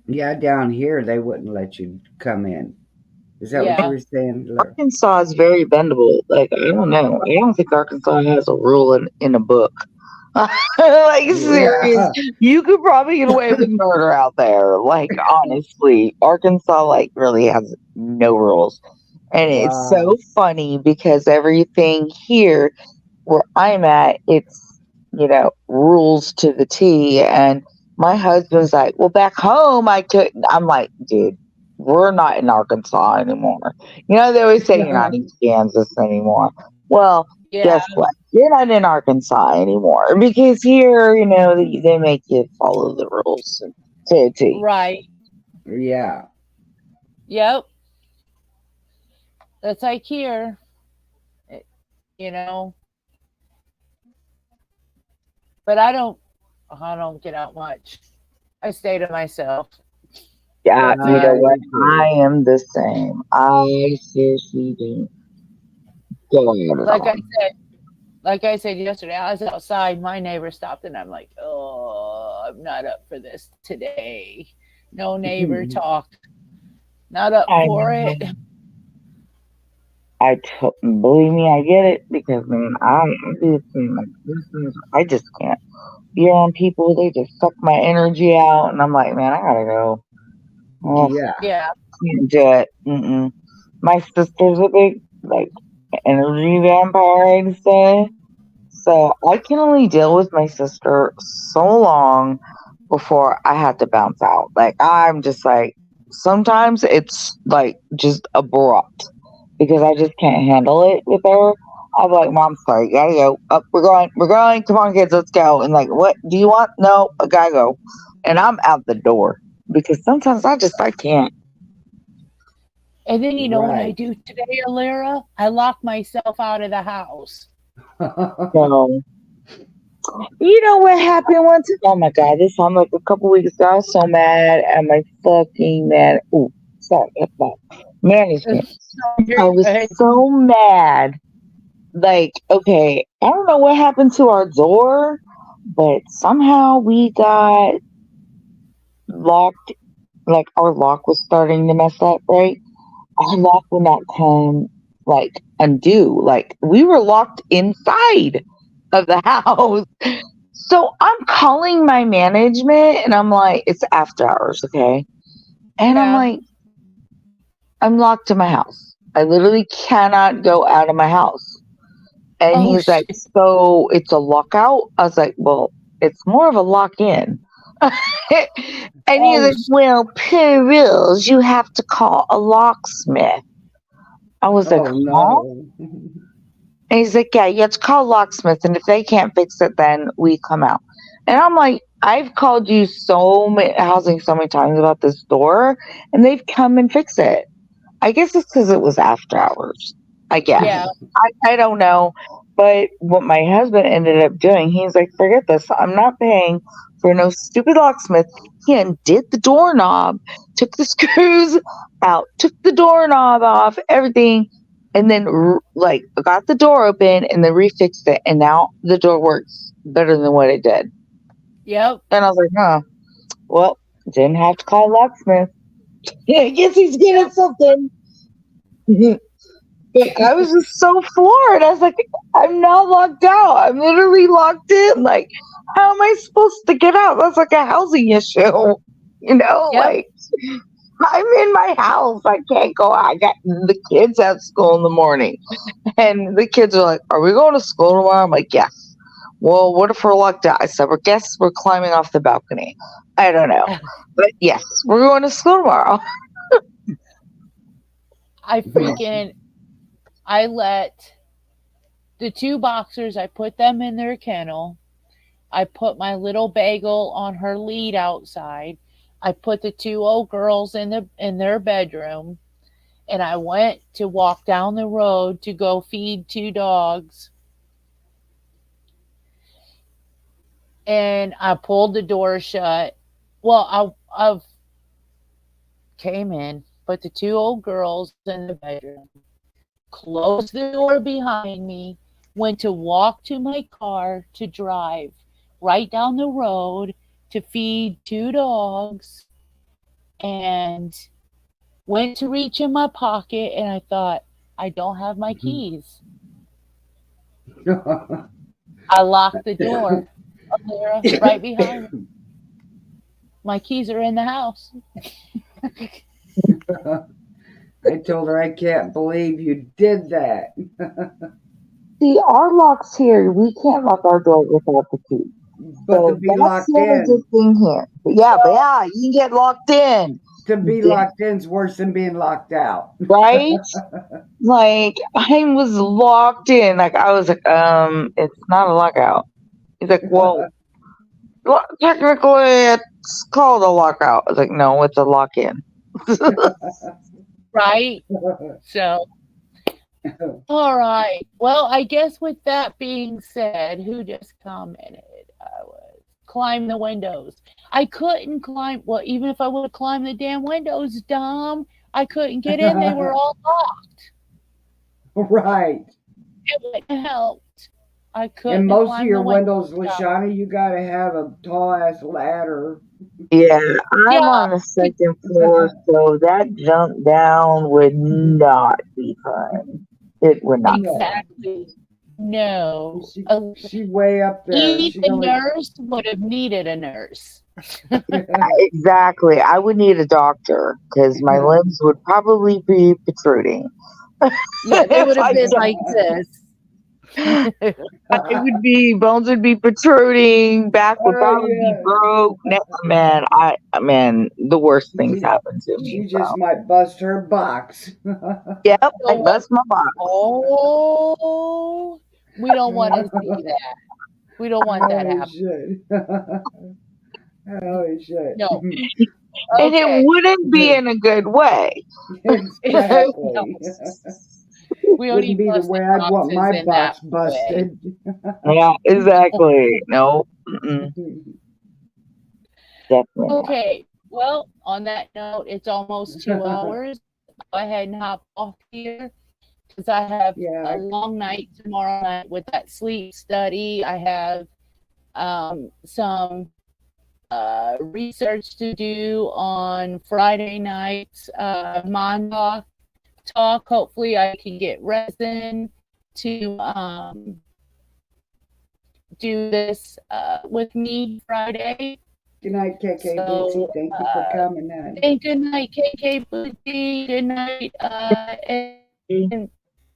Speaker 1: Yeah, down here they wouldn't let you come in. Is that what
Speaker 2: Yeah.
Speaker 1: you were saying? Laura?
Speaker 4: Arkansas is very bendable. Like I don't know. I don't think Arkansas has a rule in a book. Like serious, you could probably get away with murder out there. Like honestly, Arkansas like really has no rules. And it's so
Speaker 1: Wow.
Speaker 4: funny because everything here where I'm at, it's, rules to the T. And my husband's like, well, back home, I couldn't. I'm like, dude, we're not in Arkansas anymore. They always say you're not in Kansas anymore. Well,
Speaker 2: Yeah,
Speaker 4: guess what? You're not in Arkansas anymore because here, they make you follow the rules to a T.
Speaker 2: right.
Speaker 1: Yeah.
Speaker 2: Yep. That's like here. It- you know, but I don't get out much. I stay to myself.
Speaker 4: Yeah,
Speaker 2: That's
Speaker 4: you
Speaker 2: it.
Speaker 4: know
Speaker 1: I
Speaker 4: what?
Speaker 1: do
Speaker 4: I
Speaker 1: too.
Speaker 4: am the same. I seriously don't go out at
Speaker 2: Like I
Speaker 4: all.
Speaker 2: said, like I said yesterday, I was outside. My neighbor stopped, and I'm like, "Oh, I'm not up for this today. No neighbor talk. Not up
Speaker 4: I
Speaker 2: for it."
Speaker 4: know. Believe me, I get it because man, I do the same. Like I just can't be around people. They just suck my energy out, and I'm like, man, I gotta go. Oh,
Speaker 1: Yeah.
Speaker 2: Yeah,
Speaker 4: can't do it. Mm-mm. My sister's a big like energy vampire, I'd say. So I can only deal with my sister so long before I have to bounce out. Like I'm just like sometimes it's like just abrupt because I just can't handle it with her. I'm like, Mom, sorry, gotta go. Up, we're going. Come on, kids, let's go. And like, what do you want? No, I gotta go. And I'm out the door because sometimes I can't.
Speaker 2: and then you know what I
Speaker 1: Right.
Speaker 2: do today, Alira? I lock myself out of the house.
Speaker 4: So you know what happened once? Oh my god, this time like a couple weeks ago, I was so mad at my fucking man. Ooh, sorry, that's bad. Management.
Speaker 2: You're
Speaker 4: I was
Speaker 2: good.
Speaker 4: so mad. Like, okay, I don't know what happened to our door, but somehow we got locked. Like, our lock was starting to mess up, right? Our lock would not come, like, undo. Like, we were locked inside of the house. So I'm calling my management and I'm like, it's after hours, okay? And I'm
Speaker 2: Yeah.
Speaker 4: like, I'm locked in my house. I literally cannot go out of my house. And
Speaker 2: Oh
Speaker 4: he's like,
Speaker 2: shit.
Speaker 4: so it's a lockout? I was like, well, it's more of a lock in. And he's
Speaker 2: Oh
Speaker 4: like, well, per rules, you have to call a locksmith. I was like,
Speaker 1: Oh
Speaker 4: huh?
Speaker 1: no.
Speaker 4: And he's like, yeah, you have to call a locksmith. And if they can't fix it, then we come out. And I'm like, I've called you housing so many times about this door, and they've come and fixed it. I guess it's because it was after hours. I guess.
Speaker 2: yeah.
Speaker 4: I don't know. But what my husband ended up doing, he's like, forget this. I'm not paying for no stupid locksmith. He undid the doorknob, took the screws out, took the doorknob off, everything, and then like got the door open and then refixed it. And now the door works better than what it did.
Speaker 2: Yep.
Speaker 4: And I was like, huh, well, didn't have to call a locksmith. Yeah, I guess he's good at something. But I was just so floored. I was like, I'm not locked out. I'm literally locked in. Like, how am I supposed to get out? That's like a housing issue.
Speaker 2: Yep.
Speaker 4: Like I'm in my house. I can't go out. I got the kids at school in the morning. And the kids are like, are we going to school tomorrow? I'm like, yes. Well, what if we're locked out? I said, well, guess we're climbing off the balcony. I don't know. But yes, we're going to school tomorrow.
Speaker 2: I let the two boxers, I put them in their kennel. I put my little bagel on her lead outside. I put the two old girls in their bedroom, and I went to walk down the road to go feed two dogs. And I pulled the door shut. Well, I came in, put the two old girls in the bedroom, closed the door behind me, went to walk to my car to drive right down the road to feed two dogs, and went to reach in my pocket, and I thought, I don't have my keys. I locked the door right behind me. My keys are in the house.
Speaker 1: I told her I can't believe you did that.
Speaker 4: See, our locks here, we can't lock our door without the key.
Speaker 1: But
Speaker 4: So
Speaker 1: to be
Speaker 4: that's
Speaker 1: locked
Speaker 4: the other
Speaker 1: in,
Speaker 4: good thing here. But yeah, you can get locked in.
Speaker 1: to be
Speaker 4: Yeah.
Speaker 1: locked in is worse than being locked out.
Speaker 4: Right? Like I was locked in. Like I was like, it's not a lockout. He's like, well, technically it's called a lockout. I was like, no, it's a lock in.
Speaker 2: Right? So, all right. Well, I guess with that being said, who just commented? I would climb the windows. I couldn't climb. Well, even if I would have climbed the damn windows, Dom, I couldn't get in. They were all locked.
Speaker 1: Right.
Speaker 2: It wouldn't have helped. I couldn't.
Speaker 1: And most of
Speaker 2: climb
Speaker 1: your
Speaker 2: the window.
Speaker 1: windows, Lashana, you gotta have a tall ass ladder.
Speaker 4: Yeah, I'm
Speaker 2: Yeah.
Speaker 4: on the second floor, so that jump down would not be fun. It would not.
Speaker 2: Exactly. No.
Speaker 1: She way up there. She
Speaker 2: Even
Speaker 1: only,
Speaker 2: nurse would have needed a nurse.
Speaker 4: Exactly. I would need a doctor because my limbs would probably be protruding.
Speaker 2: Yeah, they would
Speaker 4: If I
Speaker 2: have been
Speaker 4: jumped-
Speaker 2: like this.
Speaker 4: It would be bones would be protruding, back would
Speaker 1: Oh,
Speaker 4: probably
Speaker 1: yeah.
Speaker 4: be broke. Man, the worst things happen to
Speaker 1: she
Speaker 4: me.
Speaker 1: just
Speaker 4: So.
Speaker 1: might bust her box.
Speaker 4: Yep, I bust my box.
Speaker 2: Oh, we don't want to see that. We don't want that
Speaker 1: Oh,
Speaker 2: happening.
Speaker 1: shit. Oh, shit.
Speaker 2: No.
Speaker 4: And it
Speaker 2: Okay.
Speaker 4: wouldn't be in a good way.
Speaker 1: Exactly.
Speaker 2: We don't
Speaker 1: Wouldn't
Speaker 2: need
Speaker 1: be the
Speaker 2: busted
Speaker 1: way I'd want
Speaker 2: boxes
Speaker 1: my
Speaker 2: in
Speaker 1: box
Speaker 2: that way.
Speaker 1: busted.
Speaker 4: Yeah, exactly. No, definitely not.
Speaker 2: Okay. Well, on that note, it's almost 2 hours. Go ahead and hop off here because I have
Speaker 1: Yeah.
Speaker 2: a long night tomorrow night with that sleep study. I have some research to do on Friday night's Montauk talk. Hopefully, I can get resin to do this with me Friday.
Speaker 1: Good night, KK
Speaker 2: So,
Speaker 1: Bootsy. Thank you for coming in.
Speaker 2: And good night, KK Bootsy. Good night, and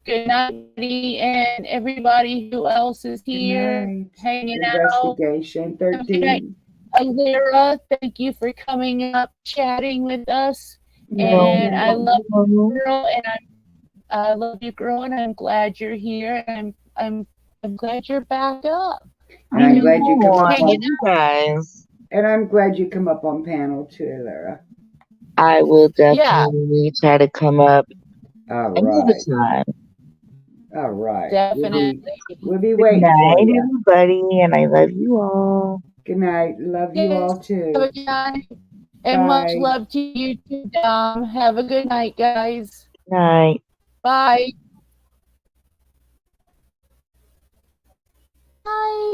Speaker 2: good night, Eddie, and everybody who else is
Speaker 1: Good
Speaker 2: here
Speaker 1: night.
Speaker 2: hanging out.
Speaker 1: Investigation
Speaker 2: Good night.
Speaker 1: 13.
Speaker 2: Alira, thank you for coming up, chatting with us.
Speaker 1: No,
Speaker 2: And I
Speaker 1: no.
Speaker 2: love you, girl, and I love you, girl, and I'm glad you're here. And I'm glad you're back up.
Speaker 1: And I'm glad you come up
Speaker 2: Hanging
Speaker 1: on,
Speaker 4: you guys.
Speaker 1: and I'm glad you come up on panel too, Lara.
Speaker 4: I will definitely try to come up
Speaker 1: All
Speaker 4: another
Speaker 1: right.
Speaker 4: time.
Speaker 1: All right.
Speaker 2: Definitely.
Speaker 1: We'll be
Speaker 4: Good
Speaker 1: waiting for
Speaker 4: night,
Speaker 1: you.
Speaker 4: everybody, and I love you all.
Speaker 1: Good night. Love you all
Speaker 2: Have
Speaker 1: too.
Speaker 2: a good night. And much
Speaker 1: Bye.
Speaker 2: love to you too, Dom. Have a good night, guys.
Speaker 4: Night.
Speaker 2: Bye. Bye.